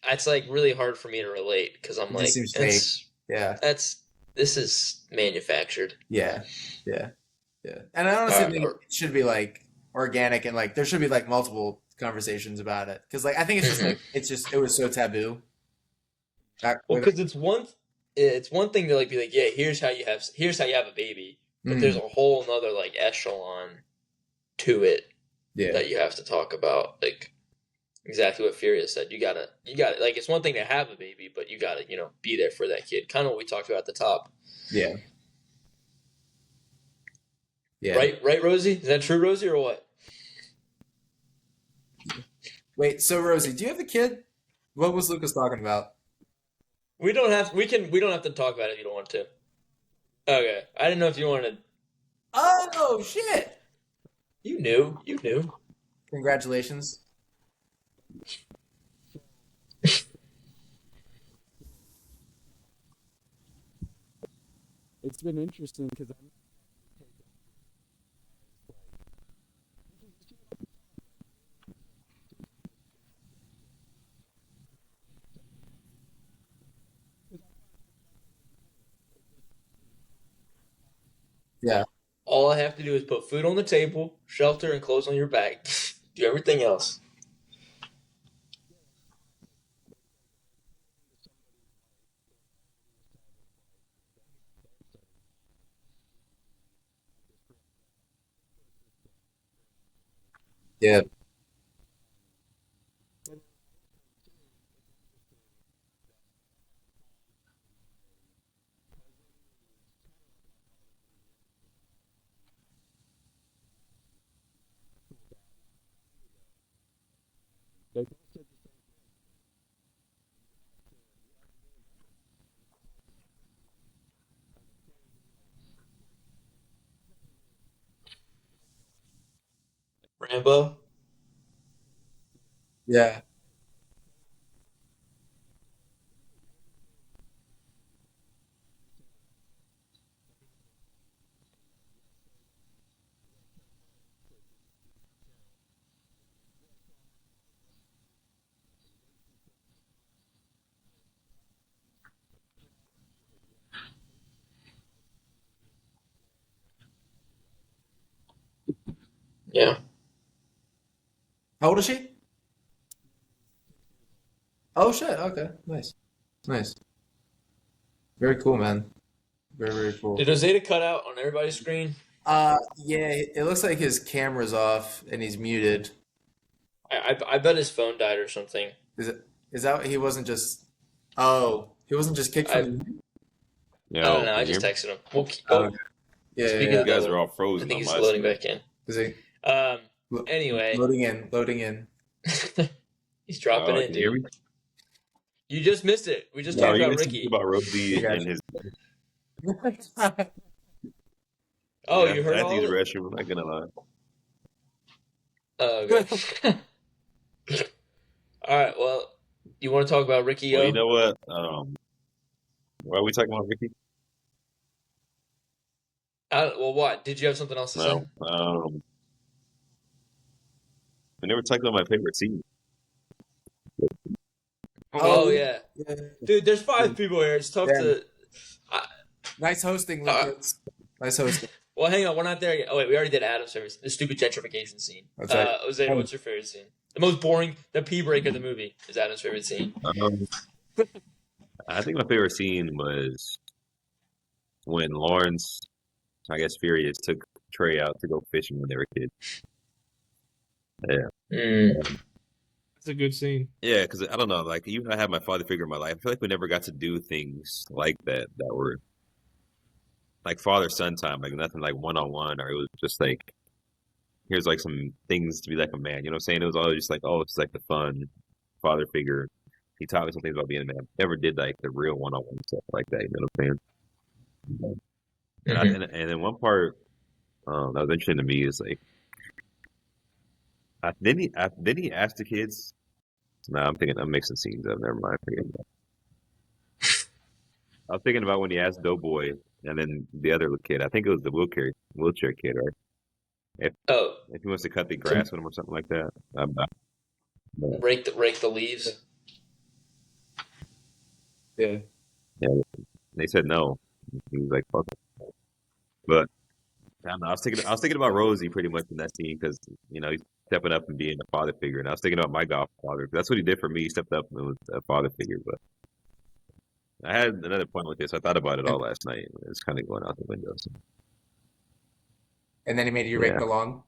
A: it's like really hard for me to relate because I'm
B: It
A: like,
B: just seems yeah,
A: this is manufactured.
B: yeah. And I honestly think
A: or-
B: it should be like organic and like there should be like multiple conversations about it because like I think it's just like it was so taboo.
A: Well, because it's one thing to like be like, yeah, here's how you have a baby, but
B: Mhm.
A: there's a whole nother like echelon to it
B: yeah,
A: that you have to talk about, like exactly what Furia said. You gotta like it's one thing to have a baby, but you gotta be there for that kid. Kind of what we talked about at the top,
B: yeah.
A: right, Rosie? Is that true, Rosie, or what?
B: Wait, so Rosie, do you have a kid? What was Lucas talking about?
A: We don't have to talk about it if you don't want to. Okay, I didn't know if you wanted.
B: Oh shit!
A: You knew.
B: Congratulations.
E: It's been interesting because I'm
A: All I have to do is put food on the table, shelter, and clothes on your back. Do everything else.
B: Yeah.
A: Rambo?
B: Yeah.
A: Yeah.
B: How old is she? Oh shit. Okay. Nice. Nice. Very cool, man. Very, very cool.
A: Did Ozeata cut out on everybody's screen?
B: Yeah, it looks like his camera's off and he's muted.
A: I bet his phone died or something.
B: Is that he wasn't just he wasn't just kicked from the mute?
C: Yeah,
A: I don't know. I
C: can you
A: just
C: hear me?
A: texted him. Well,
B: Okay. Yeah,
A: Speaking
B: yeah,
A: of
C: You
B: yeah.
C: guys are all
A: I
C: frozen
A: think
C: on
A: he's
C: my
A: loading
C: screen.
A: back in.
B: Is he
A: Anyway,
B: loading in.
A: he's dropping in,
C: Can you hear
A: dude.
C: me?
A: You just missed it. We just
C: No,
A: talked
C: you
A: about
C: guys talked
A: Ricky.
C: about Rosie
B: Gotcha.
C: and his.
A: Oh,
C: Yeah,
A: you heard
C: I had
A: all
C: to
A: of
C: use the
A: it?
C: restroom. I'm not gonna lie.
A: Oh, okay. All right. Well, you want to talk about Ricky?
C: Well, you know what? Why are we talking about Ricky?
A: Well, what? Did you have something else to say?
C: No. I never talked about my favorite scene.
A: Oh yeah,
B: yeah.
A: dude. There's 5 people here. It's tough
B: Damn.
A: to.
B: Nice hosting, Lucas. Nice hosting.
A: Well, hang on. We're not there yet. Oh wait, we already did Adam's favorite. The stupid gentrification scene.
B: That's right.
A: Ozeata, what's your favorite scene? The most boring, the pee break of the movie is Adam's favorite scene.
C: I think my favorite scene was when Lawrence, I guess Furious, took Trey out to go fishing when they were kids. Yeah.
A: Mm.
D: It's a good scene.
C: Yeah, because I don't know, like even I had my father figure in my life. I feel like we never got to do things like that were like father son time, like nothing like one on one, or it was just like here's like some things to be like a man. You know what I'm saying? It was always just like, oh, it's like the fun father figure. He taught me some things about being a man. Never did like the real one on one stuff like that. You know what I'm saying? And then one part that was interesting to me is like, then he asked the kids. No, I'm mixing scenes up. Never mind. Forget that. I was thinking about when he asked Doughboy and then the other kid. I think it was the wheelchair kid, right? If he wants to cut the grass with him or something like that.
A: Rake the leaves.
B: Yeah.
C: They said no. He was like, "Fuck it." But I don't know. I was thinking about Rosie pretty much in that scene because he's stepping up and being a father figure, and I was thinking about my godfather. That's what he did for me. He stepped up and was a father figure. But I had another point with this. I thought about it all last night. It's kind of going out the window. So.
B: And then he made you rake
C: Yeah.
B: the lawn.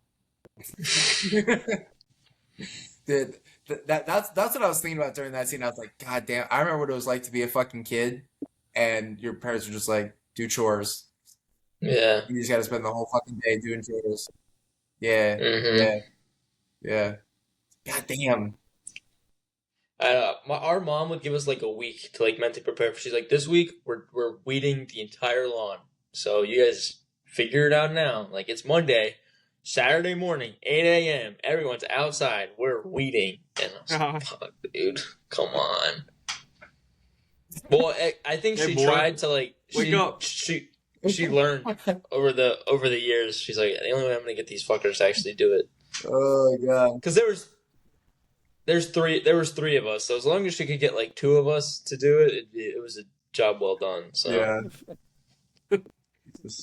B: Dude, that's what I was thinking about during that scene. I was like, God damn! I remember what it was like to be a fucking kid, and your parents were just like, do chores.
A: Yeah.
B: You just got to spend the whole fucking day doing chores. Yeah,
A: Mhm.
B: yeah. God damn.
A: Our mom would give us like a week to like mentally prepare. She's like, this week we're weeding the entire lawn. So you guys figure it out now. Like it's Monday, Saturday morning, 8 a.m. Everyone's outside. We're weeding. And I was like, fuck, dude, come on. Well, I think
D: Hey,
A: she
D: boy.
A: tried to like
D: Wake up.
A: She learned over the years. She's like, the only way I'm gonna get these fuckers to actually do it.
B: Oh God.
A: Because there was 3 of us, so as long as she could get like 2 of us to do it, it was a job well done. So
B: Yeah.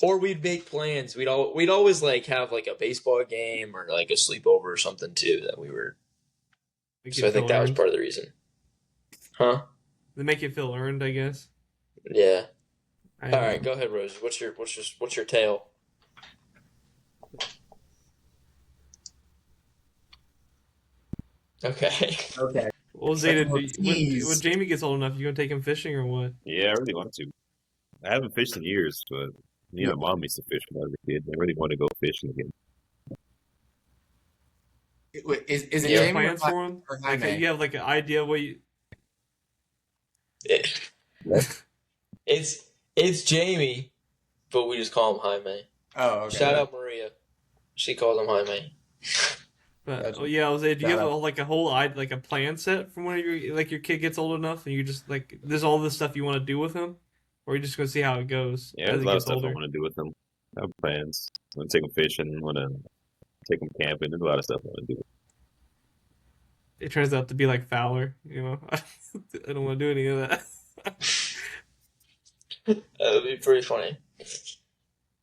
A: Or we'd make plans. We'd always like have like a baseball game or like a sleepover or something too that we were. So I think that was part of the reason. Huh?
D: They make you feel earned, I guess.
A: Yeah. All right, go ahead, Rosie. What's your tale? Okay.
B: Okay.
D: Well, Zeta, when Jamie gets old enough, you gonna take him fishing or what?
C: Yeah, I really want to. I haven't fished in years, but mom used to fish when I was a kid. I really want to go fishing again.
B: Is it
D: You have
B: Jamie
D: plans
B: or
D: for him? Like,
B: Jaime?
D: you have like an idea what you?
A: It's Jamie, but we just call him Jaime.
B: Oh, okay.
A: Shout out Maria. She calls him Jaime.
D: But
B: Gotcha.
D: do you have
B: Shout out.
D: like a whole like a plan set from when your kid gets old enough and you just like there's all this stuff you want to do with him, or are you just gonna see how it goes
C: Yeah,
D: as
C: there's
D: he
C: a lot of
D: gets
C: stuff
D: older?
C: I want to do with them. I have plans. I want to take them fishing. I want to take them camping. There's a lot of stuff I want to do.
D: It turns out to be like Fowler, I don't want to do any of that.
A: That would be pretty funny.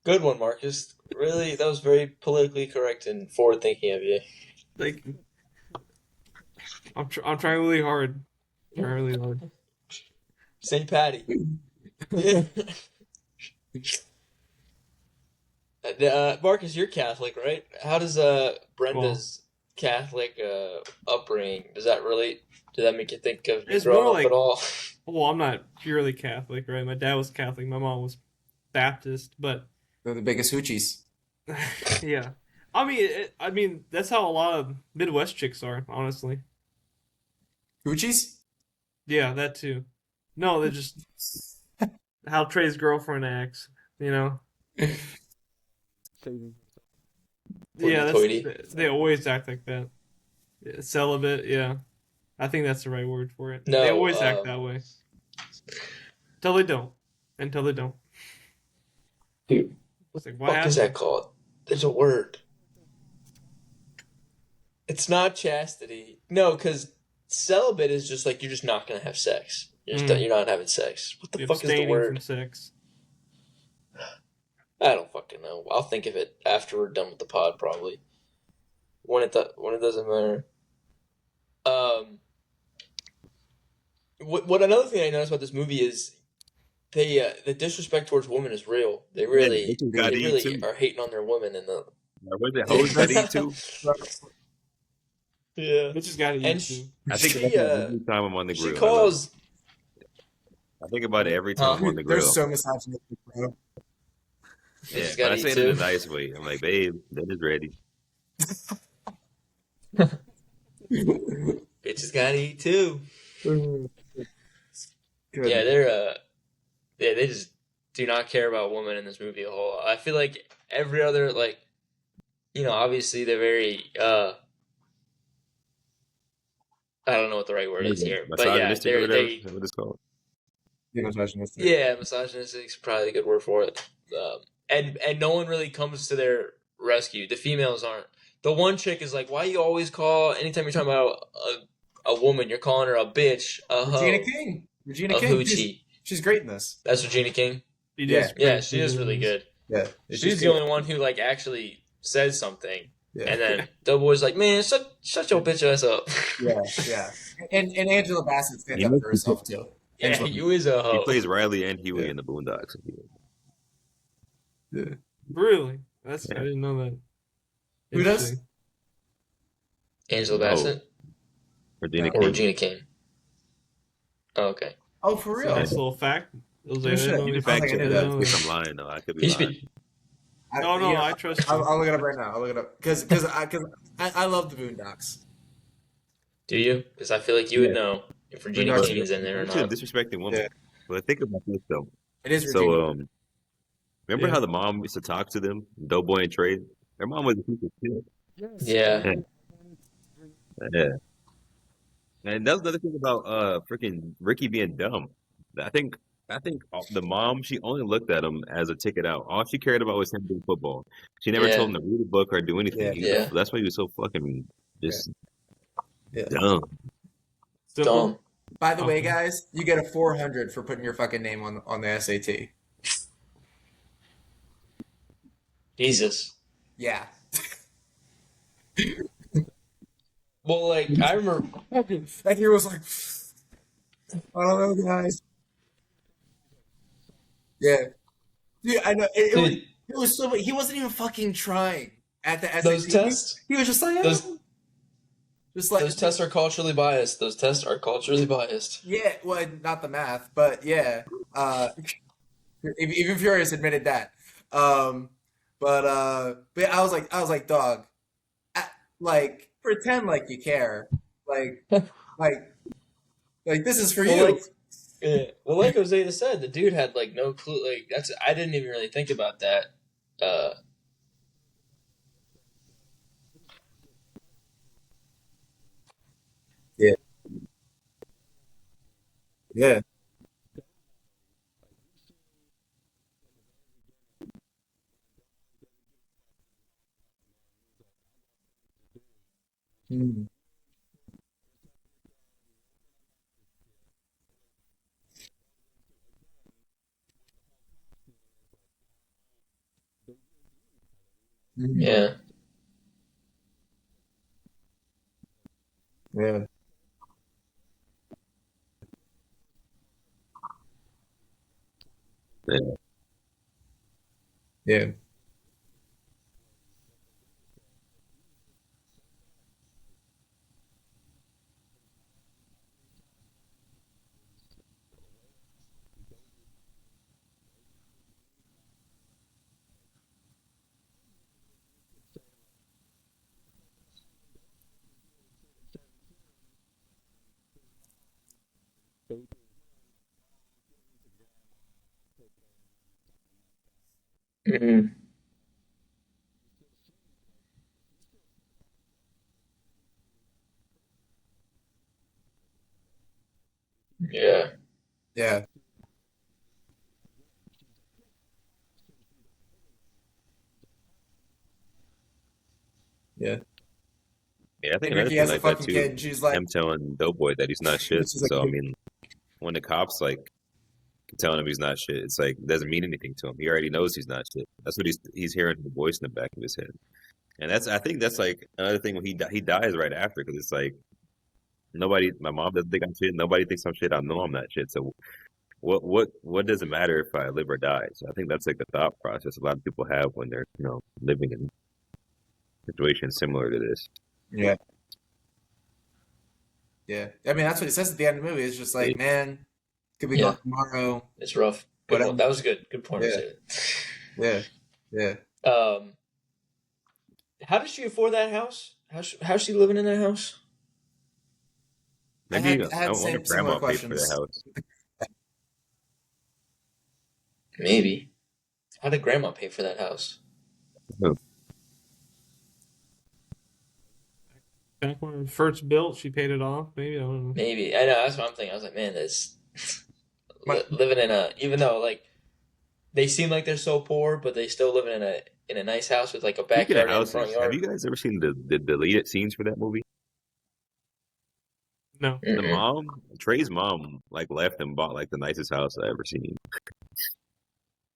A: Good one, Marcus. Really, that was very politically correct and forward-thinking of you.
D: Like, I'm trying really hard. Trying really hard.
A: St. Patty. Marcus, you're Catholic, right? How does Brenda's Catholic upbringing, does that make you think of
D: It's
A: growing
D: more
A: up
D: like-
A: at all?
D: Well, I'm not purely Catholic, right? My dad was Catholic, my mom was Baptist, but
B: They're the biggest hoochies.
D: yeah. I mean, that's how a lot of Midwest chicks are, honestly.
B: Hoochies?
D: Yeah, that too. No, they're just how Trey's girlfriend acts, Yeah,
A: Hoity-toity.
D: they always act like that. Yeah, celibate, yeah. I think that's the right word for it.
A: No,
D: They always act that way. Until they don't. Until they don't.
A: Dude,
D: It's like,
A: what is that called? There's a word. It's not chastity. No, because celibate is just like you're just not gonna have sex. You're not having sex. What the fuck is the
D: Abstaining
A: word?
D: from sex.
A: I don't fucking know. I'll think of it after we're done with the pod, probably. When it doesn't matter. What another thing I noticed about this movie is the disrespect towards women is real. They really are hating on their women in the.
C: Was it hoes that eat too?
A: Yeah.
D: Bitches gotta eat
A: And
D: too.
C: I think
A: She,
C: about that every time I'm on the grill.
A: She calls.
C: I think about it every time I'm on the grill.
B: They're so misogynistic, bro.
C: Yeah,
A: Bitches
C: but I
A: gotta
C: say
A: eat
C: it in a
A: too.
C: nice way. I'm like, babe, dinner's ready.
A: Bitches gotta eat too.
B: Good.
A: Yeah, they just do not care about women in this movie a whole lot. I feel like every other obviously they're very I don't know what the right word is here, but yeah,
C: Misogynistic or whatever.
A: they
C: Is that what it's called?
B: Yeah, misogynistic.
A: yeah, misogynistic is probably a good word for it. And no one really comes to their rescue. The females aren't. The one chick is like, why you always call anytime you're talking about a woman, you're calling her a bitch, a hoe,
B: Regina King. Regina
A: a
B: King.
A: hoochie.
B: She's great in this.
A: That's Regina King.
D: She
B: Yeah.
D: does
A: Yeah,
D: great
A: she is really
D: things.
A: good.
B: Yeah.
A: She's the only one who actually says something,
B: Yeah.
A: and then Doughboy's like, man, shut your bitch ass up.
B: Yeah. And Angela Bassett stands
C: You
B: up
C: must
B: for
C: be-
B: herself too.
A: Yeah,
B: Angela-
A: you is a
C: He
A: hoe.
C: plays Riley and Huey
B: Yeah.
C: in the Boondocks.
D: Really? I
C: Yeah.
D: didn't know that.
B: Who does?
D: Interesting.
A: Angela
C: Oh.
A: Bassett
C: Regina
A: or
C: King.
A: Regina King. Oh, okay.
B: Oh, for
D: It's a
B: real?
D: nice little fact. Those
B: No
D: are-
B: shit.
D: I
C: You
D: didn't
C: can fact
B: I
C: check
B: knew
C: that
B: that.
C: if I'm lying, though. I could be
A: He's
C: lying.
A: been-
D: No, I trust you.
B: I'll look it up right now. I'll look it up because I love the Boondocks.
A: Do you? Because I feel like you would
B: Yeah.
A: know if Regina
B: Boondocks-
A: King is in there or
C: You're
A: not.
C: disrespecting women.
B: Yeah.
C: But think about this though.
B: It is Regina.
C: So, remember
D: Yeah.
C: how the mom used to talk to them, Doughboy and Trey? Their mom was a piece of shit.
A: Yeah.
C: Yeah. And that's another thing about freaking Ricky being dumb. I think the mom, she only looked at him as a ticket out. All she cared about was him doing football. She never
A: Yeah.
C: told him to read a book or do anything.
A: Yeah.
C: That's why he was so fucking just
B: Yeah.
C: dumb.
D: Simple.
A: Dumb.
B: By the way,
D: Okay.
B: guys, you get a 400 for putting your fucking name on the SAT.
A: Jesus.
B: Yeah.
A: Well, like I remember.
B: That year was like, I don't know, guys. Yeah. Dude, I know.
A: Dude,
B: It was so. He wasn't even fucking trying at the
A: those
B: SAT.
A: tests.
B: He was just like,
A: Those
B: just like,
A: those tests are culturally biased. Those tests are culturally biased.
B: yeah. Well, not the math, but yeah. Even Furious admitted that. Um, but I was like, dog, I, like pretend like you care, like, like, like this is for
A: Well,
B: you.
A: like, yeah. Well, like Ozeata said, the dude had like no clue. Like that's I didn't even really think about that. Uh,
B: Yeah, yeah. Mm. Mm.
A: yeah,
B: Yeah,
C: Yeah.
B: yeah.
A: hmm yeah,
B: Yeah, yeah.
C: Yeah, I think
B: And
C: another
B: Ricky
C: thing
B: has a
C: like that
B: fucking kid,
C: too,
B: and she's like,
C: him telling Doughboy that he's not shit.
B: she's like,
C: So I mean, when the cops like telling him he's not shit, it's like doesn't mean anything to him. He already knows he's not shit. That's what he's hearing the voice in the back of his head. And that's I think that's like another thing when he dies right after because it's like nobody, my mom doesn't think I'm shit. Nobody thinks I'm shit. I know I'm not shit. So what does it matter if I live or die? So I think that's like the thought process a lot of people have when they're living in situations similar to this.
B: yeah, yeah. I mean, that's what he says at the end of the movie. It's just like, man, could be
A: yeah.
B: gone tomorrow,
A: It's rough. Good
B: whatever.
A: one. That was good. Good point,
B: Yeah,
A: Ozeata.
B: yeah, yeah.
A: How did she afford that house? How's she living in that house?
C: Maybe
B: I
C: I
B: had the
C: wonder
B: same
C: if
B: similar
C: grandma paid for the
B: questions.
C: house.
A: Maybe. How did Grandma pay for that house?
C: Oh,
D: Back when it first built, she paid it off. Maybe, I don't know.
A: Maybe. I know. That's what I'm thinking. I was like, man, this
B: My,
A: living in a even though like they seem like they're so poor, but they still living in a nice house with like a
C: speaking of
A: backyard and a front
C: houses, have
A: yard.
C: you guys ever seen the deleted scenes for that movie?
D: No.
C: The
A: Mm-mm.
C: mom, Trey's mom, like left and bought like the nicest house I ever seen.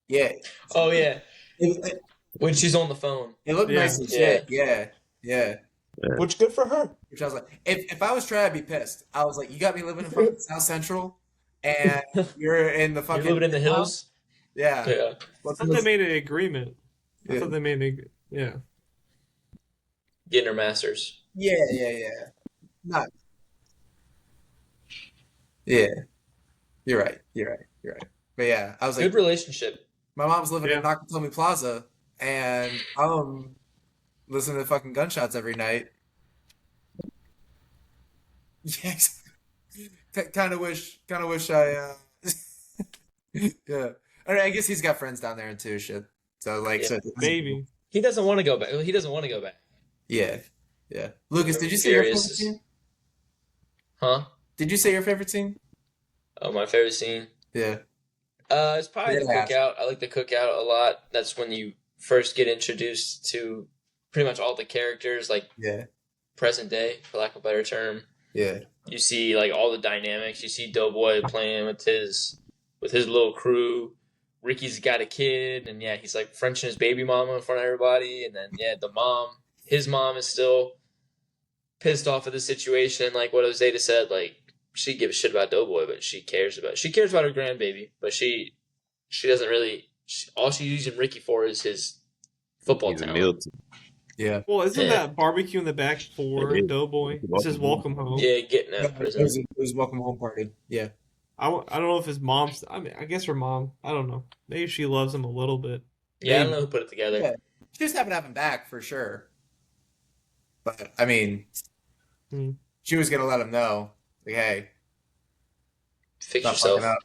B: yeah,
A: Oh yeah,
B: it,
A: when she's on the phone.
B: it looked
D: Yeah.
B: nice as
A: Yeah,
B: shit. Yeah, yeah.
C: Yeah.
A: which good for her.
B: Which I was like, if I was Trey, I'd be pissed. I was like, you got me living in fucking South Central, and you're in the
A: You're
B: fucking
A: living in the hills.
B: yeah.
A: Yeah,
D: I
B: What's
D: thought they
B: this?
D: made an agreement. I
B: Yeah,
D: thought they made an yeah.
A: getting her masters.
B: yeah, yeah, yeah. Not yeah. You're right. You're right. You're right. But yeah, I was
A: Good
B: like,
A: relationship.
B: my mom's living in
D: Yeah.
B: Nakatomi Plaza, and I'm listening to fucking gunshots every night. Yes. Kind of wish I, yeah. I guess he's got friends down there too, shit. So like,
A: Yeah,
B: so
D: Maybe.
A: he doesn't want to go back. He doesn't want to go back.
B: yeah, yeah. Lucas, did you say your favorite
A: Furious,
B: scene?
A: huh?
B: Did you say your favorite scene?
A: Oh, my favorite scene.
B: Yeah.
A: It's probably the
B: Forget to ask.
A: cookout. I like the cookout a lot. That's when you first get introduced to pretty much all the characters, like
B: Yeah.
A: present day, for lack of a better term.
B: Yeah.
A: You see like all the dynamics. You see Doughboy playing with his little crew. Ricky's got a kid, and he's like Frenching his baby mama in front of everybody, and then his mom is still pissed off at the situation, like what Ozeata said, like she gives a shit about Doughboy, but she cares about her grandbaby, but she doesn't really. All she's using Ricky for is his football
C: He's a
A: talent.
C: meal.
B: Yeah.
D: Well, isn't
A: Yeah.
D: that barbecue in the back for
C: It is.
D: Doughboy? This is welcome home.
A: Yeah, getting out of
B: It
A: prison.
B: was a welcome home party. Yeah.
D: I don't know if his mom's. I mean, I guess her mom. I don't know. Maybe she loves him a little bit.
A: Yeah, I don't know who put it together.
B: Yeah. She just happened to have him back for sure. But I mean, she was gonna let him know, like, hey,
A: Fix
B: stop
A: yourself.
B: fucking up.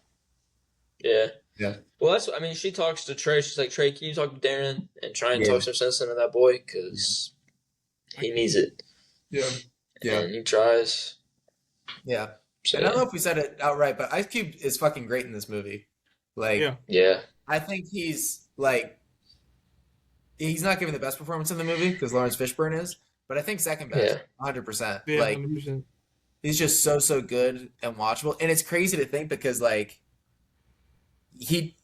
A: Yeah.
B: Yeah.
A: Well, she talks to Trey. She's like, Trey, can you talk to Darren and try and
B: Yeah.
A: talk some sense into that boy? Because he needs it.
B: Yeah. Yeah.
A: And he tries.
B: Yeah.
A: So,
B: And I don't know if we said it outright, but Ice Cube is fucking great in this movie. Like,
D: Yeah.
A: yeah.
B: I think he's not giving the best performance in the movie because Lawrence Fishburne is, but I think second best, 100%.
D: Yeah,
B: Like,
D: 100%.
B: he's just so good and watchable, and it's crazy to think because like he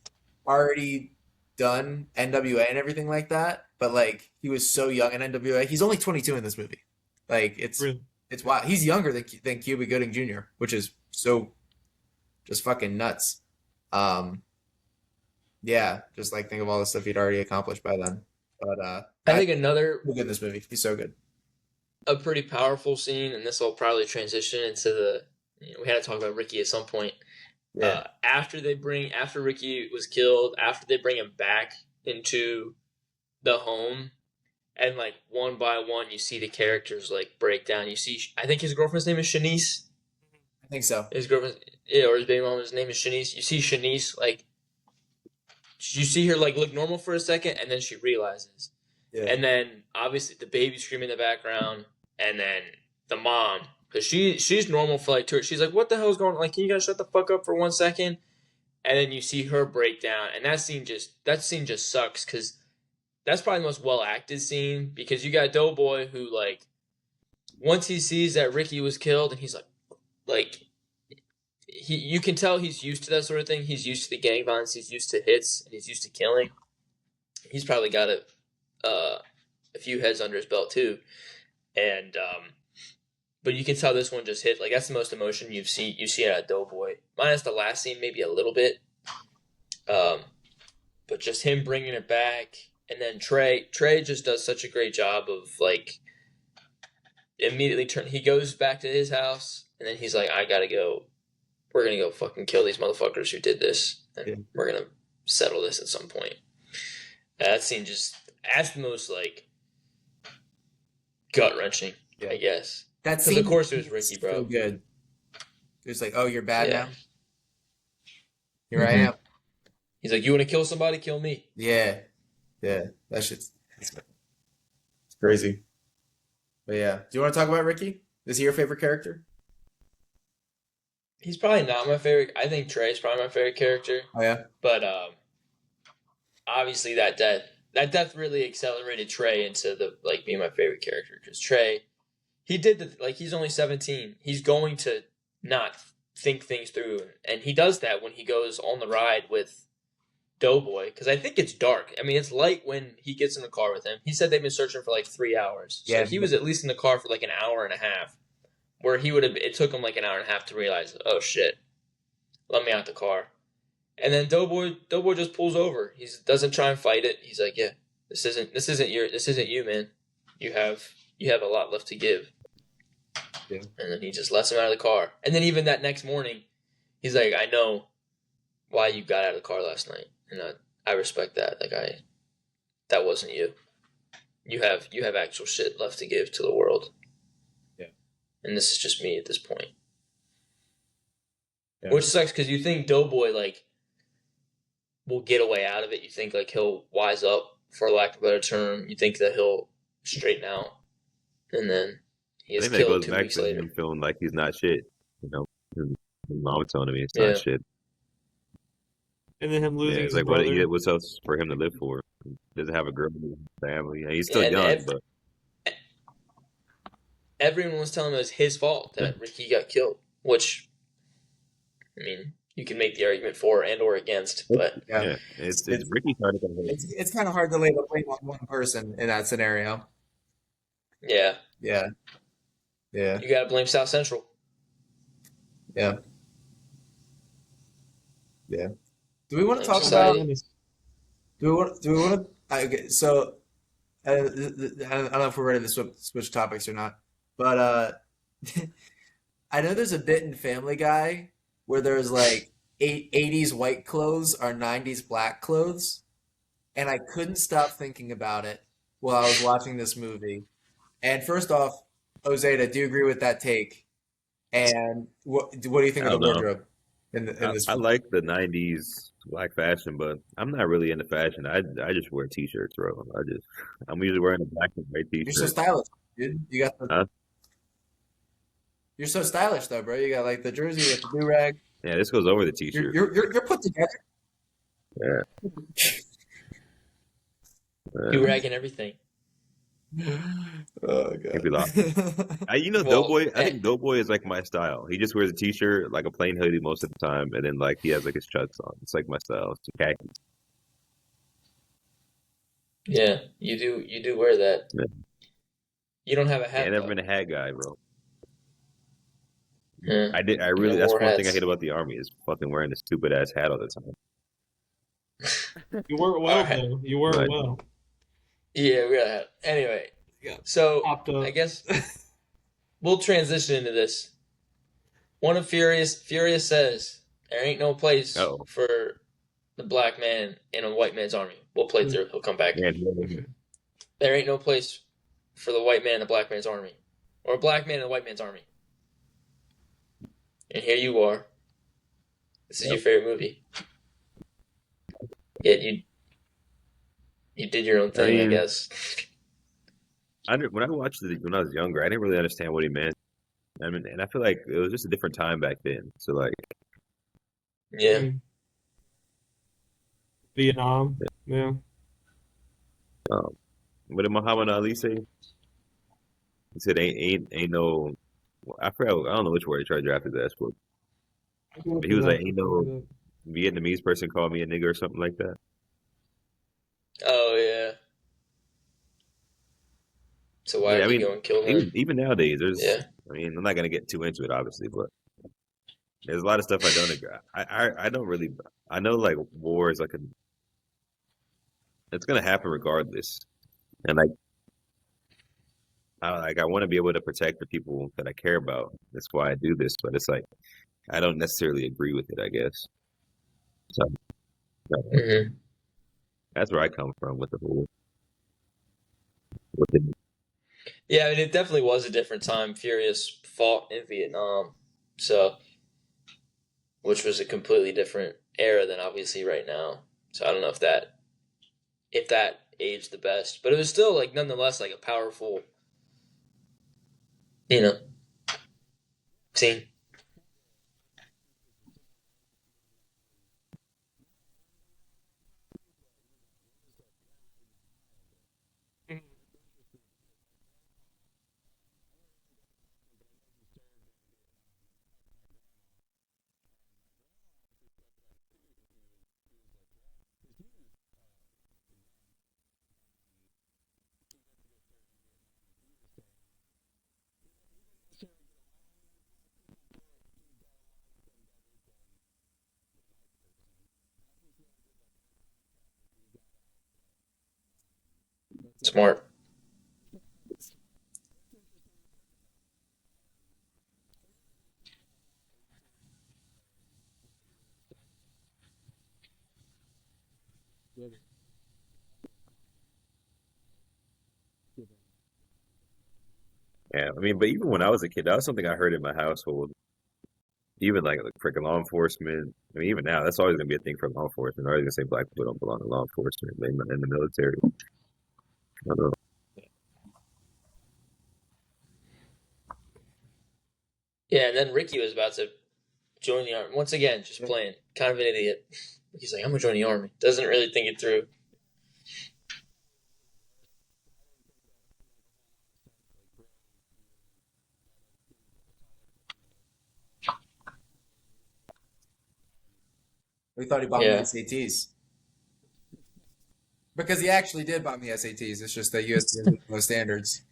B: already done NWA and everything like that, but like he was so young in NWA. He's only 22 in this movie. Like it's
D: Really.
B: it's wild. He's younger than Cuba Gooding Jr., which is so just fucking nuts. Yeah, just like think of all the stuff he'd already accomplished by then. But
A: I think another
B: so good in this movie. He's so good.
A: a pretty powerful scene, and this will probably transition into the. We had to talk about Ricky at some point.
B: Yeah.
A: After Ricky was killed, after they bring him back into the home, and like one by one, you see the characters like break down. You see, I think his girlfriend's name is Shanice.
B: I think so.
A: His girlfriend, or his baby mama's name is Shanice. You see Shanice like. You see her like look normal for a second, and then she realizes.
B: Yeah.
A: And then obviously the baby screaming in the background, and then the mom, because she's normal for like 2. She's like, "What the hell is going on? Like, can you guys shut the fuck up for 1 second?" And then you see her break down, and that scene just sucks because that's probably the most well acted scene because you got Doughboy who like once he sees that Ricky was killed, and he's like. You can tell he's used to that sort of thing. He's used to the gang violence. He's used to hits, and he's used to killing. He's probably got a few heads under his belt too, and but you can tell this one just hit. Like that's the most emotion you see out of Doughboy. Minus the last scene, maybe a little bit, but just him bringing it back, and then Trey just does such a great job of like immediately he goes back to his house, and then he's like, I gotta go. We're going to go fucking kill these motherfuckers who did this. And we're going to settle this at some point. That scene that's the most, like, gut-wrenching, I guess.
B: That
A: Because,
B: scene,
A: of course, it was Ricky, bro.
B: so good. It was like, oh, you're bad
A: Yeah.
B: now? Here I am.
A: He's like, you want to kill somebody? Kill me.
B: Yeah. Yeah. That shit's it's crazy. But yeah. Do you want to talk about Ricky? Is he your favorite character?
A: He's probably not my favorite. I think Trey's probably my favorite character.
B: Oh, yeah?
A: But obviously that death really accelerated Trey into being my favorite character. Because Trey, he did he's only 17. He's going to not think things through. And he does that when he goes on the ride with Doughboy. Because I think it's dark. I mean, it's light when he gets in the car with him. He said they've been searching for 3 hours. So
B: Yeah.
A: he was at least in the car for an hour and a half. Where it took him an hour and a half to realize, oh shit, let me out the car. And then Doughboy just pulls over. He doesn't try and fight it. He's like, yeah, this isn't you, man. You have a lot left to give.
B: Yeah.
A: And then he just lets him out of the car. And then even that next morning, he's like, I know why you got out of the car last night, and I respect that. That wasn't you. You have actual shit left to give to the world. And this is just me at this point.
B: Yeah.
A: Which sucks because you think Doughboy, will get a way out of it. You think, he'll wise up, for lack of a better term. You think that he'll straighten out. And then he
C: I
A: gets
C: think that
A: killed
C: goes
A: 2
C: back
A: weeks
C: to
A: later.
C: him feeling like he's not shit. His mom telling him he's
A: Yeah.
C: not shit.
D: And then him
C: Yeah,
D: losing
C: it's
D: his
C: like
D: brother.
C: what's else for him to live for? He doesn't have a girl, family. And he's still
A: And
C: young, but
A: everyone was telling him it was his fault that Ricky got killed. Which, I mean, you can make the argument for and or against. But
B: Yeah.
C: Yeah, it's
B: It's
C: Ricky started to
B: it's kind of hard to lay the blame on one person in that scenario.
A: yeah,
B: Yeah. Yeah.
A: you got to blame South Central.
B: Yeah. Yeah. Do we want to
A: Blame
B: talk about?
A: society.
B: Do we want to? Okay, so I don't know if we're ready to switch topics or not, but I know there's a bit in Family Guy where there's like 80s white clothes are 90s black clothes, and I couldn't stop thinking about it while I was watching this movie. And first off, Ozeata, do you agree with that take? And what do you think
C: I
B: of the
C: don't know.
B: wardrobe in this
C: I
B: film?
C: like the '90s black fashion, but I'm not really into fashion. I just wear t-shirts, bro. I'm usually wearing a black and white
B: You're so
C: t-shirt.
B: stylish, dude.
C: Huh?
B: You're so stylish though, bro. You got like the jersey, you got the do-rag.
C: Yeah, this goes over the
B: You're
C: t-shirt.
B: you're put together.
C: Yeah.
A: You rag and everything.
B: Oh
C: Maybe
B: god.
C: Well, Doughboy. I
A: eh,
C: think Doughboy is like my style. He just wears a t-shirt, like a plain hoodie most of the time, and then like he has like his chucks on. It's like my style. It's khakis.
A: yeah, you do wear that.
C: Yeah.
A: You don't have a
C: I
A: hat
C: ain't never
A: though.
C: been a hat guy, bro.
A: Yeah,
C: I did. I
A: you
C: really.
A: never
C: That's
A: wore
C: one thing I
A: hats.
C: hate about the army is fucking wearing this stupid ass hat all the time.
D: You wore it well,
A: All right.
D: though. You wore
C: Right.
D: it well.
A: Yeah, we got a hat. Anyway,
D: Yeah.
A: so
D: Popped up.
A: I guess we'll transition into this. One of Furious says there ain't no place
C: Oh,
A: for the black man in a white man's army. We'll play through. He'll come back.
C: man.
D: Okay.
A: There ain't no place for the white man in a black man's army, or a black man in a white man's army. And here you are. This is your favorite movie. Yet you did your own thing, I
C: mean,
A: guess.
C: when I watched it when I was younger, I didn't really understand what he meant. I mean, and I feel like it was just a different time back then. So like,
A: Yeah.
D: Mm. Vietnam. Yeah.
C: what did Muhammad Ali say? He said, "Ain't no." I forgot. I don't know which word he tried to draft his ass for.
D: I can look
C: But he
D: it
C: was
D: up
C: like, "Ain't
D: before
C: no
D: that.
C: Vietnamese person called me a nigger or something like that."
A: Oh yeah. So why
C: Yeah, I
A: did he
C: mean,
A: go and kill him?
C: even nowadays, there's.
A: Yeah.
C: I mean, I'm not gonna get too into it, obviously, but there's a lot of stuff I don't agree. I don't really. I know like war is like a. It's gonna happen regardless, and like I want to be able to protect the people that I care about. That's why I do this. But it's like I don't necessarily agree with it. I guess so.
A: hmm
C: That's where I come from with the whole. With the,
A: Yeah, I mean, it definitely was a different time. Furious fought in Vietnam, so which was a completely different era than obviously right now. So I don't know if that aged the best, but it was still like nonetheless like a powerful, you know, scene. Smart.
C: yeah, I mean, but even when I was a kid, that was something I heard in my household. Even like freaking law enforcement. I mean, even now, that's always gonna be a thing for law enforcement. They're always gonna say black people don't belong in law enforcement. They're not in the military. I don't know.
A: Yeah, and then Ricky was about to join the army once again, just playing, kind of an idiot. He's like, "I'm gonna join the army." Doesn't really think it through.
B: We thought he bought me
A: Yeah.
B: SATs. Because he actually did buy me SATs. It's just that USC has no standards.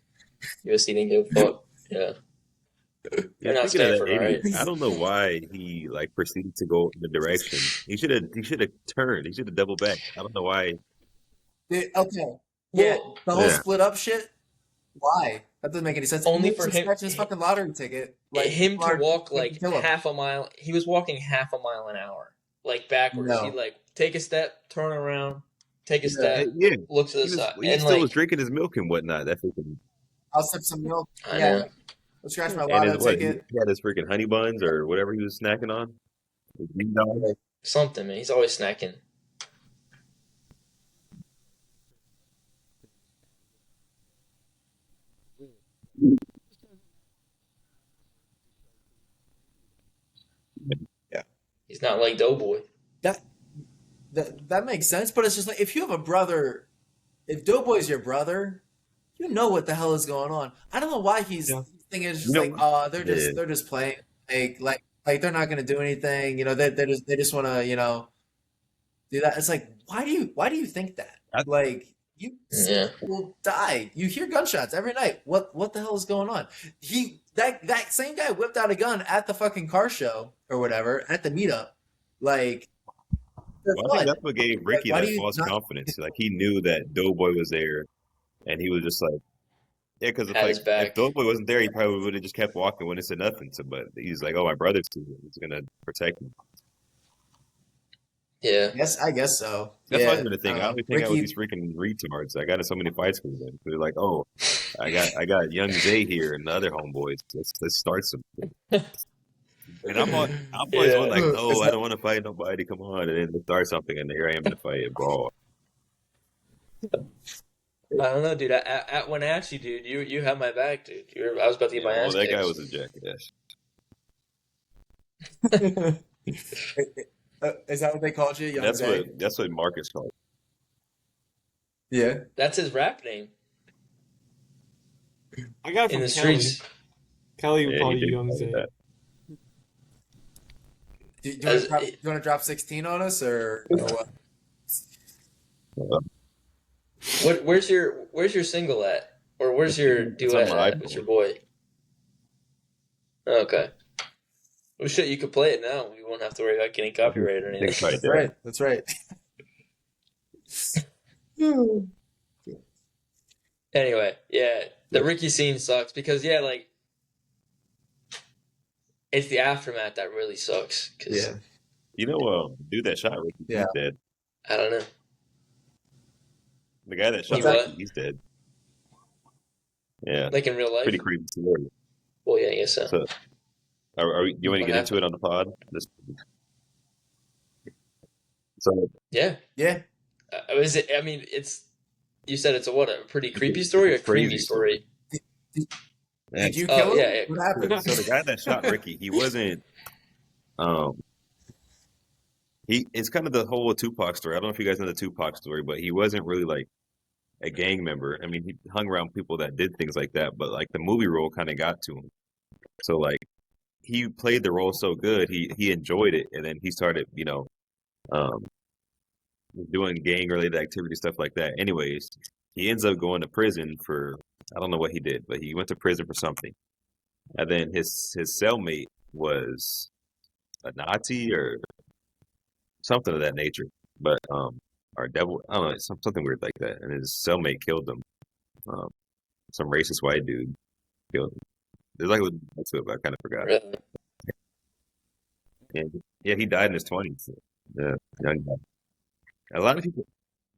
A: USC didn't give a fuck. Yeah. They're not
C: Speaking of that,
A: Stanford, all right?
C: I don't know why he like proceeded to go in the direction. He should have turned. He should have doubled back. I don't know why.
B: Okay.
A: Yeah.
B: Well, the whole
C: Yeah.
B: split up shit. Why? That doesn't make any sense.
A: Only
B: He
A: for
B: was
A: him-
B: scratching his fucking lottery ticket. Like
A: him to
B: hard-
A: walk
B: like,
A: like
B: kill him.
A: half a mile. He was walking half a mile an hour, like backwards.
B: No.
A: He'd like take a step, turn around, take a
B: Yeah.
A: step,
C: Yeah,
A: look to the
C: he
A: side,
C: he
A: and
C: still
A: like
C: was drinking his milk and whatnot. That freaking
B: I'll sip some milk.
A: I
B: Yeah.
A: know.
B: I'll scratch my
C: and
B: lotto
C: his, what, he
B: ticket.
C: had his freaking honey buns or whatever he was snacking on. His green dog.
A: Something, man. He's always snacking.
B: Yeah.
A: He's not like Doughboy.
B: That makes sense, but it's just like if you have a brother, if Doughboy's your brother, you know what the hell is going on. I don't know why he's thinking it's just
C: You know-
B: like, oh, they're
C: Yeah.
B: just playing like they're not gonna do anything, they just wanna, do that. It's like why do you think that? Like you
A: Yeah.
B: will die. You hear gunshots every night. What the hell is going on? That same guy whipped out a gun at the fucking car show or whatever, at the meetup. Like
C: Well, I think that's what gave Ricky
B: why do
C: that
B: you
C: false
B: not-
C: confidence. Like he knew that Doughboy was there, and he was just like, yeah, because
A: Had his back.
C: if Doughboy wasn't there, he probably would have just kept walking, wouldn't have said nothing. So, but he's like, oh, my brother's too. He's gonna protect me.
A: Yeah.
B: I guess so.
C: That's
B: Yeah,
C: why I'm gonna think. I only think out with
B: Ricky-
C: these freaking retards. I got in so many fights with them. They're like, oh, I got young Zay here and the other homeboys. Let's start something. And I'm always
A: Yeah.
C: one like, oh,
B: Is
C: I
B: that-
C: don't want to fight nobody. Come on, and then they start something, and here I am in a fight and brawl.
A: I don't know, dude. When I asked you, dude, you have my back, dude. I was about to get my
C: Well,
A: ass
C: that
A: kicked.
C: guy was a jackass.
B: Is that what they called you? Young Zay?
C: That's what Marcus called.
B: Yeah.
A: That's his rap name
D: I got it
A: in
D: from
A: the
D: Kelly.
A: streets.
D: Kelly would
C: Yeah,
D: call
C: he
D: you
C: did
D: Young
C: call
D: Zay.
C: me that.
B: Do you want to drop 16 on us or what?
A: Where's your single at? Or where's your
C: It's on
A: duet
C: my
A: at with your boy? Okay. Well, shit, you could play it now. We won't have to worry about getting copyrighted or anything.
C: Think about
B: That's
C: that.
B: right. That's right.
A: Anyway, yeah, the Ricky scene sucks because like it's the aftermath that really sucks. Cause
B: Yeah.
C: You know, dude that shot Ricky,
B: Yeah.
C: he's dead.
A: I don't know.
C: The guy that shot
A: He what?
C: Ricky, he's dead. Yeah,
A: Like in real life.
C: pretty creepy story.
A: Well, yeah, I guess so.
C: So, you want to
A: What
C: get into it on the pod? So,
A: Yeah.
B: Yeah.
A: Is it? I mean, it's. You said it's a pretty creepy story or a
C: Crazy
A: creamy story?
B: Did you
A: Oh,
B: kill him?
A: yeah, yeah.
B: What happened?
C: so the guy that shot Ricky, he wasn't. It's kind of the whole Tupac story. I don't know if you guys know the Tupac story, but he wasn't really like a gang member. I mean, he hung around people that did things like that, but like the movie role kind of got to him. So like he played the role so good, he enjoyed it, and then he started, doing gang related activity stuff like that. Anyways, he ends up going to prison for I don't know what he did, but he went to prison for something. And then his cellmate was a Nazi or something of that nature, but or devil, I don't know, something weird like that. And his cellmate killed him. Some racist white dude killed him. There's like a little bit to it, but I kind of forgot.
A: Really?
C: And yeah, he died in his 20s. Yeah, young guy. A lot of people,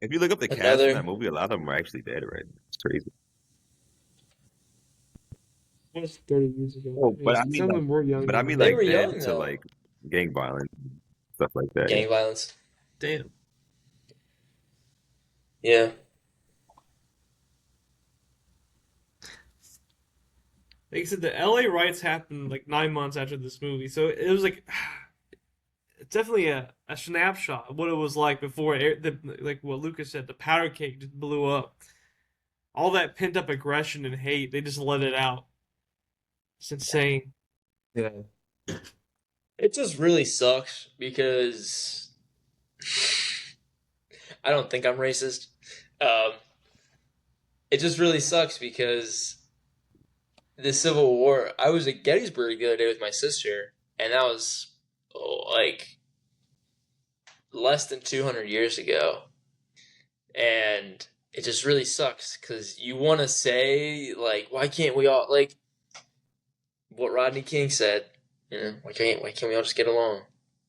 C: if you look up the cast
A: Another-
C: in that movie, a lot of them are actually dead right now. It's crazy.
D: That was 30 years ago.
C: Oh, but I mean,
D: some of them were young.
C: But I mean,
A: They
C: like
A: were
C: dead
A: young,
C: to
A: though.
C: like gang violence, stuff like that.
A: Gang violence.
D: damn.
A: Yeah.
D: Like I said, the LA riots happened like 9 months after this movie, so it was like it's definitely a snapshot of what it was like before. Like what Lucas said, the powder cake just blew up. All that pent up aggression and hate, they just let it out. It's insane.
B: Yeah.
A: It just really sucks because I don't think I'm racist. Um, it just really sucks because the Civil War. I was at Gettysburg the other day with my sister, and that was like less than 200 years ago, and it just really sucks because you want to say like, why can't we all like what Rodney King said? You know, why can't we all just get along?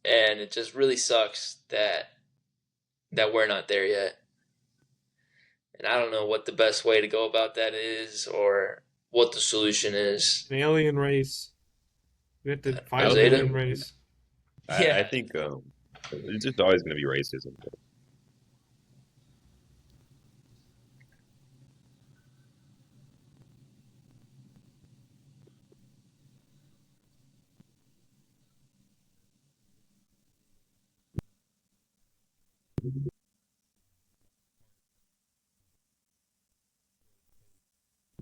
A: And it just really sucks that we're not there yet. And I don't know what the best way to go about that is or what the solution is.
D: An alien race. We have to fight an
A: Ozeata?
D: alien race.
C: I think it's just always going to be racism.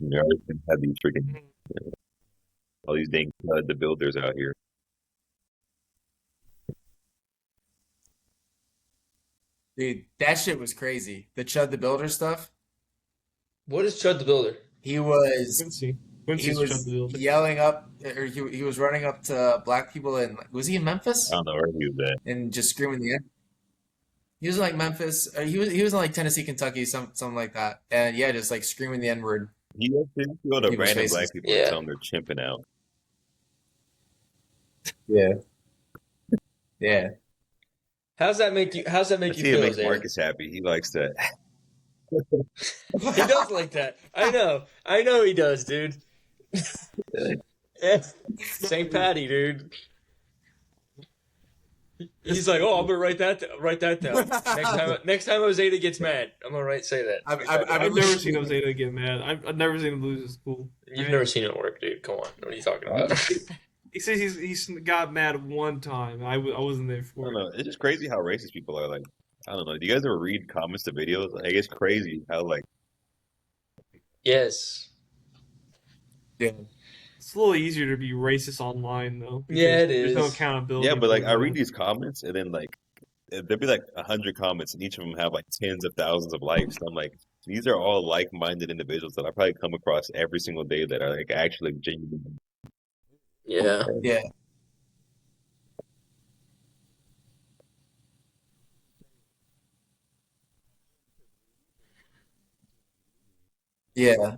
C: You know, everything had these freaking all these dang the builders out here.
B: Dude, that shit was crazy. The Chud the Builder stuff.
A: What is Chud the Builder?
B: He was
D: Quincy.
B: he
D: Quincy's
B: was
D: trying to build it.
B: yelling up, or he was running up to black people in, was he in Memphis?
C: I don't know where he was at.
B: And just screaming the N. He was in like Memphis. He was in like Tennessee, Kentucky, something like that. And yeah, just like screaming the N word.
C: He actually go to
B: People's
C: random
B: faces.
C: black people
A: Yeah.
C: and tell them they're chimping out.
B: Yeah. Yeah.
A: How's that make you
C: I
A: feel,
C: see it makes
A: Zayden?
C: Marcus happy. He likes that.
A: He does like that. I know he does, dude. Yeah. St. Patty, dude. He's like, oh, I'm gonna write that down. Next time Ozeata gets mad, I'm gonna say that.
D: I've never seen Ozeata get mad. I've never seen him lose his cool.
A: You've never seen it work, dude. Come on, what are you talking about?
D: He says he's got mad one time. I wasn't there
C: I
D: for
C: don't
D: it.
C: know. It's just crazy how racist people are. Like, I don't know. Do you guys ever read comments to videos? Like, it's crazy how like
A: Yes.
B: Yeah.
D: It's a little easier to be racist online though.
A: Yeah, it
D: There's no
A: is.
D: accountability.
C: yeah, but like
D: for
C: I
D: it.
C: read these comments and then like there'd be like 100 comments and each of them have like tens of thousands of likes. And I'm like, these are all like-minded individuals that I probably come across every single day that are like actually genuine.
A: Yeah.
B: Yeah. Yeah.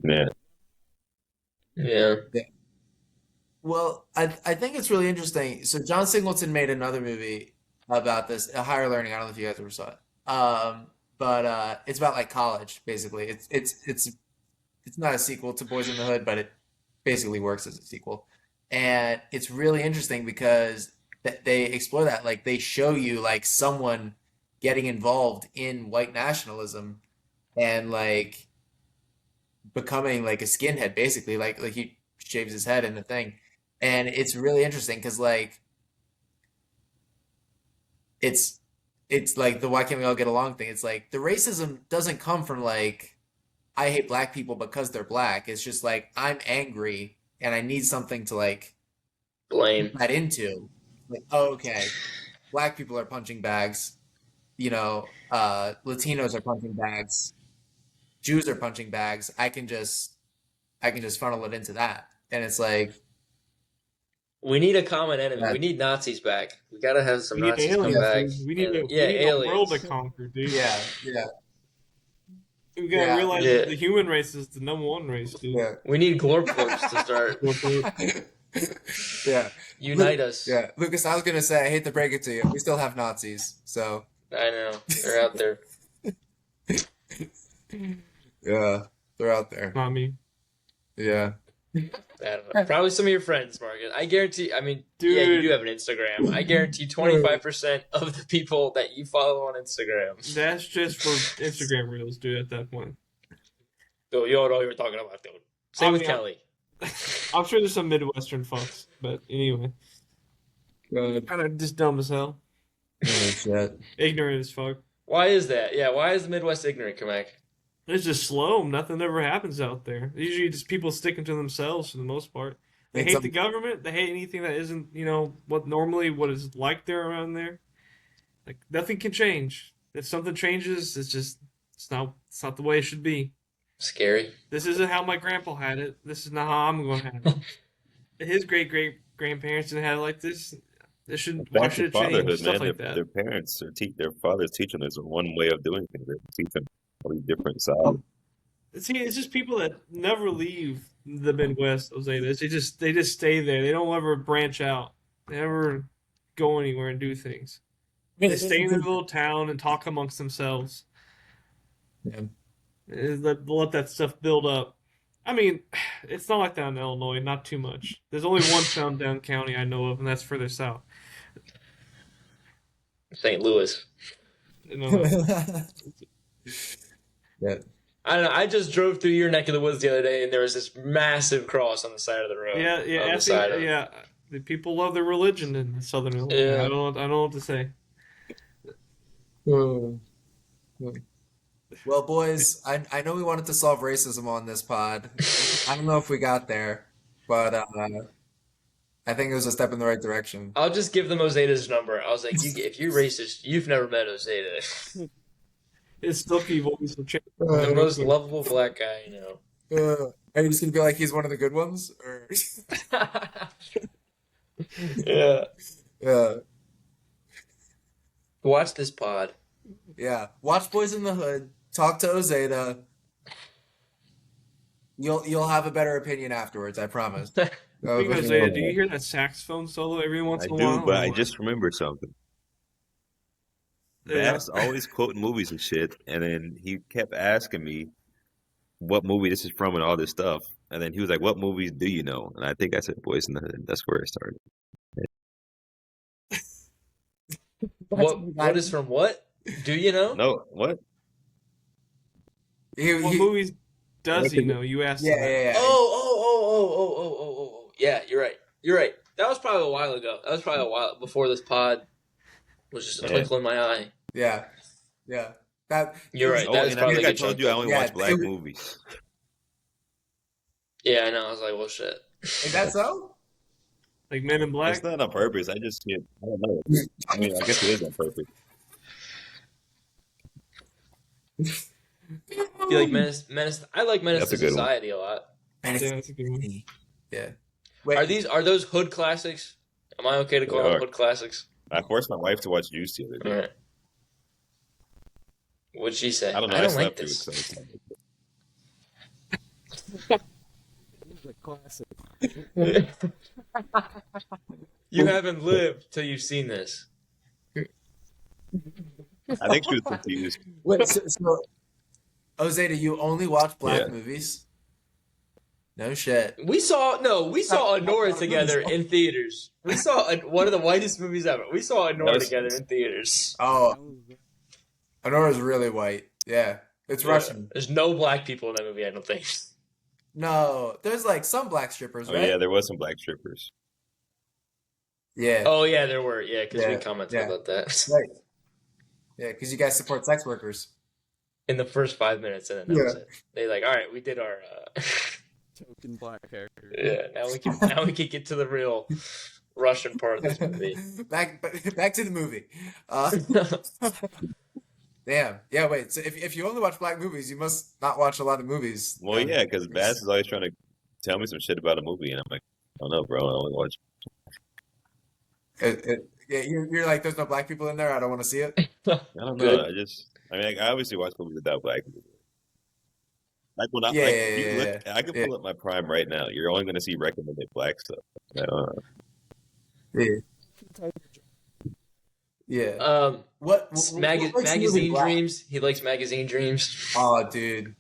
C: Yeah.
A: Yeah.
B: Well, I think it's really interesting. So John Singleton made another movie about this, Higher Learning. I don't know if you guys ever saw it. But it's about like college, basically. It's not a sequel to Boys in the Hood, but it basically works as a sequel. And it's really interesting because they explore that. Like they show you like someone getting involved in white nationalism and like becoming like a skinhead, basically. Like he shaves his head in the thing. And it's really interesting because like it's like the why can't we all get along thing. It's like the racism doesn't come from like I hate black people because they're black. It's just like I'm angry and I need something to like
A: Blame.
B: put that into. Like, oh, okay, black people are punching bags, Latinos are punching bags, Jews are punching bags. I can just funnel it into that. And it's like
A: We need a common enemy.
B: Yeah.
A: We need Nazis back. We gotta have some
D: We need
A: Nazis come
D: aliens.
A: back.
D: Dude. We need
A: And-
D: a world to
A: aliens.
D: conquer, dude.
B: yeah.
D: We gotta
B: Yeah.
D: realize
A: Yeah.
D: that the human race is the number one race, dude.
B: Yeah.
A: We need Glorplorps to start.
B: Yeah.
A: Unite us.
B: Yeah. Lucas, I was gonna say, I hate to break it to you. We still have Nazis, so
A: I know. They're out there.
B: yeah. They're out there.
D: Not me.
B: Yeah.
A: I don't know. Probably some of your friends, Marcus. I guarantee. I mean,
D: Dude.
A: yeah, you do have an Instagram. I guarantee 25% of the people that you follow on Instagram.
D: That's just for Instagram reels, dude, at that point.
A: Dude, you all know what you're talking about, dude. Same with Kelly.
D: I'm sure there's some Midwestern fucks, but anyway.
B: Good.
D: Kind of just dumb as hell.
B: Oh, shit.
D: Ignorant as fuck.
A: Why is that? Yeah, why is the Midwest ignorant, Kamek?
D: It's just slow. Nothing ever happens out there. Usually just people sticking to themselves for the most part. They
B: Think
D: hate
B: some-
D: the government. They hate anything that isn't, what is like there around there. Like nothing can change. If something changes, it's not the way it should be.
A: Scary.
D: This isn't how my grandpa had it. This is not how I'm going to have it. His great grandparents didn't have it like this. Why
C: Back
D: should
C: to
D: it change?
C: fatherhood,
D: Stuff
C: man.
D: like that.
C: Their parents or their fathers teaching us one way of doing things. They teach them all these different sides.
D: See, it's just people that never leave the Midwest. They just stay there. They don't ever branch out. They never go anywhere and do things. They stay in their little town and talk amongst themselves.
B: Yeah.
D: And let that stuff build up. I mean, it's not like that in Illinois. Not too much. There's only one town down county I know of, and that's further south.
A: St. Louis.
B: Yeah.
A: I don't know. I just drove through your neck of the woods the other day, and there was this massive cross on the side of the road.
D: Yeah.
A: On the side of
D: Yeah. The people love their religion in Southern Illinois.
A: Yeah.
D: I don't know what to say.
B: Well, boys, I know we wanted to solve racism on this pod. I don't know if we got there, but I think it was a step in the right direction.
A: I'll just give them Ozeata's number. I was like, if you're racist, you've never met Ozeata.
D: His silky voice will change.
A: The most lovable black guy,
B: Are you just gonna be like he's one of the good ones, or
A: Yeah.
B: yeah,
A: Watch this pod.
B: yeah? Watch Boys in the Hood. Talk to Ozeata. You'll have a better opinion afterwards. I promise.
D: Isaiah, do you hear that saxophone solo every once
C: I
D: in a while?
C: do, but I just remembered something.
D: Yeah.
C: Bass always quoting movies and shit, and then he kept asking me what movie this is from and all this stuff. And then he was like, "What movies do you know?" And I think I said "Boys in the Hood." That's where it started.
A: What is from what? Do you know?
C: No, what?
D: What movies does he know? You asked.
B: Yeah,
D: him that.
B: yeah, yeah.
A: Oh. Yeah, you're right. You're right. That was probably a while ago. That was probably a while before this pod was just a twinkle in my eye.
B: Yeah, yeah. That
A: You're right.
C: Oh,
A: That is
C: and I
A: probably
C: think I
A: a good
C: told you I only
B: Yeah,
C: watch black
B: it was-
C: movies.
A: Yeah, I know. I was like, well, shit.
B: is that so?
D: Like Men in Black.
C: It's not on purpose. I just can't. I don't know. I mean, I guess it is on purpose.
A: You like Menace? I like Menace
C: That's
A: to
C: a good one.
A: Society a lot.
B: Man,
D: Yeah, that's a good one.
B: yeah. Wait,
A: Are those hood classics? Am I okay to call
C: They
A: them
C: are.
A: hood classics?
C: I forced my wife to watch Juice the other
A: All
C: day.
A: right. What'd she say?
C: I don't know.
A: I
C: I
A: don't like
C: slept through it.
A: this.
C: So it's not-
E: It's a classic.
A: You haven't lived till you've seen this.
C: I think she was confused.
B: wait. So Ozeata, you only watch black
C: Yeah.
B: movies? No shit.
A: We saw Honora together in theaters. We saw one of the whitest movies ever. We saw Honora
C: That was-
A: together in theaters.
B: Oh, Honora's really white. Yeah, it's
A: Yeah.
B: Russian.
A: There's no black people in that movie, I don't think.
B: No, there's like some black strippers,
C: Oh
B: right?
C: yeah, there was some black strippers.
B: Yeah,
A: Oh yeah, there were. Yeah, because we
B: Yeah,
A: commented
B: yeah.
A: about that
B: right. Yeah, because you guys support sex workers.
A: in the first 5 minutes, and then that was it. They like, all right, we did our.
E: Token black character.
A: Yeah, now we can get to the real Russian part of this movie.
B: back to the movie. Damn. Yeah. Wait. So if you only watch black movies, you must not watch a lot of movies.
C: Well, yeah, because Bass is always trying to tell me some shit about a movie, and I'm like, I don't know, bro. I only watch.
B: Yeah, you're like, there's no black people in there. I don't want to see it.
C: I don't
A: Good.
C: know. I mean, I obviously watch movies without black people. Like when I
B: Yeah,
C: like,
B: yeah,
C: if you
B: yeah,
C: look, I can pull up my Prime right now. You're only going to see recommended black stuff.
B: Yeah. Yeah. What makes
A: Magazine
B: movie black?
A: Dreams. He likes Magazine Dreams.
B: Oh, dude.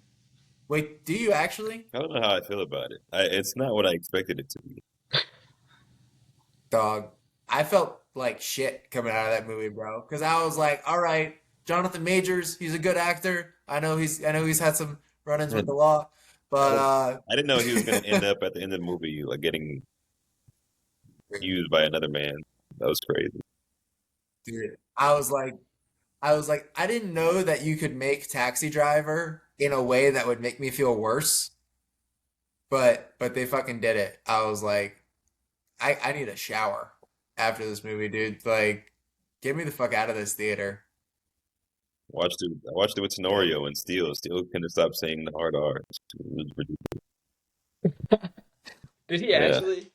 B: Wait, do you actually?
C: I don't know how I feel about it. It's not what I expected it to be.
B: Dog. I felt like shit coming out of that movie, bro. Because I was like, all right, Jonathan Majors, he's a good actor. I know he's had some run-ins with the law, but
C: I didn't know he was going to end up at the end of the movie like getting used by another man. That was crazy.
B: dude, I was like, I didn't know that you could make Taxi Driver in a way that would make me feel worse. But they fucking did it. I was like, I need a shower after this movie, dude. Like, get me the fuck out of this theater.
C: I watched it with Tenorio and Steel. Steel couldn't stop saying the hard R. It was ridiculous.
A: Did he
C: Yeah.
A: actually?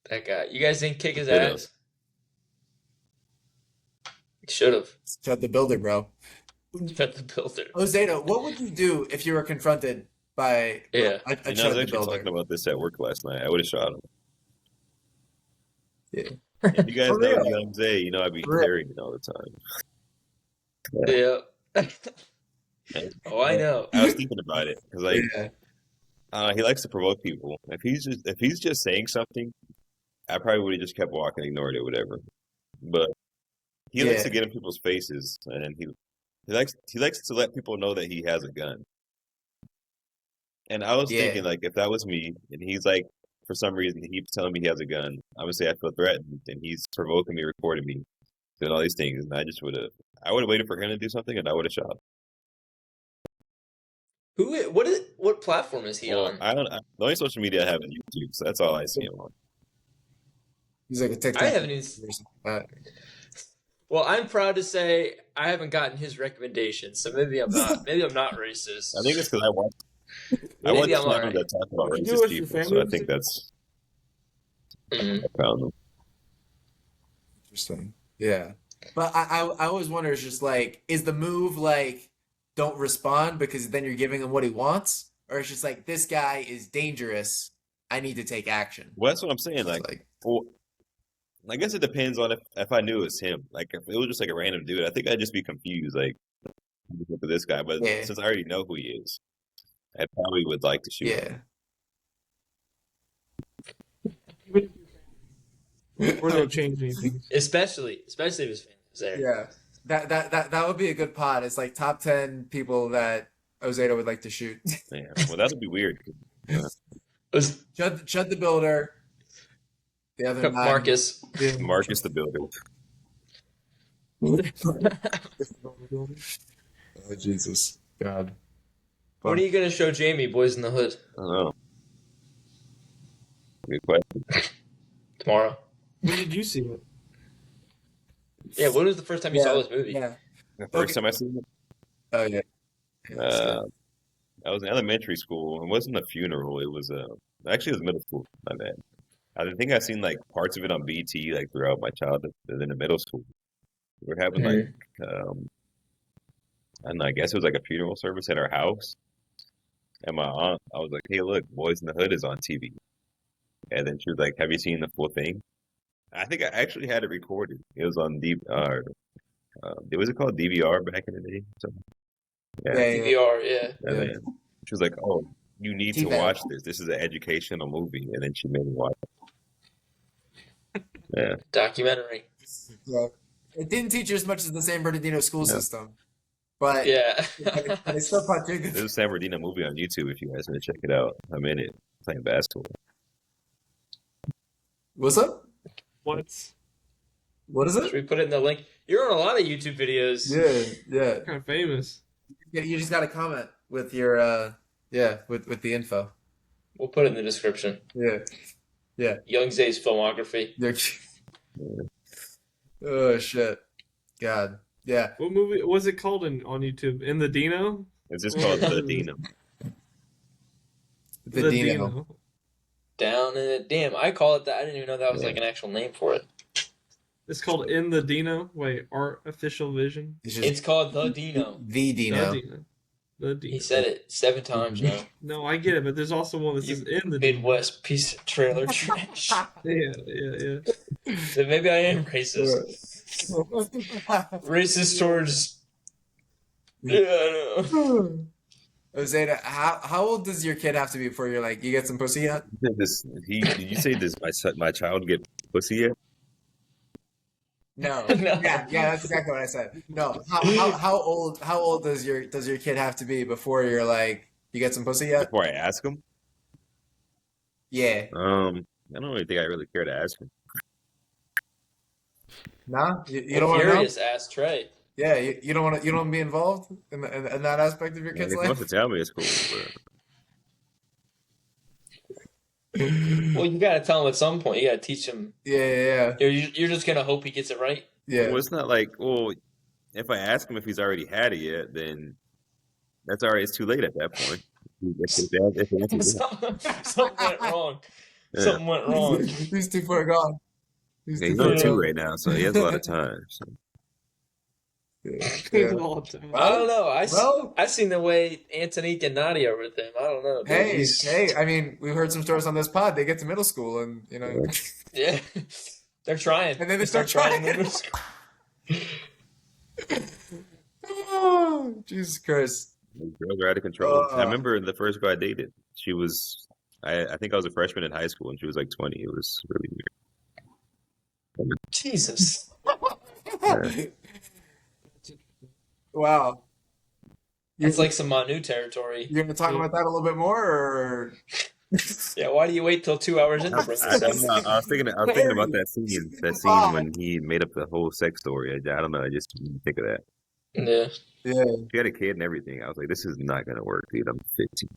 A: That guy. You guys didn't kick his
C: Could've.
A: ass? Should have.
B: Shut the builder, bro.
A: Shut the builder.
B: Ozeata, what would you do if you were confronted by
A: Yeah.
B: a
C: You know, I
B: Chud
C: was
B: the
C: actually
B: builder?
C: talking about this at work last night. I would have shot him.
B: Yeah.
C: If you guys
B: For
C: know
B: real?
C: Young Zay, you know I'd be
B: For real.
C: carrying it all the time.
A: Yeah. Oh, I know.
C: I was thinking about it because, like,
B: Yeah.
C: he likes to provoke people. If he's just saying something, I probably would have just kept walking, ignored it, whatever. But he likes
B: Yeah.
C: to get in people's faces, and he likes to let people know that he has a gun. And I was
B: Yeah.
C: thinking, like, if that was me, and he's like, for some reason, he keeps telling me he has a gun, I'm gonna say I feel threatened, and he's provoking me, recording me, doing all these things, and I would have waited for him to do something, and I would have shot.
A: What platform is he
C: Well,
A: on?
C: the only social media I have is YouTube, so that's all I see him on.
B: He's like a TikTok.
A: I haven't even.
B: Uh,
A: Well, I'm proud to say I haven't gotten his recommendations, so maybe I'm not. Maybe I'm not racist.
C: I think it's because I watch
A: Maybe I'm
C: channels
A: alright.
C: that talk about
D: You do
C: racist
D: watch your
C: people, so
D: family
C: I think that's
A: Mhm.
C: I found them.
B: Interesting. Yeah. But I always wonder, it's just like, is the move like, don't respond because then you're giving him what he wants? Or it's just like, this guy is dangerous. I need to take action.
C: Well, that's what I'm saying.
B: It's
C: Like, well, I guess it depends on if I knew it was him. Like, if it was just like a random dude, I think I'd just be confused. Like, look at this guy. But
B: Yeah.
C: since I already know who he is, I probably would like to shoot him.
B: yeah.
D: Or they'll change anything.
A: Especially if his family's there.
B: Yeah. That would be a good pod. It's like top 10 people that Ozeata would like to shoot.
C: Yeah. Well, that would be weird.
A: Was
B: Chud the Builder. The other nine.
A: Marcus.
C: Marcus the Builder.
B: Oh, Jesus. God.
A: When are you gonna show Jamie Boys in the Hood?
C: I don't know. Good question.
A: Tomorrow.
D: When did you see it?
A: Yeah. When was the first time you saw this movie?
B: Yeah.
C: The first time I seen it,
B: Oh, yeah.
C: I was in elementary school. It wasn't a funeral. It was actually it was middle school. My bad. I think I've seen like parts of it on BT like throughout my childhood. And then in middle school, we were having like I don't know. I guess it was like a funeral service at our house. And my aunt, I was like, "Hey, look, Boys in the Hood is on TV." And then she was like, "Have you seen the full thing?" I think I actually had it recorded. It was on was it called DVR back in the day? Yeah.
A: DVR. Yeah.
C: And then she was like, "Oh, you need to
B: TVAP.
C: watch this. This is an educational movie." And then she made me watch it. Yeah.
A: Documentary.
B: Yeah. It didn't teach you as much as the San Bernardino school system. But
A: Yeah.
B: but it still taught you good.
C: There's a San Bernardino movie on YouTube if you guys want to check it out. I'm in it playing basketball.
B: What's up?
D: What?
B: What is
A: Should
B: it?
A: we put it in the link? You're on a lot of YouTube videos.
B: Yeah.
D: Kind of famous.
B: You just got to comment with your with the info.
A: We'll put it in the description.
B: Yeah.
A: Young Zay's filmography.
B: Oh shit. God. Yeah.
D: What movie was it called on YouTube? In the Dino?
C: It's just called The Dino.
B: The Dino.
A: Down in the damn. I call it that. I didn't even know that was like an actual name for it.
D: It's called In the Dino. Wait, Artificial Vision.
B: It's just
A: It's called The Dino.
B: the Dino.
D: The Dino. The Dino.
A: He said it 7 times now.
D: No, I get it, but there's also one that says In the Dino.
A: Midwest piece of trailer trash.
D: Yeah.
A: So maybe I am racist. Racist towards. Yeah, I know.
B: Ozeata, how old does your kid have to be before you're like, you get some pussy yet?
C: Did you say this? My child get pussy yet?
B: No.
A: No.
B: Yeah, that's exactly what I said. No. How old does your kid have to be before you're like, you get some pussy yet?
C: Before I ask him?
B: Yeah.
C: I don't really think I really care to ask him.
B: Nah? You don't want to know?
A: Curious, ask Trey.
B: Yeah, you don't want to be involved in that aspect of your
C: If
B: kid's
C: he wants
B: life?
C: to tell me, it's cool.
A: Well, you gotta tell him at some point. You gotta teach him.
B: Yeah.
A: You're just gonna hope he gets it right.
B: Yeah.
C: Well, it's not like, well, if I ask him if he's already had it yet, then that's already, it's too late at that point. If the answer's yes.
A: Something went wrong.
C: Yeah.
A: Something went wrong.
B: These two far gone.
C: Yeah, he's on 2 right now, so he has a lot of time. So.
B: Yeah.
D: All the time.
A: I don't know.
B: Well-
A: I seen the way Antonique and Nadia with him. I don't know. dude.
B: Hey, I mean, we've heard some stories on this pod. They get to middle school and,
A: Yeah, they're trying.
B: And then they start
A: They're
B: trying.
A: in
B: Oh, Jesus Christ.
C: Girls are out of control. I
B: Uh.
C: remember the first girl I dated. She was, I think I was a freshman in high school, and she was like 20. It was really weird.
A: Jesus.
B: Wow.
A: It's like some Manu territory.
B: You're going to talk about that a little bit more, or?
A: Yeah, why do you wait till 2 hours in to bring this up?
C: I was thinking about that scene when he made up the whole sex story. I don't know. I just didn't think of that.
A: Yeah.
B: Yeah.
C: She had a kid and everything. I was like, this is not gonna work, dude. I'm 15.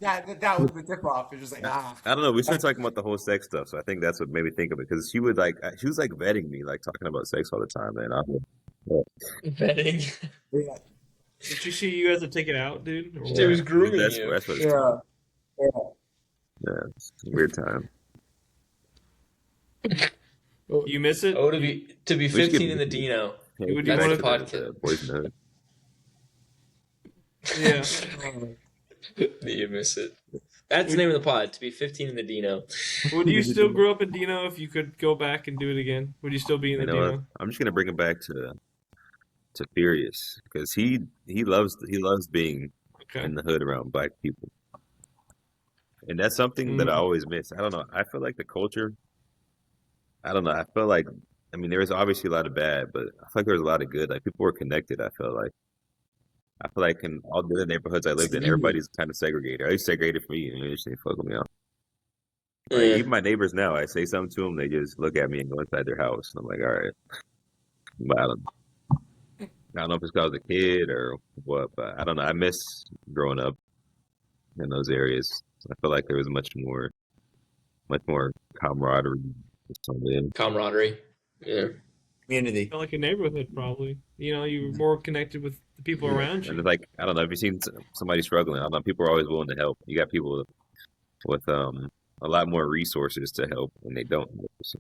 B: That was the tip off. It's just like,
C: I don't know. We started talking about the whole sex stuff, so I think that's what made me think of it. Because she was like vetting me, like talking about sex all the time, man.
A: Betting.
B: Yeah.
D: Did she see you as a take it out, dude? Or
A: She was grooming
C: That's
A: you.
C: what it's
B: Yeah.
C: it's a weird time.
D: You miss it?
A: Oh, to be
C: should
A: 15
C: get-
A: in the Dino.
C: Yeah,
D: Would
C: get
D: you
C: back
D: wanna-
C: to the Boyz n the Hood.
D: Yeah.
A: You miss it. That's the name of the pod. To be 15 in the Dino.
D: Would you still grow up in Dino if you could go back and do it again? Would you still be in
C: You
D: the
C: know what?
D: Dino?
C: I'm just gonna bring him back to Furious because he loves being
D: Okay.
C: in the hood around black people, and that's something that I always miss. I don't know. I feel like the culture. I don't know. I feel like there was obviously a lot of bad, but I feel like there was a lot of good. Like people were connected. I feel like in all the other neighborhoods I lived in, everybody's kind of segregated. At least segregated for me. They just they fuck with me off. Like,
A: Yeah.
C: even my neighbors now, I say something to them, they just look at me and go inside their house. And I'm like, all right. But I don't know if it's because I was a kid or what, but I don't know. I miss growing up in those areas. I feel like there was much more camaraderie.
A: Camaraderie. Yeah.
B: Community.
D: Felt like a neighborhood, probably. You know, you were more connected with the people around you.
C: And it's like, I don't know, if you've seen somebody struggling, I don't know, people are always willing to help. You got people with a lot more resources to help, and they don't. So,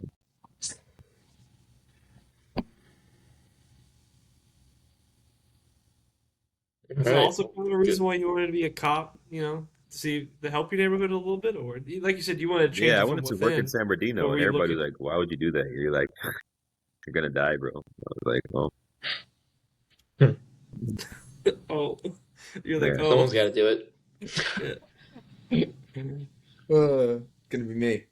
D: Is that also part of the reason why you wanted to be a cop, you know, to help your neighborhood a little bit? Or, like you said, you wanted to change
C: yeah,
D: it
C: I
D: from
C: wanted to
D: within.
C: work in San Bernardino,
D: What were
C: and
D: you
C: everybody was
D: looking-
C: like, why would you do that? You're like, you're going to die, bro. I was like, well,
D: Oh, you're like,
C: Yeah.
A: Someone's got to do it.
B: Gonna be me.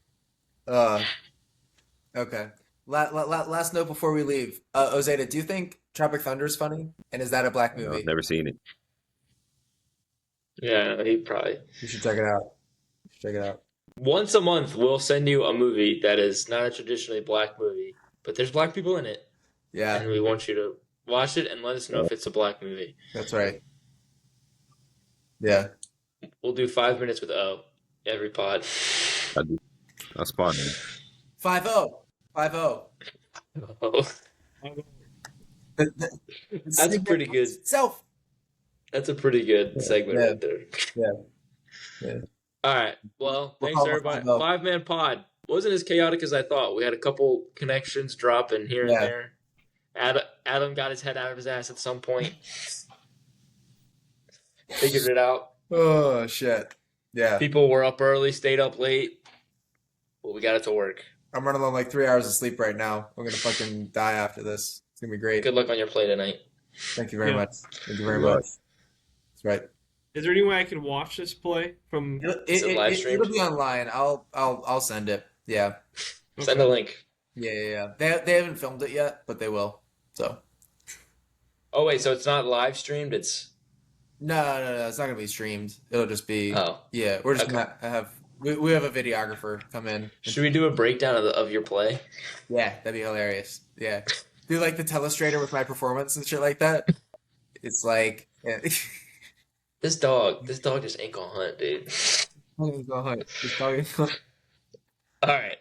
B: Okay. Last note before we leave. Ozeata, do you think Tropic Thunder is funny? And is that a black movie?
C: I've never seen it.
A: Yeah, he probably.
B: You should check it out.
A: Once a month, we'll send you a movie that is not a traditionally black movie, but there's black people in it,
B: Yeah,
A: and we want you to watch it and let us know if it's a black movie.
B: that's right. Yeah.
A: We'll do 5 minutes with O every pod.
C: I'll spawn it.
B: 5-0. 5-0.
A: Oh, that's pretty good.
B: Self.
A: That's a pretty good segment
B: Yeah.
A: right there.
B: Yeah.
A: All right. Well,
B: We'll
A: thanks
B: call it
A: everybody.
B: 5-0.
A: 5-man pod wasn't as chaotic as I thought. We had a couple connections dropping here
B: Yeah.
A: and there. Adam got his head out of his ass at some point. Figured it out.
B: Oh shit. Yeah.
A: People were up early, stayed up late. But we got it to work.
B: I'm running on like 3 hours of sleep right now. I'm gonna fucking die after this. It's gonna be great.
A: Good luck on your play tonight.
B: Thank you very
D: Yeah.
B: much. Thank you very
C: Good luck.
B: much. That's right.
D: Is there any way I can watch this play from?
A: Is it live streamed?
B: It'll be online. I'll send it. Yeah.
A: Send a link.
B: Yeah. They haven't filmed it yet, but they will. So
A: Oh wait, so it's not live streamed. It's
B: no. It's not gonna be streamed. It'll just be.
A: oh.
B: Yeah, we're just
A: Okay.
B: gonna have. We have a videographer come in.
A: Should we do a breakdown of your play?
B: Yeah, that'd be hilarious. Yeah, do like the telestrator with my performance and shit like that. It's like, yeah.
A: This dog just ain't gonna hunt, dude.
B: This dog ain't gonna-
A: All right.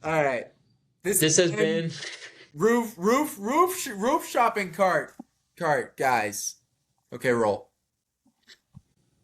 B: All right.
A: This has been
B: roof shopping cart, guys. Okay, roll.